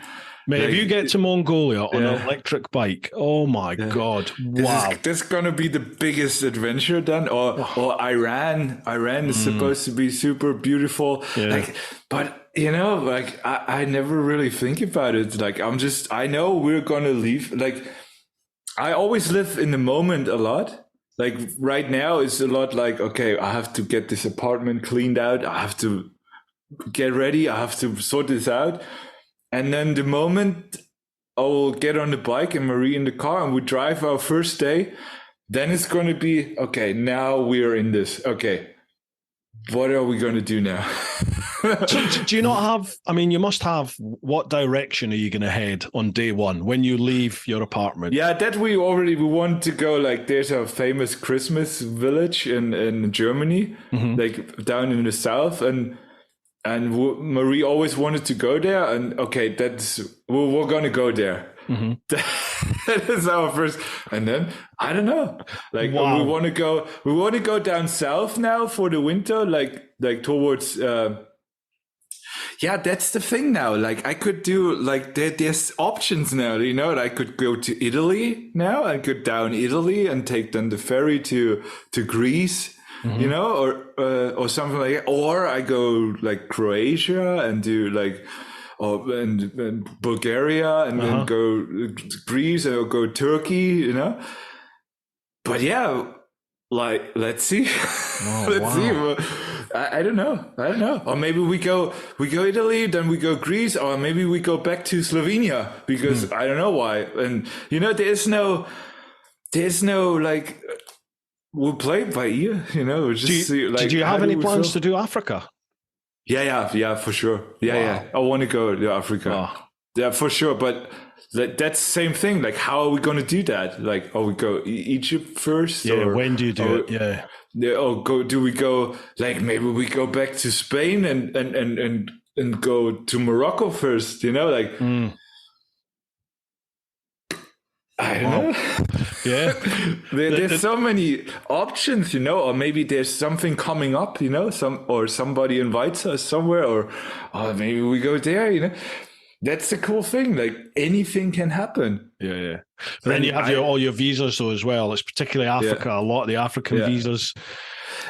Speaker 1: Mate, if you get to Mongolia on an electric bike, oh my God. Wow.
Speaker 2: This is going to be the biggest adventure then. Or Iran. Iran is supposed to be super beautiful. Yeah. But I never really think about it. I know we're going to leave. I always live in the moment a lot. Right now it's a lot okay, I have to get this apartment cleaned out. I have to get ready. I have to sort this out. And then the moment I will get on the bike and Marie in the car and we drive our first day, then it's going to be, okay, now we're in this. Okay, what are we going to do now?
Speaker 1: So do you not have, you must have, what direction are you going to head on day one when you leave your apartment?
Speaker 2: Yeah, that we want to go, there's a famous Christmas village in Germany, down in the south. And Marie always wanted to go there, and okay, we're gonna go there. Mm-hmm. That is our first, and then I don't know, like we want to go down south now for the winter, like towards. Yeah, that's the thing now. Like I could do like there's options now. You know, I could go to Italy now. I could down Italy and take then the ferry to Greece. Mm-hmm. You know, or something like that. Or I go like Croatia and do like, and Bulgaria and then go Greece or go Turkey. You know, but yeah, like let's see, let's see. I don't know. Or maybe we go Italy, then we go Greece, or maybe we go back to Slovenia because I don't know why. And you know, there's no like. We'll play it by ear, you know.
Speaker 1: Did you have any plans to do Africa?
Speaker 2: Yeah, for sure. Yeah. I want to go to Africa. Oh. Yeah, for sure. But that's the same thing. Like, how are we going to do that? Like, we go Egypt first?
Speaker 1: Yeah, or when do you do it? Yeah.
Speaker 2: Do we go, like, maybe we go back to Spain and go to Morocco first, you know? Like, I don't know.
Speaker 1: Yeah.
Speaker 2: There's so many options, you know, or maybe there's something coming up, you know, somebody invites us somewhere, or maybe we go there, you know. That's the cool thing. Like anything can happen.
Speaker 1: Yeah. But then you have all your visas though as well. It's particularly Africa. A lot of the African visas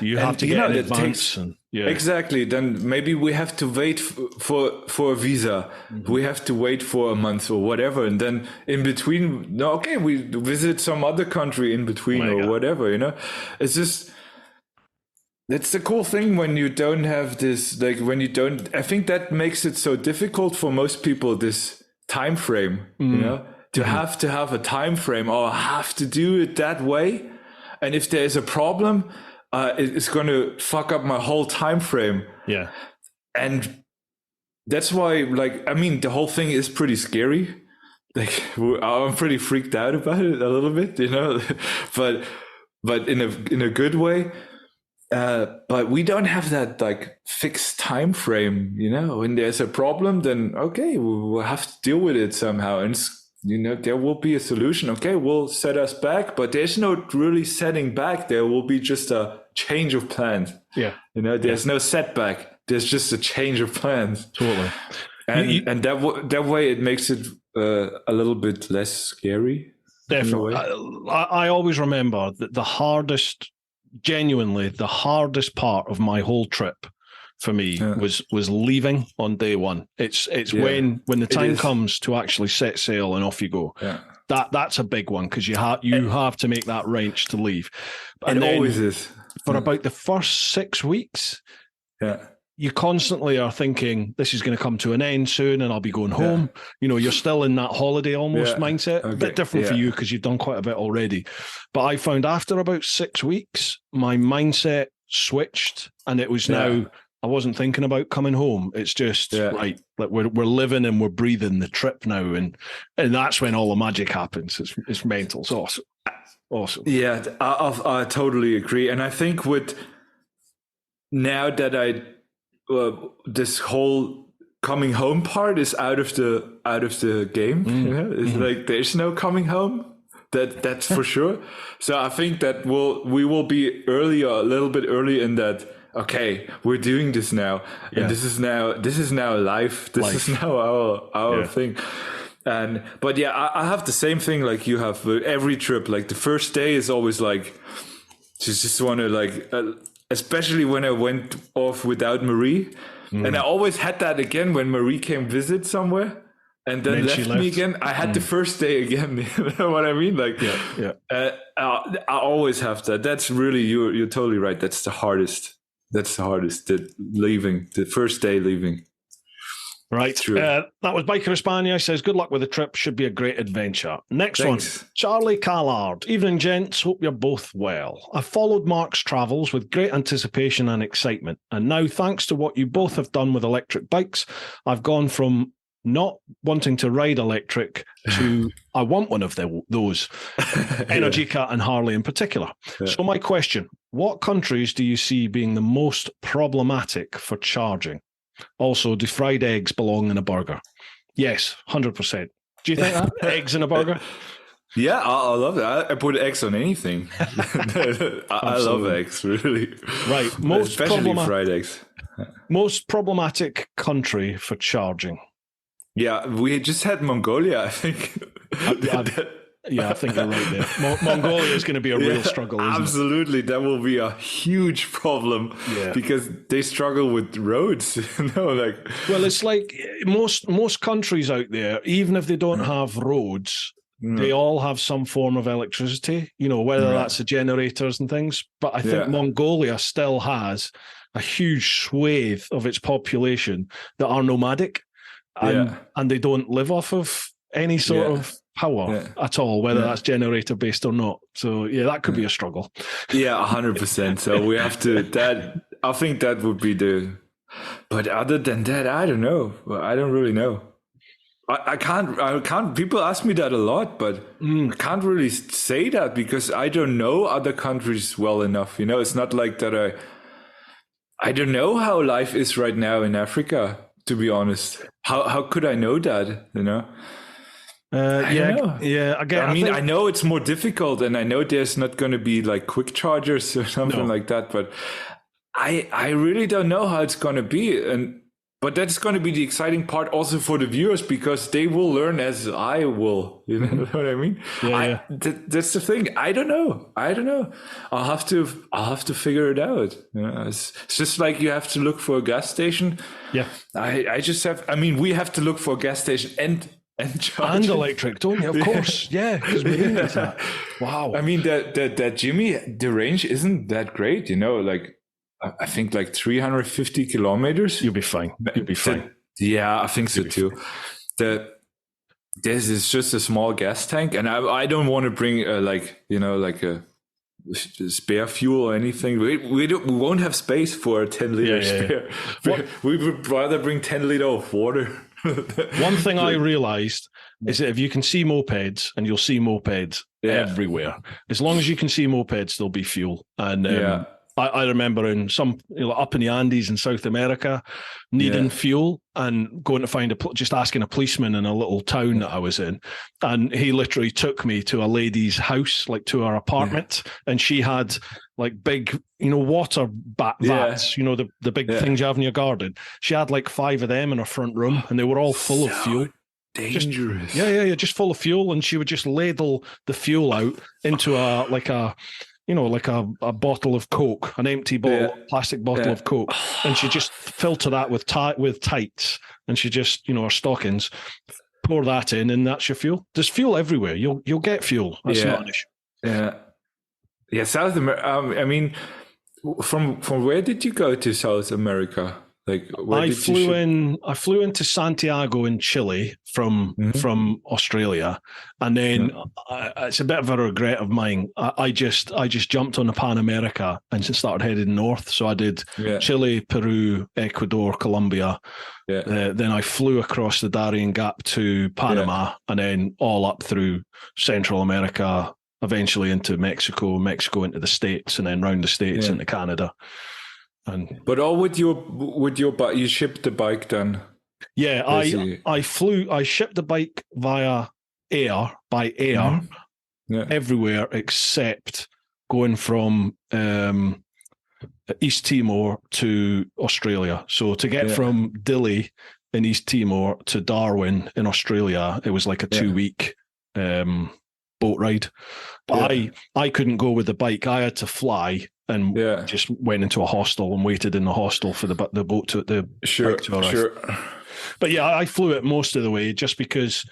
Speaker 1: you have to get in advance.
Speaker 2: Exactly. Then maybe we have to wait for a visa. Mm-hmm. We have to wait for a month or whatever. And then in between, we visit some other country in between whatever, you know. It's just, it's the cool thing when you don't have this, like I think that makes it so difficult for most people, this time frame, you know, to have a time frame or have to do it that way. And if there's a problem, it's going to fuck up my whole time frame.
Speaker 1: Yeah.
Speaker 2: And that's why, like, I mean, the whole thing is pretty scary. Like, I'm pretty freaked out about it a little bit, you know, but in a good way. But we don't have that like fixed time frame, you know. When there's a problem, then okay, we'll have to deal with it somehow, and you know there will be a solution. Okay, we'll set us back, but there's no really setting back. There will be just a change of plans.
Speaker 1: Yeah,
Speaker 2: you know, there's no setback. There's just a change of plans.
Speaker 1: Totally,
Speaker 2: and that way it makes it a little bit less scary.
Speaker 1: Definitely, I always remember that genuinely the hardest part of my whole trip for me was leaving on day one. It's when the time comes to actually set sail and off you go. Yeah. That's a big one because you have to make that wrench to leave. And
Speaker 2: it always is.
Speaker 1: For about the first 6 weeks, you constantly are thinking this is going to come to an end soon and I'll be going home. You know, you're still in that holiday almost mindset. Okay. A bit different for you because you've done quite a bit already. But I found after about 6 weeks, my mindset switched and it was now, I wasn't thinking about coming home. It's just right, like we're living and we're breathing the trip now. And that's when all the magic happens. It's mental. It's awesome. Awesome. Yeah,
Speaker 2: I totally agree. And I think now that this whole coming home part is out of the game. You know? It's like there's no coming home. That's for sure. So I think that we will be a little bit early in that. Okay, we're doing this now, and this is now life. This is now our thing. But I have the same thing like you have. Every trip, like the first day is always like just want to like. Especially when I went off without Marie. And I always had that again when Marie came visit somewhere and then left me again. I had the first day again. You know what I mean? Like, I always have that. That's really, you're totally right. That's the hardest. The first day leaving.
Speaker 1: Right. That was Biker Hispania. Says, good luck with the trip. Should be a great adventure. Next one, Charlie Callard. Evening, gents. Hope you're both well. I followed Marc's travels with great anticipation and excitement. And now, thanks to what you both have done with electric bikes, I've gone from not wanting to ride electric to I want one of those. Energica and Harley in particular. Yeah. So my question, what countries do you see being the most problematic for charging? Also, do fried eggs belong in a burger? Yes, 100%. Do you think that? Eggs in a burger?
Speaker 2: Yeah, I love that. I put eggs on anything. I love eggs, really.
Speaker 1: Right.
Speaker 2: Especially fried eggs.
Speaker 1: Most problematic country for charging?
Speaker 2: Yeah, we just had Mongolia, I think.
Speaker 1: I think you're right there. Mongolia is going to be a real struggle, isn't
Speaker 2: absolutely. That will be a huge problem because they struggle with roads. Well,
Speaker 1: it's like most countries out there, even if they don't have roads, they all have some form of electricity, whether that's the generators and things. But I think Mongolia still has a huge swathe of its population that are nomadic and they don't live off of any sort of power at all, whether that's generator based or not. So that could be a struggle.
Speaker 2: 100%. So we have to I think that would be but other than that, I don't know. I don't really know. I can't people ask me that a lot, but I can't really say that because I don't know other countries well enough. It's not like that I don't know how life is right now in Africa, to be honest. How could I know that, I know it's more difficult, and I know there's not going to be like quick chargers or something like that, but I really don't know how it's going to be. But that's going to be the exciting part also for the viewers, because they will learn as I will. You know what I mean? That's the thing. I don't know. I'll have to figure it out. It's just like you have to look for a gas station. Yeah. We have to look for a gas station and
Speaker 1: electric, don't you? Of course. Yeah, because we need that. Wow.
Speaker 2: I mean, that Jimmy, the range isn't that great, I think like 350 kilometers.
Speaker 1: You'll be fine.
Speaker 2: I think so too. This is just a small gas tank, and I don't want to bring a spare fuel or anything. We won't have space for a 10-liter spare. We would rather bring 10 liter of water.
Speaker 1: One thing I realized is that if you can see mopeds, and you'll see mopeds everywhere, as long as you can see mopeds, there'll be fuel. And I remember in some up in the Andes in South America, needing fuel and going to find just asking a policeman in a little town that I was in, and he literally took me to a lady's house, like to her apartment, and she had like big, water vats, the big things you have in your garden. She had like 5 of them in her front room, and they were all full of fuel.
Speaker 2: Dangerous.
Speaker 1: Just full of fuel, and she would just ladle the fuel out into a bottle of Coke, an empty plastic bottle of Coke, and she just filter that with tights, and she just, her stockings, pour that in, and that's your fuel. There's fuel everywhere. You'll get fuel. That's not an issue.
Speaker 2: Yeah. South America. From where did you go to South America? Like,
Speaker 1: I flew into Santiago in Chile from Australia, and then it's a bit of a regret of mine. I just jumped on the Pan America and started heading north. So I did Chile, Peru, Ecuador, Colombia. Then I flew across the Darien Gap to Panama, and then all up through Central America, eventually into Mexico into the States, and then round the States into Canada.
Speaker 2: But all with your bike, you shipped the bike then?
Speaker 1: Yeah, I shipped the bike by air, everywhere except going from East Timor to Australia. So to get from Dili in East Timor to Darwin in Australia, it was like a 2-week boat ride. But I couldn't go with the bike. I had to fly, and just went into a hostel and waited in the hostel for the boat to the bike to arrive. Sure. But I flew it most of the way just because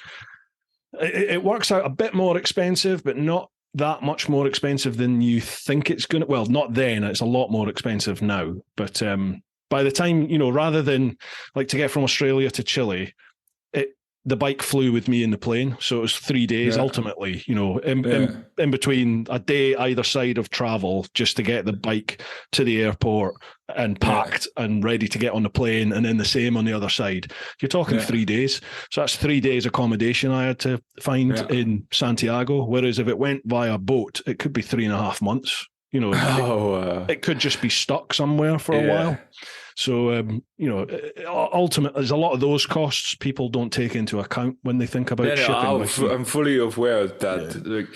Speaker 1: it works out a bit more expensive, but not that much more expensive than you think it's going to. Well, not then. It's a lot more expensive now. But by the time, rather than like to get from Australia to Chile, the bike flew with me in the plane. So it was 3 days ultimately, in between a day either side of travel, just to get the bike to the airport and packed and ready to get on the plane, and then the same on the other side. You're talking 3 days. So that's 3 days accommodation I had to find in Santiago. Whereas if it went via boat, it could be 3.5 months. It could just be stuck somewhere for a while. So, ultimately, there's a lot of those costs people don't take into account when they think about shipping.
Speaker 2: I'm fully aware of that. Yeah. Like,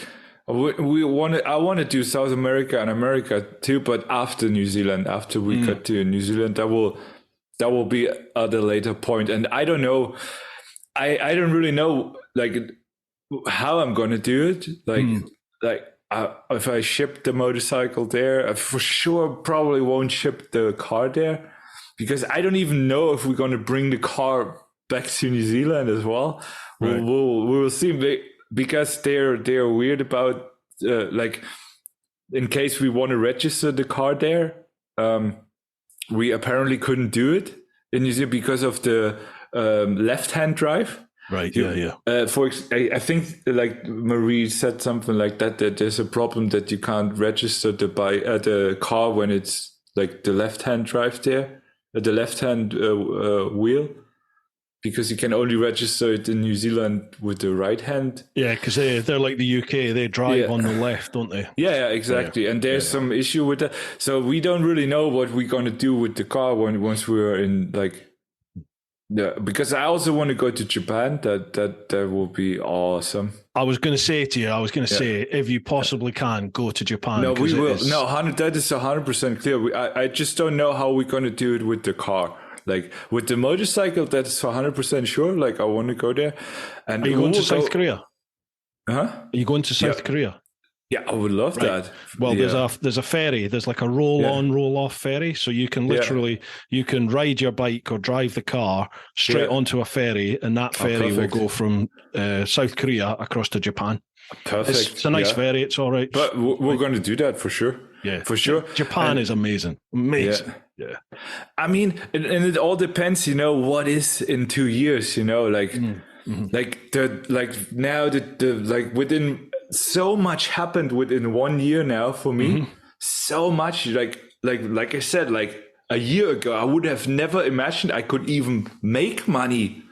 Speaker 2: I want to do South America and America too, but after New Zealand, after we got to New Zealand, that will be at a later point. And I don't know, I don't really know like how I'm going to do it. If I ship the motorcycle there, I for sure probably won't ship the car there, because I don't even know if we're going to bring the car back to New Zealand as well. Right. We'll see, because they're weird about like, in case we want to register the car there, we apparently couldn't do it in New Zealand because of the left-hand drive.
Speaker 1: Right. Yeah.
Speaker 2: I think like Marie said something like that there's a problem that you can't register the car when it's like the left-hand drive there, the left-hand wheel, because you can only register it in New Zealand with the right hand.
Speaker 1: Yeah, because they're like the UK, they drive on the left, don't they?
Speaker 2: Yeah, exactly. Yeah. And there's some issue with that. So we don't really know what we're going to do with the car once we're in like. Yeah, because I also want to go to Japan. That will be awesome.
Speaker 1: I was going to say to you, say, if you possibly can, go to Japan.
Speaker 2: No, we will. No, that is 100% clear. I just don't know how we're going to do it with the car. Like with the motorcycle, that's 100% sure. Like I want to go there. And
Speaker 1: are you going to South Korea?
Speaker 2: Huh?
Speaker 1: Are you going to South Korea?
Speaker 2: Yeah, I would love that.
Speaker 1: Well, there's a ferry. There's like a roll-on, roll-off ferry. So you can literally you can ride your bike or drive the car straight onto a ferry, and that ferry will go from South Korea across to Japan.
Speaker 2: Perfect.
Speaker 1: It's a nice ferry. It's all right.
Speaker 2: But we're going to do that for sure.
Speaker 1: Yeah,
Speaker 2: for sure.
Speaker 1: Japan is amazing. Amazing. Yeah.
Speaker 2: I mean, and it all depends, what is in 2 years, like, now within. So much happened within 1 year now for me. So much, like I said, like a year ago, I would have never imagined I could even make money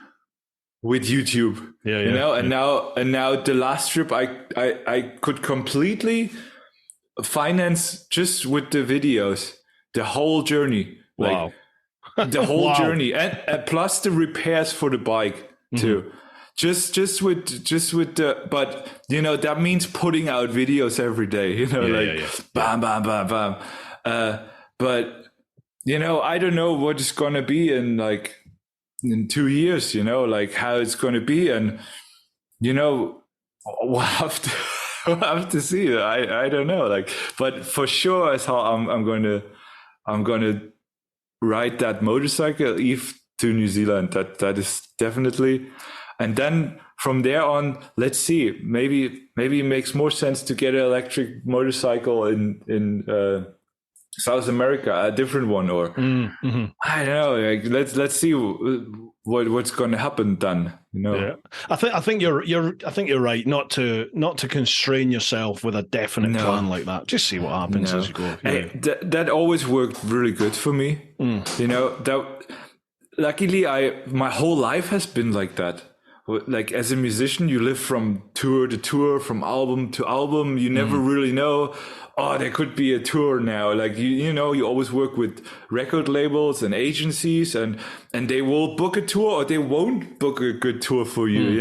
Speaker 2: with YouTube. And now the last trip, I could completely finance just with the videos, the whole journey.
Speaker 1: Wow.
Speaker 2: The whole journey, and plus the repairs for the bike too. Just with the, but that means putting out videos every day, bam, bam, bam, bam. But I don't know what it's gonna be in 2 years, like how it's gonna be, and we'll have to see. I don't know, but for sure, as how I'm gonna ride that motorcycle to New Zealand. That is definitely. And then from there on, let's see. Maybe it makes more sense to get an electric motorcycle in South America, a different one, or I don't know. Let's see what's going to happen then.
Speaker 1: Yeah, I think you're right. Not to constrain yourself with a definite plan like that. Just see what happens as you go.
Speaker 2: Hey, that always worked really good for me. That luckily my whole life has been like that. Like as a musician, you live from tour to tour, from album to album. You never really know, there could be a tour now. Like, you always work with record labels and agencies, and they will book a tour or they won't book a good tour for you,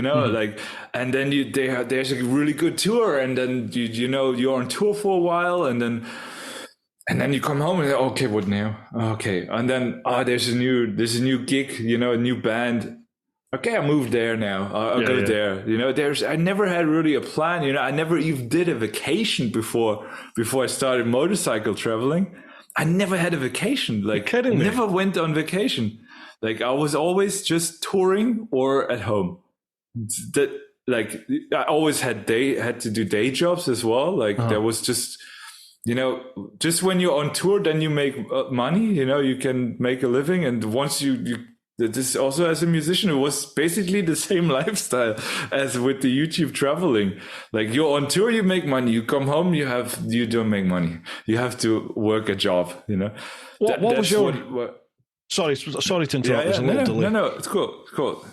Speaker 2: and then there's a really good tour, and then you're on tour for a while, and then you come home and okay, what now? Okay. And then, there's a new gig, a new band. Okay, I moved there now. I'll go there. I never had really a plan. I never even did a vacation before I started motorcycle traveling. I never had a vacation. Like, I never went on vacation. Like, I was always just touring or at home. I always had to do day jobs as well. Like, there was just, just when you're on tour, then you make money. You can make a living, and once you this also, as a musician, it was basically the same lifestyle as with the YouTube traveling. Like, you're on tour, you make money. You come home, you don't make money. You have to work a job.
Speaker 1: What was your? Sorry to interrupt. There's a little delay.
Speaker 2: No, it's cool. It's cool.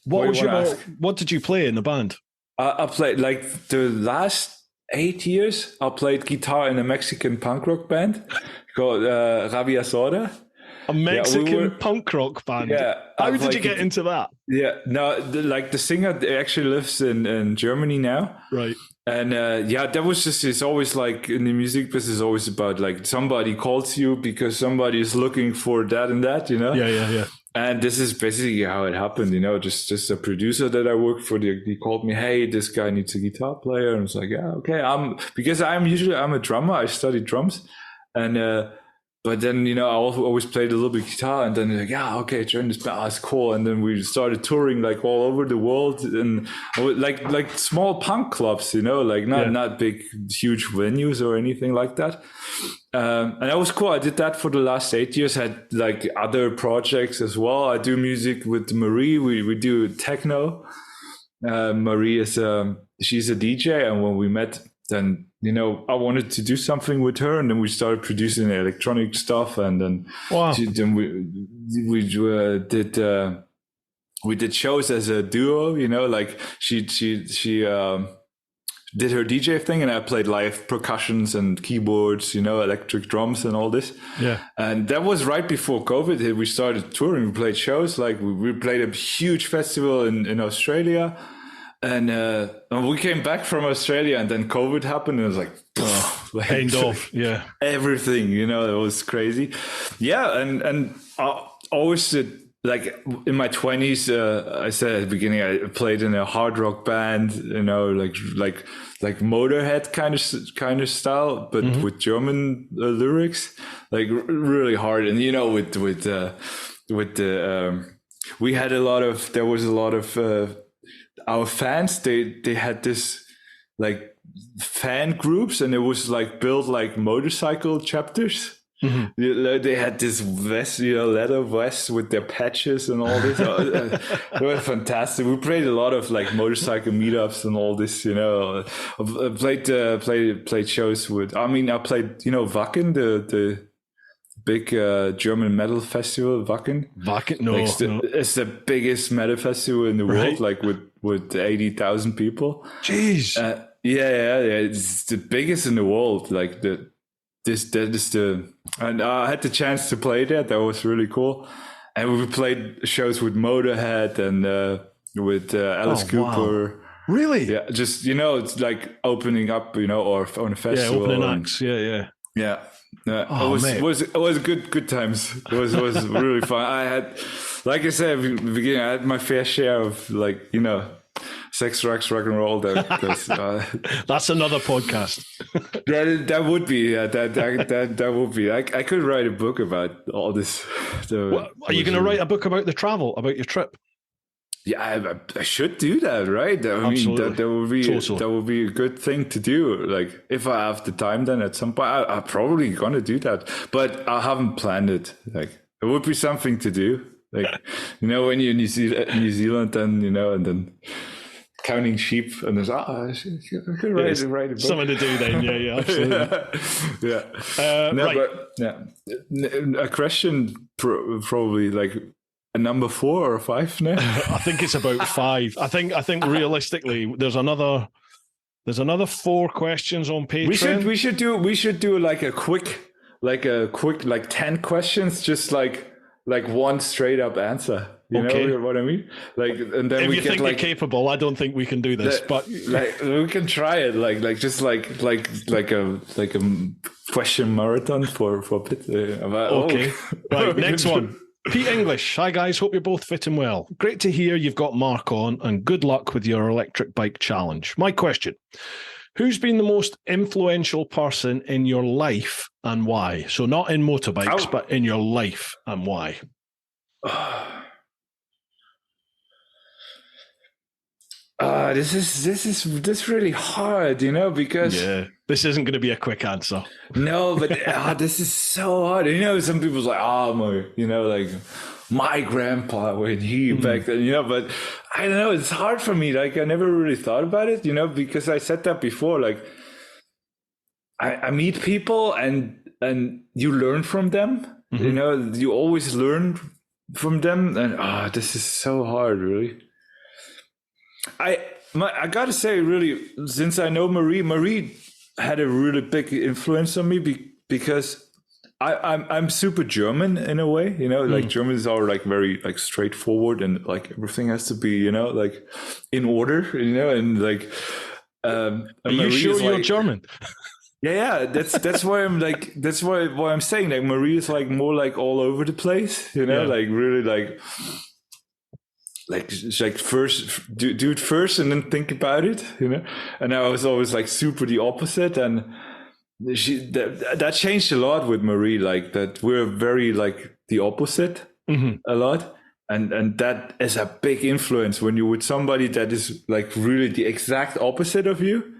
Speaker 1: What did you play in the band?
Speaker 2: I played like the last 8 years. I played guitar in a Mexican punk rock band called Rabia Sorda.
Speaker 1: A Mexican punk rock band.
Speaker 2: Yeah.
Speaker 1: How did you get into that?
Speaker 2: Yeah. No, the singer actually lives in Germany now.
Speaker 1: Right.
Speaker 2: And that was just, it's always like in the music business, it's always about like somebody calls you because somebody is looking for that and that,
Speaker 1: Yeah.
Speaker 2: And this is basically how it happened, just a producer that I worked for, he called me, hey, this guy needs a guitar player. And I was like, yeah, okay. Because I'm a drummer. I studied drums. And, but then, I always played a little bit guitar, and then like, yeah, okay, join this band. It's cool. And then we started touring like all over the world, and like small punk clubs, like not big, huge venues or anything like that. And that was cool. I did that for the last 8 years. I had like other projects as well. I do music with Marie. We do techno. Marie is she's a DJ, and when we met, then I wanted to do something with her, and then we started producing electronic stuff, and then we did shows as a duo. Like she did her DJ thing, and I played live percussions and keyboards, electric drums and all this.
Speaker 1: Yeah.
Speaker 2: And that was right before COVID hit. We started touring. We played shows. Like we played a huge festival in Australia. And we came back from Australia, and then COVID happened, and it was like,
Speaker 1: end off, yeah.
Speaker 2: Everything, it was crazy. Yeah, and I always did, like in my 20s, I said at the beginning, I played in a hard rock band, like Motorhead kind of style, but with German lyrics, like really hard. And we had there was a lot of our fans, they had this like fan groups, and it was like built like motorcycle chapters. They had this vest, leather vest with their patches and all this. It was fantastic. We played a lot of like motorcycle meetups and all this. I played shows with. I played Wacken, the big German metal festival. Wacken.
Speaker 1: No,
Speaker 2: it's the biggest metal festival in the world, like with 80,000 people.
Speaker 1: Jeez.
Speaker 2: Yeah. It's the biggest in the world. Like and I had the chance to play there. That was really cool. And we played shows with Motorhead and with Alice Cooper.
Speaker 1: Wow. Really?
Speaker 2: Yeah, just it's like opening up, or on a festival.
Speaker 1: Yeah, opening acts. Yeah.
Speaker 2: It was good times. It was really fun. I had, like I said at the beginning, I had my fair share of sex, drugs, rock and roll.
Speaker 1: That's another podcast.
Speaker 2: that would be that would be. I could write a book about all this.
Speaker 1: Are you going to write a book about the travel, about your trip?
Speaker 2: Yeah, I should do that, right?
Speaker 1: Absolutely.
Speaker 2: That would be a good thing to do. Like if I have the time, then at some point I'm probably gonna do that. But I haven't planned it. Like it would be something to do. Like when you're in New Zealand, then and then counting sheep, and there's I could write a book.
Speaker 1: Something to do then. Yeah, absolutely.
Speaker 2: A question probably like. A number 4 or 5 now?
Speaker 1: I think it's about 5. I think realistically, there's another 4 questions on Patreon.
Speaker 2: We should do like a quick 10 questions, just like one straight up answer. You know what I mean? Like, and then
Speaker 1: if you think you're capable, I don't think we can do this, but
Speaker 2: like we can try it. Like a question marathon for Pit.
Speaker 1: Okay, right. Next one. Pete English. Hi guys, hope you're both fit and well. Great to hear you've got Mark on, and good luck with your electric bike challenge. My question: who's been the most influential person in your life and why? So not in motorbikes, but in your life, and why?
Speaker 2: This is really hard, because
Speaker 1: this isn't going to be a quick answer.
Speaker 2: No, but this is so hard. Some people's like, my grandpa when he back then, but I don't know. It's hard for me. Like I never really thought about it, because I said that before. Like I meet people and you learn from them. You always learn from them, and this is so hard, really. I gotta say, really, since I know Marie had a really big influence on me because I'm super German in a way, like Germans are like very like straightforward and like everything has to be, like in order, and like
Speaker 1: are you sure you're like, German?
Speaker 2: Yeah, that's why I'm like, that's why I'm saying like Marie is like more like all over the place, like really like first do it first and then think about it, and I was always like super the opposite, and that changed a lot with Marie, like that we're very like the opposite a lot, and that is a big influence when you're with somebody that is like really the exact opposite of you.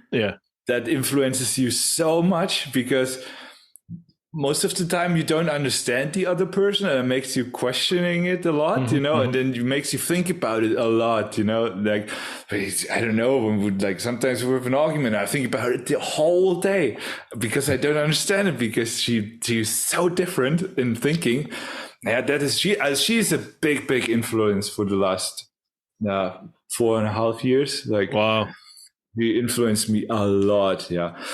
Speaker 2: That influences you so much because most of the time you don't understand the other person, and it makes you questioning it a lot, and then it makes you think about it a lot, like, I don't know, like sometimes we have an argument, I think about it the whole day because I don't understand it, because she's so different in thinking. Yeah, that is she's a big influence for the last 4.5 years. Like,
Speaker 1: wow.
Speaker 2: He influenced me a lot, and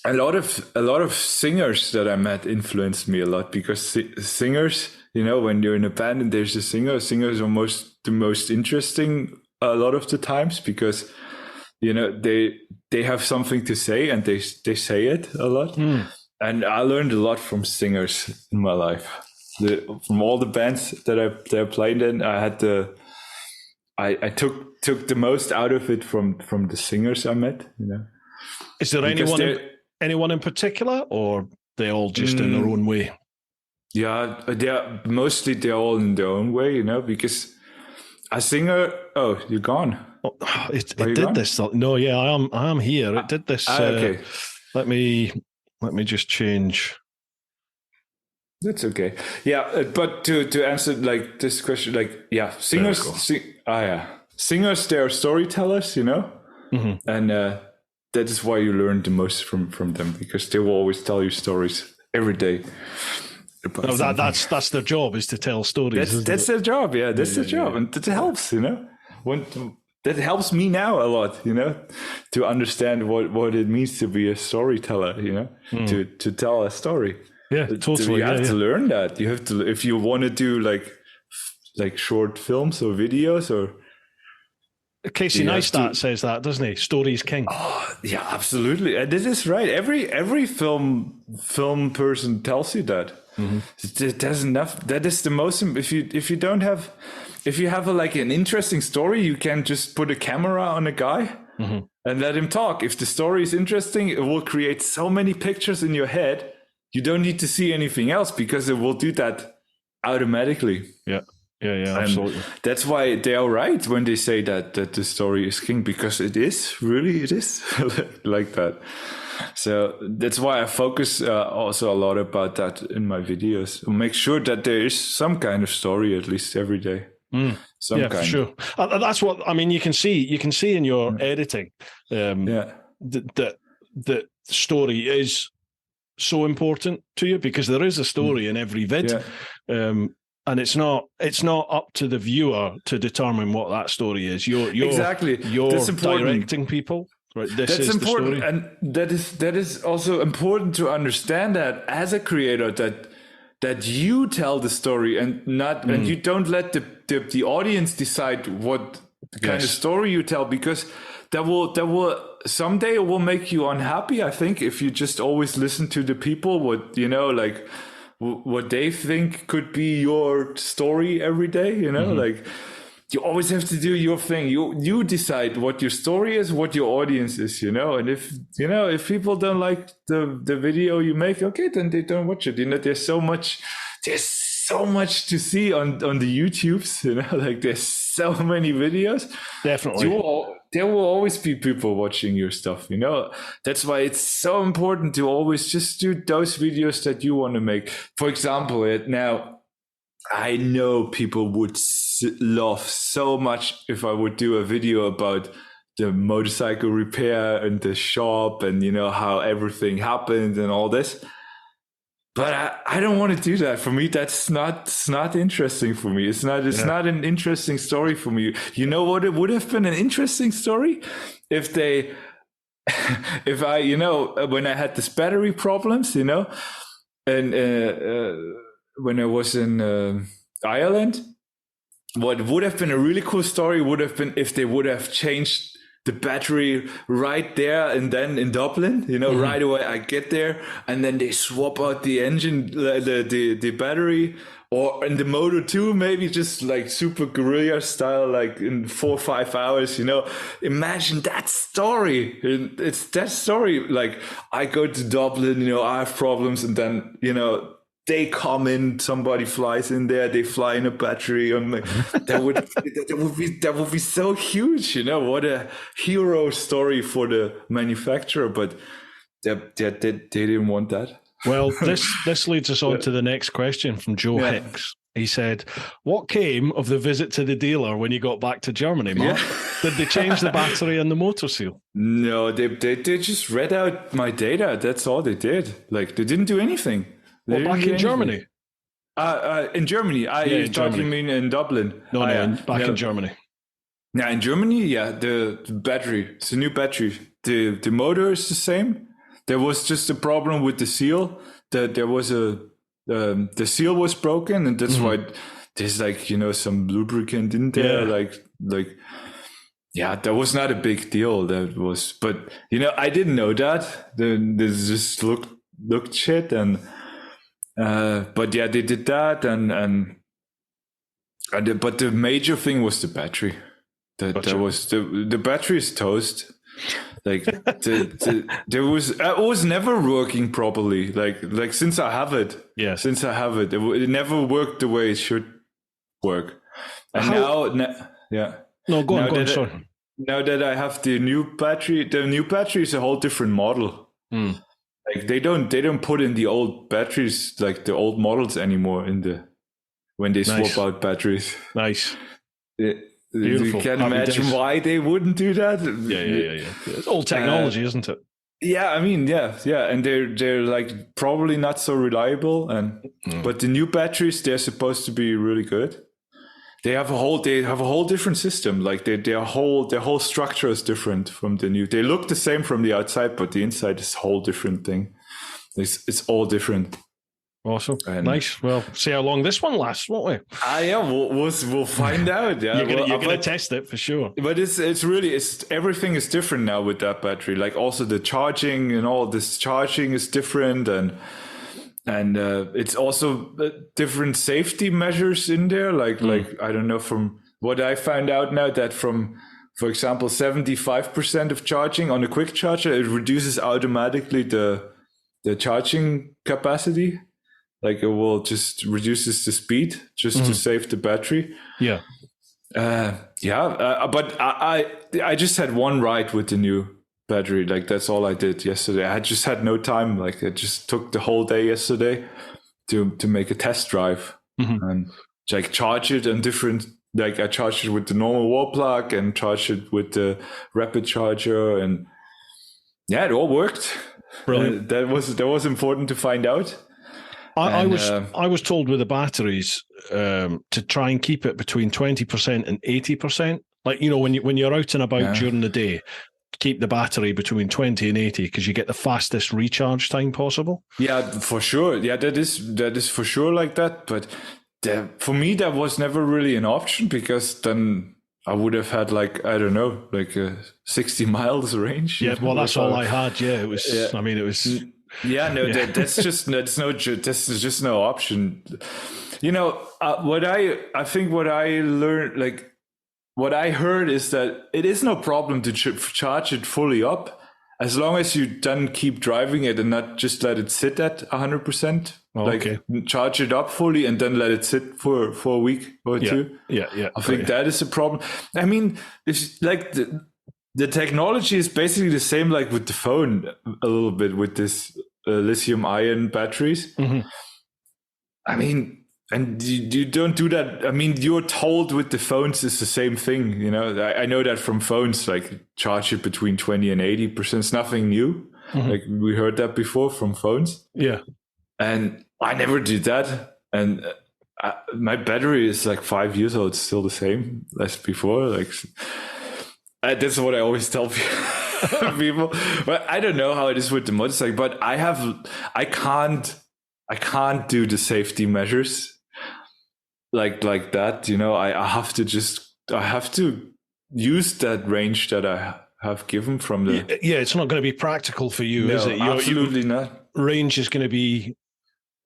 Speaker 2: a lot of singers that I met influenced me a lot, because singers, when you're in a band and there's a singer, singers are the most interesting a lot of the times, because they have something to say and they say it a lot, and I learned a lot from singers in my life. From all the bands that I played in, I took the most out of it from the singers I met.
Speaker 1: Is there anyone in particular, or they all just in their own way?
Speaker 2: Yeah, they're all in their own way, because a singer. Oh, you're gone.
Speaker 1: Oh, it did gone? This. No, yeah, I am here. It did this.
Speaker 2: Okay.
Speaker 1: Let me just change.
Speaker 2: That's okay. Yeah, but to answer like this question, like, singers. Singers, they are storytellers, and that is why you learn the most from them, because they will always tell you stories every day.
Speaker 1: No, that's their job, is to tell stories.
Speaker 2: That's their job, that's their job, and that helps, that helps me now a lot, to understand what it means to be a storyteller, to tell a story.
Speaker 1: Yeah, totally.
Speaker 2: You have to learn that. You have to, if you want to do like short films or videos, or
Speaker 1: Casey Neistat says that, doesn't he? Story is king.
Speaker 2: Oh, yeah, absolutely. And this is right. Every film person tells you that. There's enough. That is the most. If you have like an interesting story, you can just put a camera on a guy and let him talk. If the story is interesting, it will create so many pictures in your head. You don't need to see anything else, because it will do that automatically.
Speaker 1: Yeah, absolutely. And
Speaker 2: that's why they are right when they say that the story is king, because it is like that. So that's why I focus also a lot about that in my videos. Make sure that there is some kind of story at least every day. Some kind.
Speaker 1: For sure. That's what I mean. You can see in your editing that the story is so important to you, because there is a story in every vid, and it's not up to the viewer to determine what that story is. You're directing people. Right, that's
Speaker 2: important, and that is also important to understand that as a creator, that you tell the story and not and you don't let the audience decide what kind of story you tell, because that will someday it will make you unhappy, I think, if you just always listen to the people, what they think could be your story every day, like you always have to do your thing. You decide what your story is, what your audience is, and if people don't like the video you make, okay, then they don't watch it. There's so much to see on the YouTubes, like there's so many videos.
Speaker 1: Definitely.
Speaker 2: There will always be people watching your stuff, That's why it's so important to always just do those videos that you want to make. For example, now I know people would love so much if I would do a video about the motorcycle repair and the shop and, how everything happened and all this. But I don't want to do that. For me, it's not interesting for me. It's not an interesting story for me. You know what? It would have been an interesting story if they if I, when I had this battery problems, and when I was in Ireland, what would have been a really cool story would have been if they would have changed the battery right there and then in Dublin, right away I get there and then they swap out the engine, the battery, or in the motor too, maybe just like super guerrilla style, like in 4 or 5 hours, imagine that story. It's that story. Like I go to Dublin, I have problems and then, they come in, somebody flies in there, they fly in a battery. I'm like, that would be so huge, what a hero story for the manufacturer, but they didn't want that.
Speaker 1: Well, this leads us on to the next question from Joe Hicks. He said, what came of the visit to the dealer when you got back to Germany, Mark? Did they change the battery and the motor seal?
Speaker 2: No, they just read out my data. That's all they did. Like, they didn't do anything.
Speaker 1: Well, back in Germany?
Speaker 2: In Germany. I thought you mean in Dublin.
Speaker 1: Back in Germany.
Speaker 2: Yeah, in Germany, the battery. It's a new battery. The motor is the same. There was just a problem with the seal. That there was the seal was broken, and that's why there's some lubricant in there. Yeah, that was not a big deal. That was, but I didn't know that. This just looked shit, and but yeah, they did that, but the major thing was the battery. That was the battery is toast. Like there was never working properly. Like since I have it, it never worked the way it should work. And
Speaker 1: No, go on. Sorry.
Speaker 2: Now that I have the new battery is a whole different model. Like they don't put in the old batteries, like the old models anymore when they swap out batteries.
Speaker 1: Nice.
Speaker 2: Beautiful. You can imagine why they wouldn't do that.
Speaker 1: Yeah. It's old technology, isn't it?
Speaker 2: Yeah, I mean, yeah, and they're like probably not so reliable, but the new batteries, they're supposed to be really good. They have a whole different system. Like their whole structure is different from the new. They look the same from the outside, but the inside is a whole different thing. It's all different.
Speaker 1: Awesome. Nice. Well, see how long this one lasts, won't we?
Speaker 2: We'll find out. Yeah,
Speaker 1: you're gonna test it for sure.
Speaker 2: But it's everything is different now with that battery. Like also the charging and all this charging is different, and it's also different safety measures in there. Like I don't know, from what I found out now, that from, for example, 75% of charging on a quick charger, it reduces automatically the charging capacity. Like it will just reduces the speed just to save the battery.
Speaker 1: Yeah.
Speaker 2: But I just had one ride with the new battery. Like that's all I did yesterday. I just had no time. Like I just took the whole day yesterday to make a test drive and like charge it on different. Like I charged it with the normal wall plug and charged it with the rapid charger, and yeah, it all worked.
Speaker 1: Brilliant.
Speaker 2: That was important to find out.
Speaker 1: I was told with the batteries to try and keep it between 20% and 80%. Like, when you're out and about during the day, keep the battery between 20 and 80 because you get the fastest recharge time possible. Yeah,
Speaker 2: for sure. Yeah, that is for sure like that. But for me, that was never really an option, because then I would have had like 60 miles range.
Speaker 1: Yeah, well, that's all I had. Yeah, it was. Yeah. I mean, it was.
Speaker 2: Yeah, no, that's just no option. What I learned, like what I heard, is that it is no problem to charge it fully up, as long as you then keep driving it and not just let it sit at 100%.
Speaker 1: Okay.
Speaker 2: Charge it up fully and then let it sit for a week or two.
Speaker 1: Yeah.
Speaker 2: I think that is a problem. I mean, it's like the technology is basically the same, like with the phone a little bit, with this lithium ion batteries. I mean, and you don't do that. I mean, you're told with the phones it's the same thing. I know that from phones, like charge it between 20 and 80%. It's nothing new. Like we heard that before from phones.
Speaker 1: Yeah.
Speaker 2: And I never did that. And my battery is like 5 years old, still the same as before. Like, that's what I always tell people. people. But I don't know how it is with the motorcycle, but I can't do the safety measures like that. I have to use that range that I have given from the.
Speaker 1: Yeah, it's not going to be practical for you, is it?
Speaker 2: Absolutely not.
Speaker 1: Range is going to be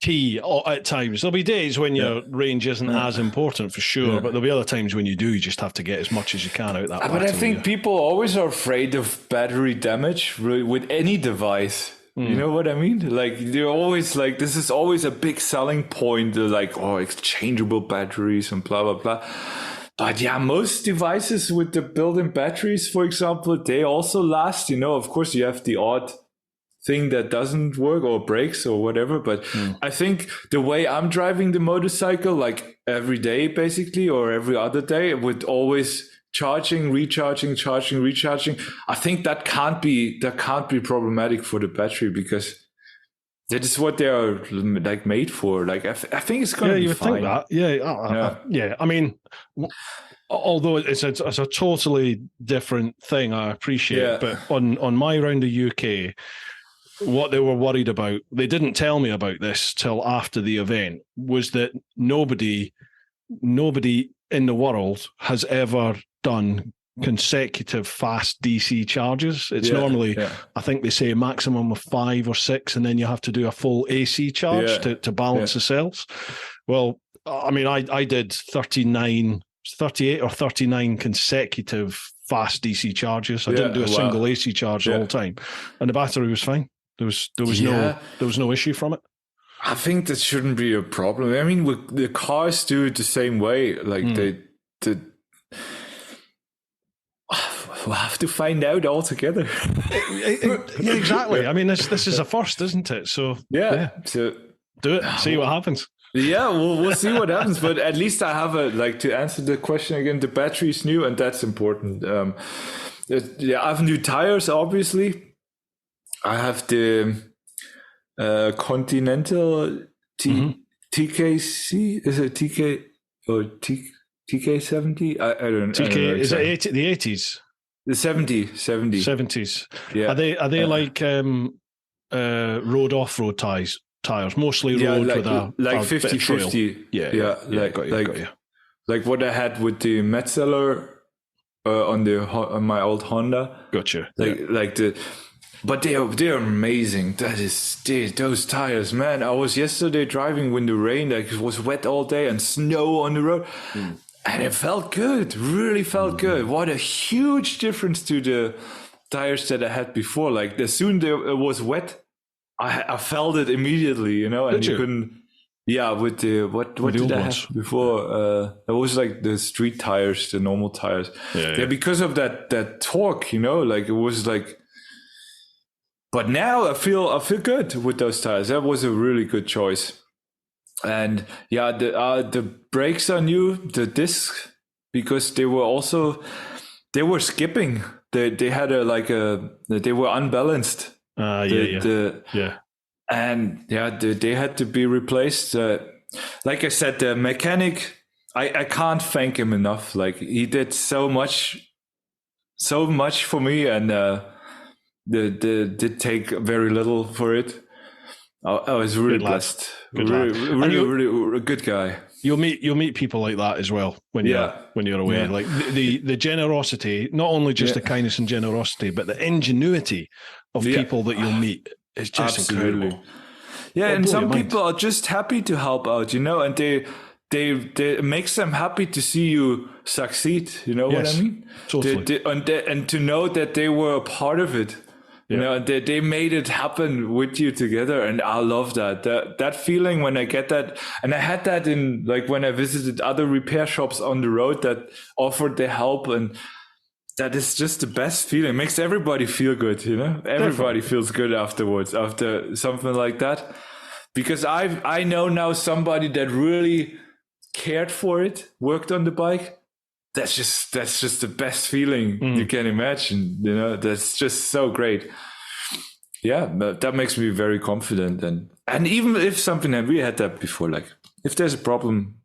Speaker 1: key at times. There'll be days when your range isn't as important for sure, but there'll be other times when you do. You just have to get as much as you can out that.
Speaker 2: But I think people always are afraid of battery damage with any device. You know what I mean? Like they're always like, this is always a big selling point. They're like, exchangeable batteries and blah, blah, blah. But yeah, most devices with the built-in batteries, for example, they also last. Of course, you have the odd thing that doesn't work or breaks or whatever. But I think the way I'm driving the motorcycle, like every day, basically, or every other day, with always charging, recharging, charging, recharging, I think that can't be problematic for the battery, because that is what they are like made for. Like I think it's going to be fine.
Speaker 1: Yeah, you would think that. Yeah. I mean, although it's a totally different thing, I appreciate it. But on my round the UK, what they were worried about, they didn't tell me about this till after the event, was that nobody in the world has ever done consecutive fast DC charges. It's normally, I think they say a maximum of 5 or 6, and then you have to do a full AC charge to balance the cells. Well, I mean, I did 38 or 39 consecutive fast DC charges. I didn't do a single AC charge the whole time, and the battery was fine. There was no issue from it.
Speaker 2: I think that shouldn't be a problem. I mean, the cars do it the same way. Like we'll have to find out all together.
Speaker 1: Yeah, exactly. I mean, this is a first, isn't it? So
Speaker 2: so
Speaker 1: do it. See what happens.
Speaker 2: Yeah, we'll see what happens. But at least I have to answer the question again. The battery is new, and that's important. I have new tires, obviously. I have the Continental TKC. Is it TK or TK70? I don't know.
Speaker 1: TK is it the 80s?
Speaker 2: The 70s.
Speaker 1: Yeah. Are they like road off-road tires? Mostly road with a
Speaker 2: 50-50.
Speaker 1: Yeah. Got you.
Speaker 2: Like what I had with the Metzeler on my old Honda.
Speaker 1: Gotcha.
Speaker 2: But they are amazing. Those tires, man. I was yesterday driving when the rain, like it was wet all day and snow on the road. And it felt good, really felt good. What a huge difference to the tires that I had before. Like as soon as it was wet, I felt it immediately, and you couldn't. Yeah, with the what did I have before? It was like the street tires, the normal tires. Yeah, because of that torque, like it was like. But now I feel good with those tires. That was a really good choice. And the brakes are new, the discs, because they were skipping. They had they were unbalanced. And they had to be replaced. Like I said, the mechanic, I can't thank him enough. Like he did so much for me, and did take very little for it. I was really blessed. Really a good guy.
Speaker 1: You'll meet people like that as well when you're away. Yeah. Like the generosity, not only just the kindness and generosity, but the ingenuity of people that you'll meet is just incredible.
Speaker 2: Yeah, and some people are just happy to help out, and they it makes them happy to see you succeed. You know what I mean?
Speaker 1: Totally.
Speaker 2: And to know that they were a part of it. They made it happen with you together, and I love that feeling when I get that. And I had that in like when I visited other repair shops on the road that offered their help, and that is just the best feeling. It makes everybody feel good, Everybody feels good afterwards after something like that, because I know now somebody that really cared for it, worked on the bike. That's just the best feeling you can imagine. That's just so great. Yeah, but that makes me very confident. And even if something, and we had that before, like if there's a problem,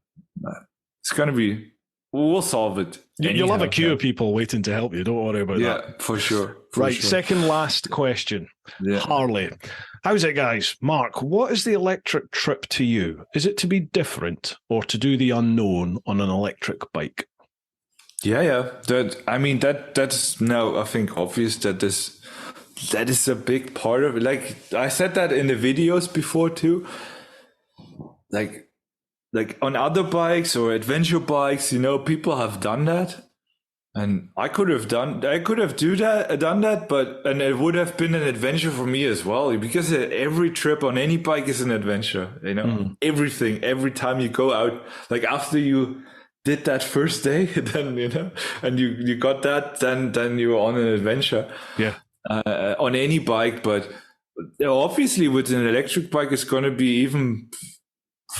Speaker 2: it's gonna be we'll solve it.
Speaker 1: You'll have a queue of people waiting to help you. Don't worry about that.
Speaker 2: Yeah, for sure.
Speaker 1: Right. Second last question. Harley. How's it, guys? Mark, what is the electric trip to you? Is it to be different or to do the unknown on an electric bike?
Speaker 2: Yeah. That's now, I think, obvious that is a big part of it. Like I said that in the videos before too. Like on other bikes or adventure bikes, people have done that. And I could have done that, but it would have been an adventure for me as well, because every trip on any bike is an adventure, everything, every time you go out, like after you did that first day, then, and you got that, then you're on an adventure.
Speaker 1: Yeah.
Speaker 2: On any bike, but obviously with an electric bike, it's going to be even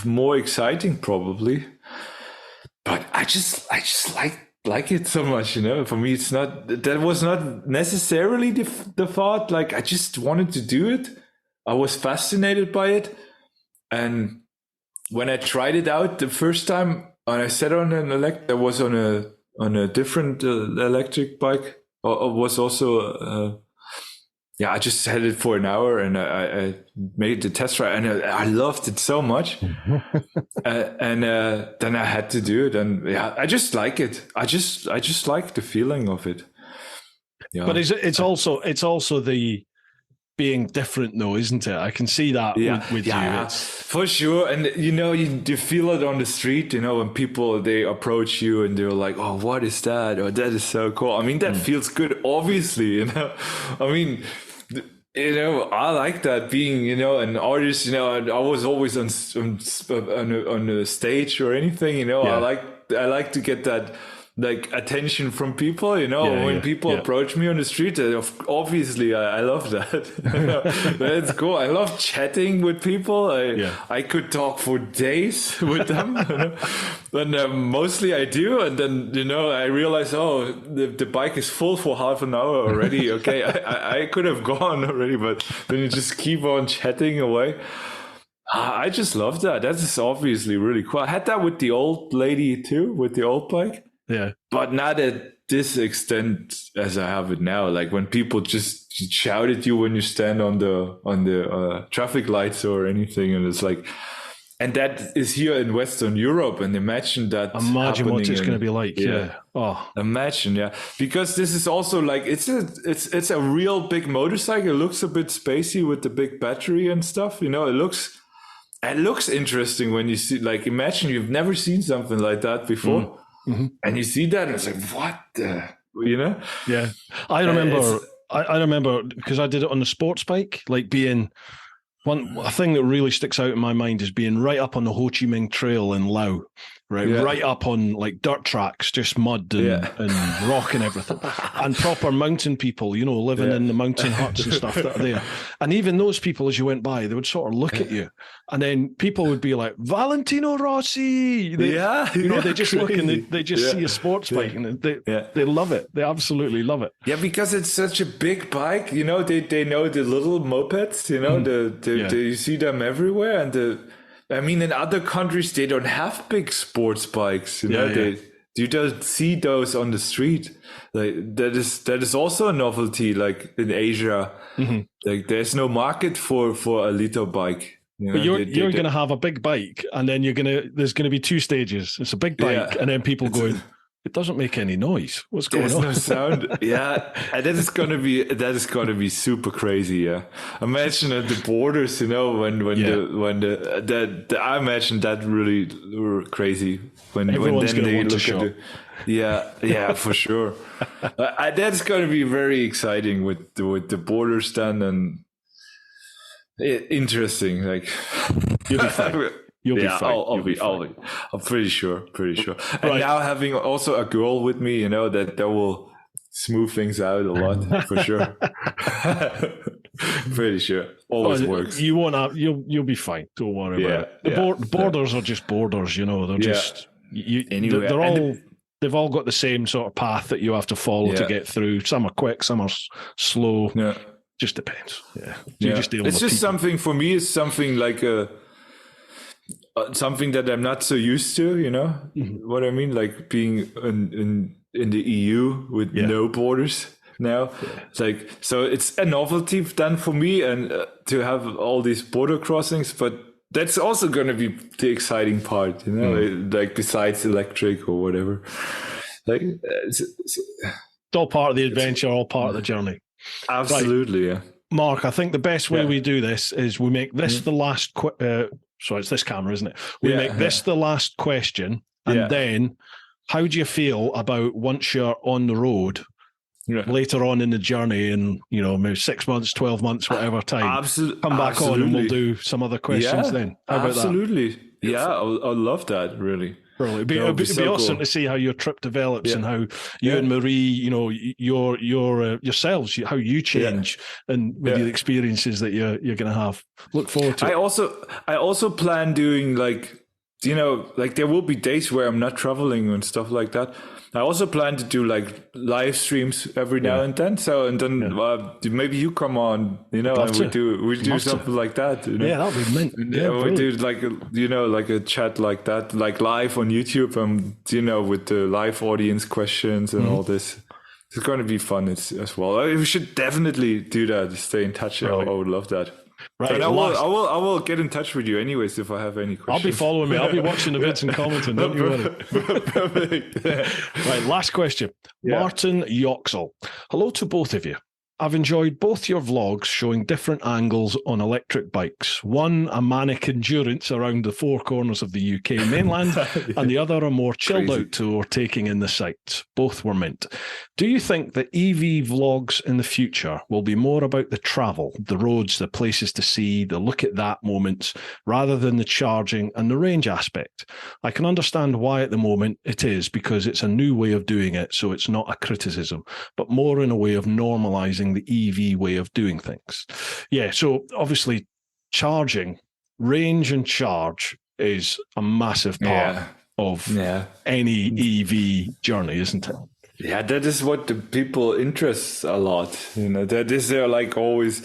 Speaker 2: more exciting probably. But I just like it so much, for me, that was not necessarily the thought. Like I just wanted to do it. I was fascinated by it. And when I tried it out the first time, and I sat on I was on a different electric bike, or was also, I just had it for an hour, and I made the test ride, and I loved it so much. And then I had to do it, and I just like it. I just like the feeling of it. Yeah.
Speaker 1: But it's also the being different, though, isn't it? I can see that with you.
Speaker 2: For sure. And you feel it on the street, when people, they approach you and they're like, oh, what is that? Or that is so cool. I mean, that feels good, obviously, I mean, I like that, being, an artist, I was always on a stage or anything, I like to get that, like, attention from people, when people approach me on the street. Obviously I love that. That's cool. I love chatting with people. I could talk for days with them. And mostly I do, and then I realize, the bike is full for half an hour already. Okay, I could have gone already, but then you just keep on chatting away. I just love that. That is obviously really cool. I had that with the old lady too, with the old bike.
Speaker 1: Yeah,
Speaker 2: but not at this extent as I have it now. Like when people just shout at you when you stand on the traffic lights or anything, and it's like, and that is here in Western Europe. And imagine what it's going
Speaker 1: to be like. Yeah. Oh,
Speaker 2: imagine. Because this is also like, it's a real big motorcycle. It looks a bit spacey with the big battery and stuff. It looks interesting when you see. Like, imagine you've never seen something like that before. Mm-hmm. And you see that, and it's like, what the,
Speaker 1: Yeah, I remember because I did it on the sports bike. Like, being a thing that really sticks out in my mind is being right up on the Ho Chi Minh Trail in Laos, right up on like dirt tracks, just mud and rock and everything, and proper mountain people, living in the mountain huts and stuff that are there. And even those people, as you went by, they would sort of look at you, and then people would be like, Valentino Rossi. They just look and they just see a sports bike, and they love it. They absolutely love it.
Speaker 2: Yeah, because it's such a big bike. They know the little mopeds. You see them everywhere, and in other countries they don't have big sports bikes. You don't see those on the street. Like that is also a novelty. Like in Asia, like there's no market for a little bike.
Speaker 1: But you're going to have a big bike, and then there's going to be two stages. It's a big bike, and then people going, it doesn't make any noise. What's going on?
Speaker 2: There's no sound. And that is gonna be super crazy. Yeah, imagine at the borders. I imagine that really crazy when then they look at the for sure. That's gonna be very exciting with the borders then, and interesting. Like,
Speaker 1: you'll be fine. You'll be fine.
Speaker 2: I'm pretty sure. And now having also a girl with me, that will smooth things out a lot for sure. Pretty sure. Always works.
Speaker 1: You won't have. You'll be fine. Don't worry about it. The borders are just borders. They're just. Anyway, they've all got the same sort of path that you have to follow to get through. Some are quick, some are slow.
Speaker 2: Yeah.
Speaker 1: Just depends. Yeah.
Speaker 2: It's just something for me. It's something like something that I'm not so used to, what I mean? Like being in the EU with no borders now. It's like, so it's a novelty then for me, and to have all these border crossings, but that's also going to be the exciting part, like besides electric or whatever. Like it's
Speaker 1: all part of the adventure, all part of the journey.
Speaker 2: Absolutely, yeah.
Speaker 1: Mark, I think the best way we do this is we make this the last. It's this camera, isn't it? We make this the last question, and then how do you feel about once you're on the road later on in the journey, and maybe 6 months, 12 months, whatever time, come back on and we'll do some other questions then. How about that?
Speaker 2: Yeah, I'll love that. Really.
Speaker 1: It'd be awesome to see how your trip develops and how you and Marie, yourselves, how you change and with the experiences that you're going to have. Look forward to it.
Speaker 2: I also plan doing like there will be days where I'm not traveling and stuff like that. I also plan to do like live streams every now and then. So, and then maybe you come on, and we do something like that.
Speaker 1: Yeah, that'd be mint.
Speaker 2: We do like like a chat like that, like live on YouTube, with the live audience questions and all this. It's going to be fun as well. We should definitely do that. Stay in touch. I would love that. Right, and I will get in touch with you anyways if I have any questions.
Speaker 1: I'll be following me. I'll be watching the vids and commenting. Don't you worry. Right, last question. Martin Yoxall. Hello to both of you. I've enjoyed both your vlogs showing different angles on electric bikes. One, a manic endurance around the four corners of the UK mainland, and the other, a more chilled out tour taking in the sights. Both were mint. Do you think that EV vlogs in the future will be more about the travel, the roads, the places to see, the look at that moments, rather than the charging and the range aspect? I can understand why at the moment it is, because it's a new way of doing it, so it's not a criticism, but more in a way of normalising the EV way of doing things. Yeah, so obviously charging, range and charge is a massive part of any EV journey, isn't it?
Speaker 2: Yeah, that is what the people interests a lot. That is their like always.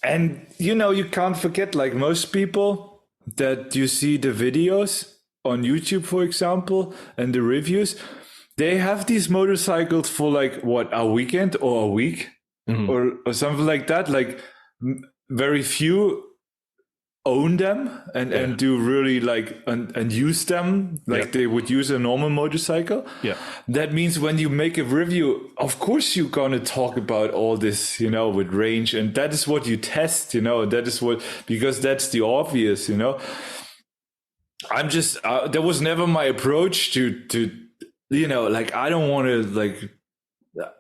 Speaker 2: And, you can't forget, like most people that you see the videos on YouTube, for example, and the reviews, they have these motorcycles for like, a weekend or a week? Or something like that. Like very few own them and do really like and use them like they would use a normal motorcycle. That means when you make a review, of course you're gonna talk about all this, with range, and that is what you test. That is what, because that's the obvious. I'm just that was never my approach to like I don't want to like.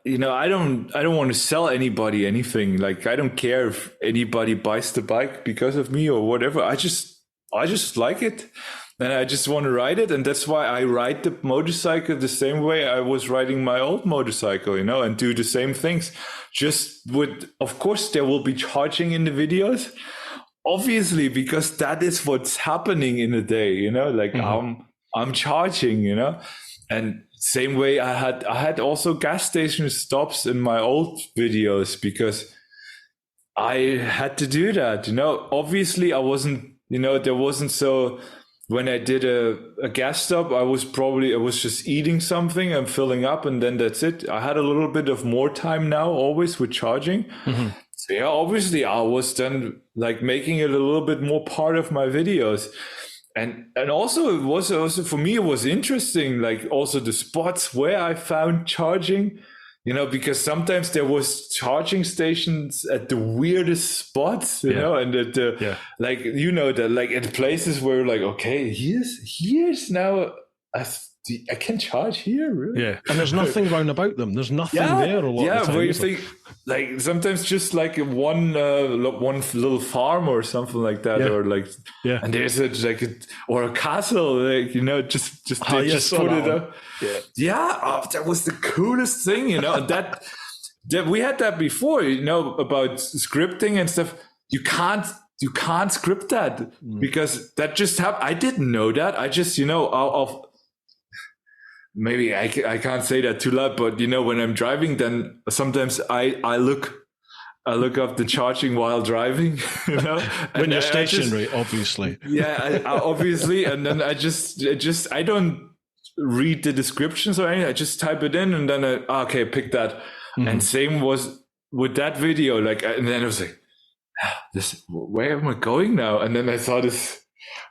Speaker 2: I don't want to sell anybody anything. Like, I don't care if anybody buys the bike because of me or whatever. I just like it, and I just want to ride it. And that's why I ride the motorcycle the same way I was riding my old motorcycle, and do the same things. Just of course, there will be charging in the videos, obviously, because that is what's happening in a day, like I'm charging, and same way I had also gas station stops in my old videos because I had to do that. Obviously I wasn't, there wasn't so, when I did a gas stop, I was just eating something and filling up, and then that's it. I had a little bit of more time now always with charging. So yeah, obviously I was then like making it a little bit more part of my videos. And also it was also for me, it was interesting, like also the spots where I found charging, because sometimes there was charging stations at the weirdest spots, and at the, like, that like at places where like, okay, here's now I can charge here, really?
Speaker 1: Yeah, and there's nothing round about them. There's nothing there a lot of the time.
Speaker 2: Where you think, like, sometimes just like one little farm or something like that, or like, and there's or a castle, like, just put it up. That was the coolest thing, and that we had that before, about scripting and stuff. You can't script that because that just happened. I didn't know that. I just, maybe I can't say that too loud, but when I'm driving, then sometimes I look I look up the charging while driving,
Speaker 1: when you're stationary, obviously.
Speaker 2: Yeah, obviously. And then I don't read the descriptions or anything. I just type it in and then okay, pick that. Mm-hmm. And same was with that video. And then I was like, where am I going now? And then I saw this.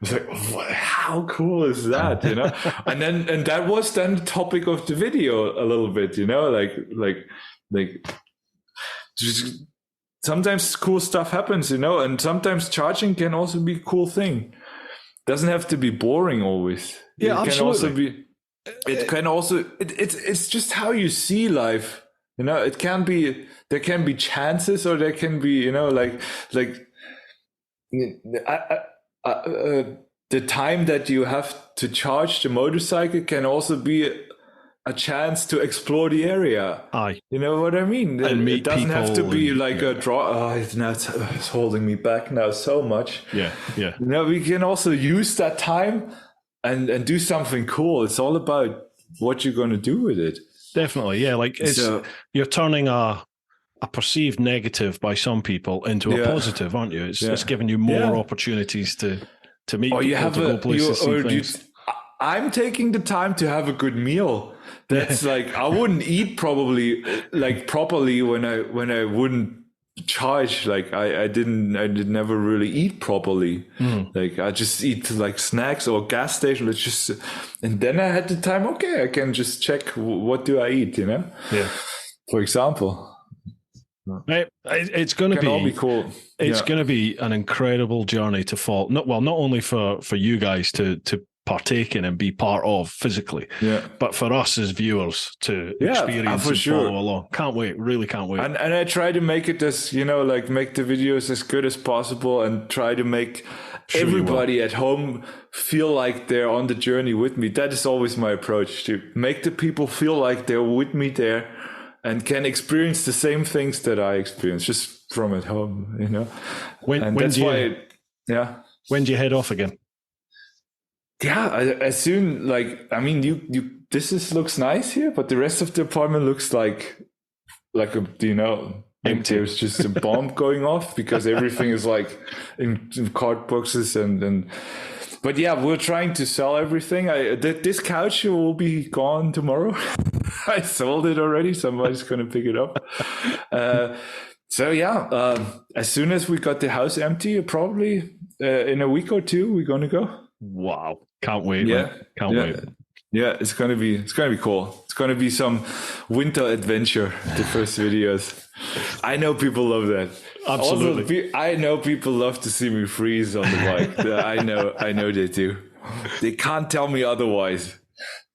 Speaker 2: I was like, how cool is that? And that was then the topic of the video a little bit, just sometimes cool stuff happens, and sometimes charging can also be a cool thing. Doesn't have to be boring always.
Speaker 1: Yeah, absolutely.
Speaker 2: It can also it's just how you see life. It can be, there can be chances, or there can be, the time that you have to charge the motorcycle can also be a chance to explore the area.
Speaker 1: Aye.
Speaker 2: You know what I mean?
Speaker 1: And
Speaker 2: it doesn't have to be a draw. It's holding me back now so much.
Speaker 1: Yeah.
Speaker 2: We can also use that time and do something cool. It's all about what you're going to do with it.
Speaker 1: Definitely, yeah. You're turning a perceived negative by some people into a positive, aren't you? It's giving you more opportunities to meet people, to go places, see things.
Speaker 2: I'm taking the time to have a good meal. That's I wouldn't eat probably properly when I wouldn't charge. I did never really eat properly. I just eat snacks or gas station. And then I had the time. Okay, I can just check what do I eat. Yeah. For example.
Speaker 1: It's going to
Speaker 2: be cool.
Speaker 1: It's going to be an incredible journey to fall. Not only for you guys to partake in and be part of physically, but for us as viewers to experience and follow along. Can't wait, really can't wait.
Speaker 2: And I try to make it as make the videos as good as possible, and try to make everybody at home feel like they're on the journey with me. That is always my approach, to make the people feel like they're with me there and can experience the same things that I experience just from at home, When do you head off again?
Speaker 1: Yeah,
Speaker 2: as soon, this looks nice here, but the rest of the apartment looks like
Speaker 1: empty.
Speaker 2: There's just a bomb going off because everything is in card boxes but yeah, we're trying to sell everything. This couch will be gone tomorrow. I sold it already. Somebody's going to pick it up. As soon as we got the house empty, probably in a week or two, we're going to go.
Speaker 1: Wow. Can't wait. Yeah. Can't wait.
Speaker 2: Yeah, it's gonna be cool. It's gonna be some winter adventure. The first videos. I know people love that.
Speaker 1: Absolutely.
Speaker 2: Also, I know people love to see me freeze on the bike. I know they do. They can't tell me otherwise.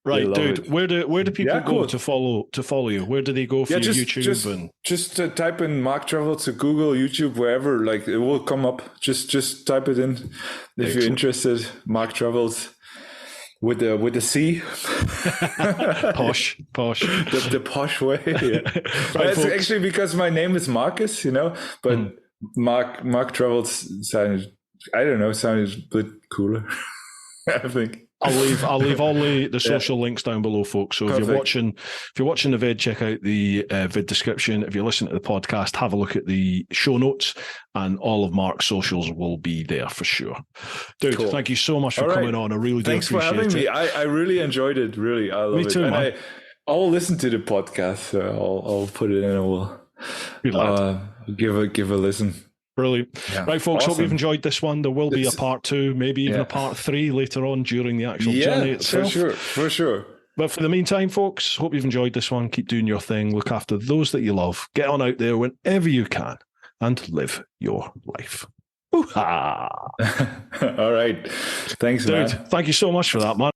Speaker 1: Right, dude. Where do people go to follow you? Where do they go for your YouTube?
Speaker 2: Just type in Marc Travels to Google, YouTube, wherever. It will come up. Just type it in if you're interested. Marc Travels with the C.
Speaker 1: posh.
Speaker 2: The posh way. Yeah.
Speaker 1: Right,
Speaker 2: it's actually because my name is Marcus, but Marc Travels sounded a bit cooler. I think.
Speaker 1: I'll leave all the social links down below, folks. So Perfect. if you're watching the vid, check out the vid description. If you're listening to the podcast, have a look at the show notes, and all of Marc's socials will be there for sure. Dude, cool. Thank you so much for coming on. I really do appreciate it. Thanks for having me.
Speaker 2: I really enjoyed it. Really, I love it. Me too, man. I'll listen to the podcast. So I'll put it in and we'll give a listen.
Speaker 1: Brilliant. Yeah. Right, folks, hope you've enjoyed this one. There will be a part 2, maybe even a part 3 later on during the actual journey itself.
Speaker 2: For sure.
Speaker 1: But for the meantime, folks, hope you've enjoyed this one. Keep doing your thing. Look after those that you love. Get on out there whenever you can and live your life. Ooh-ha!
Speaker 2: All right. Thanks,
Speaker 1: dude,
Speaker 2: man.
Speaker 1: Thank you so much for that, man.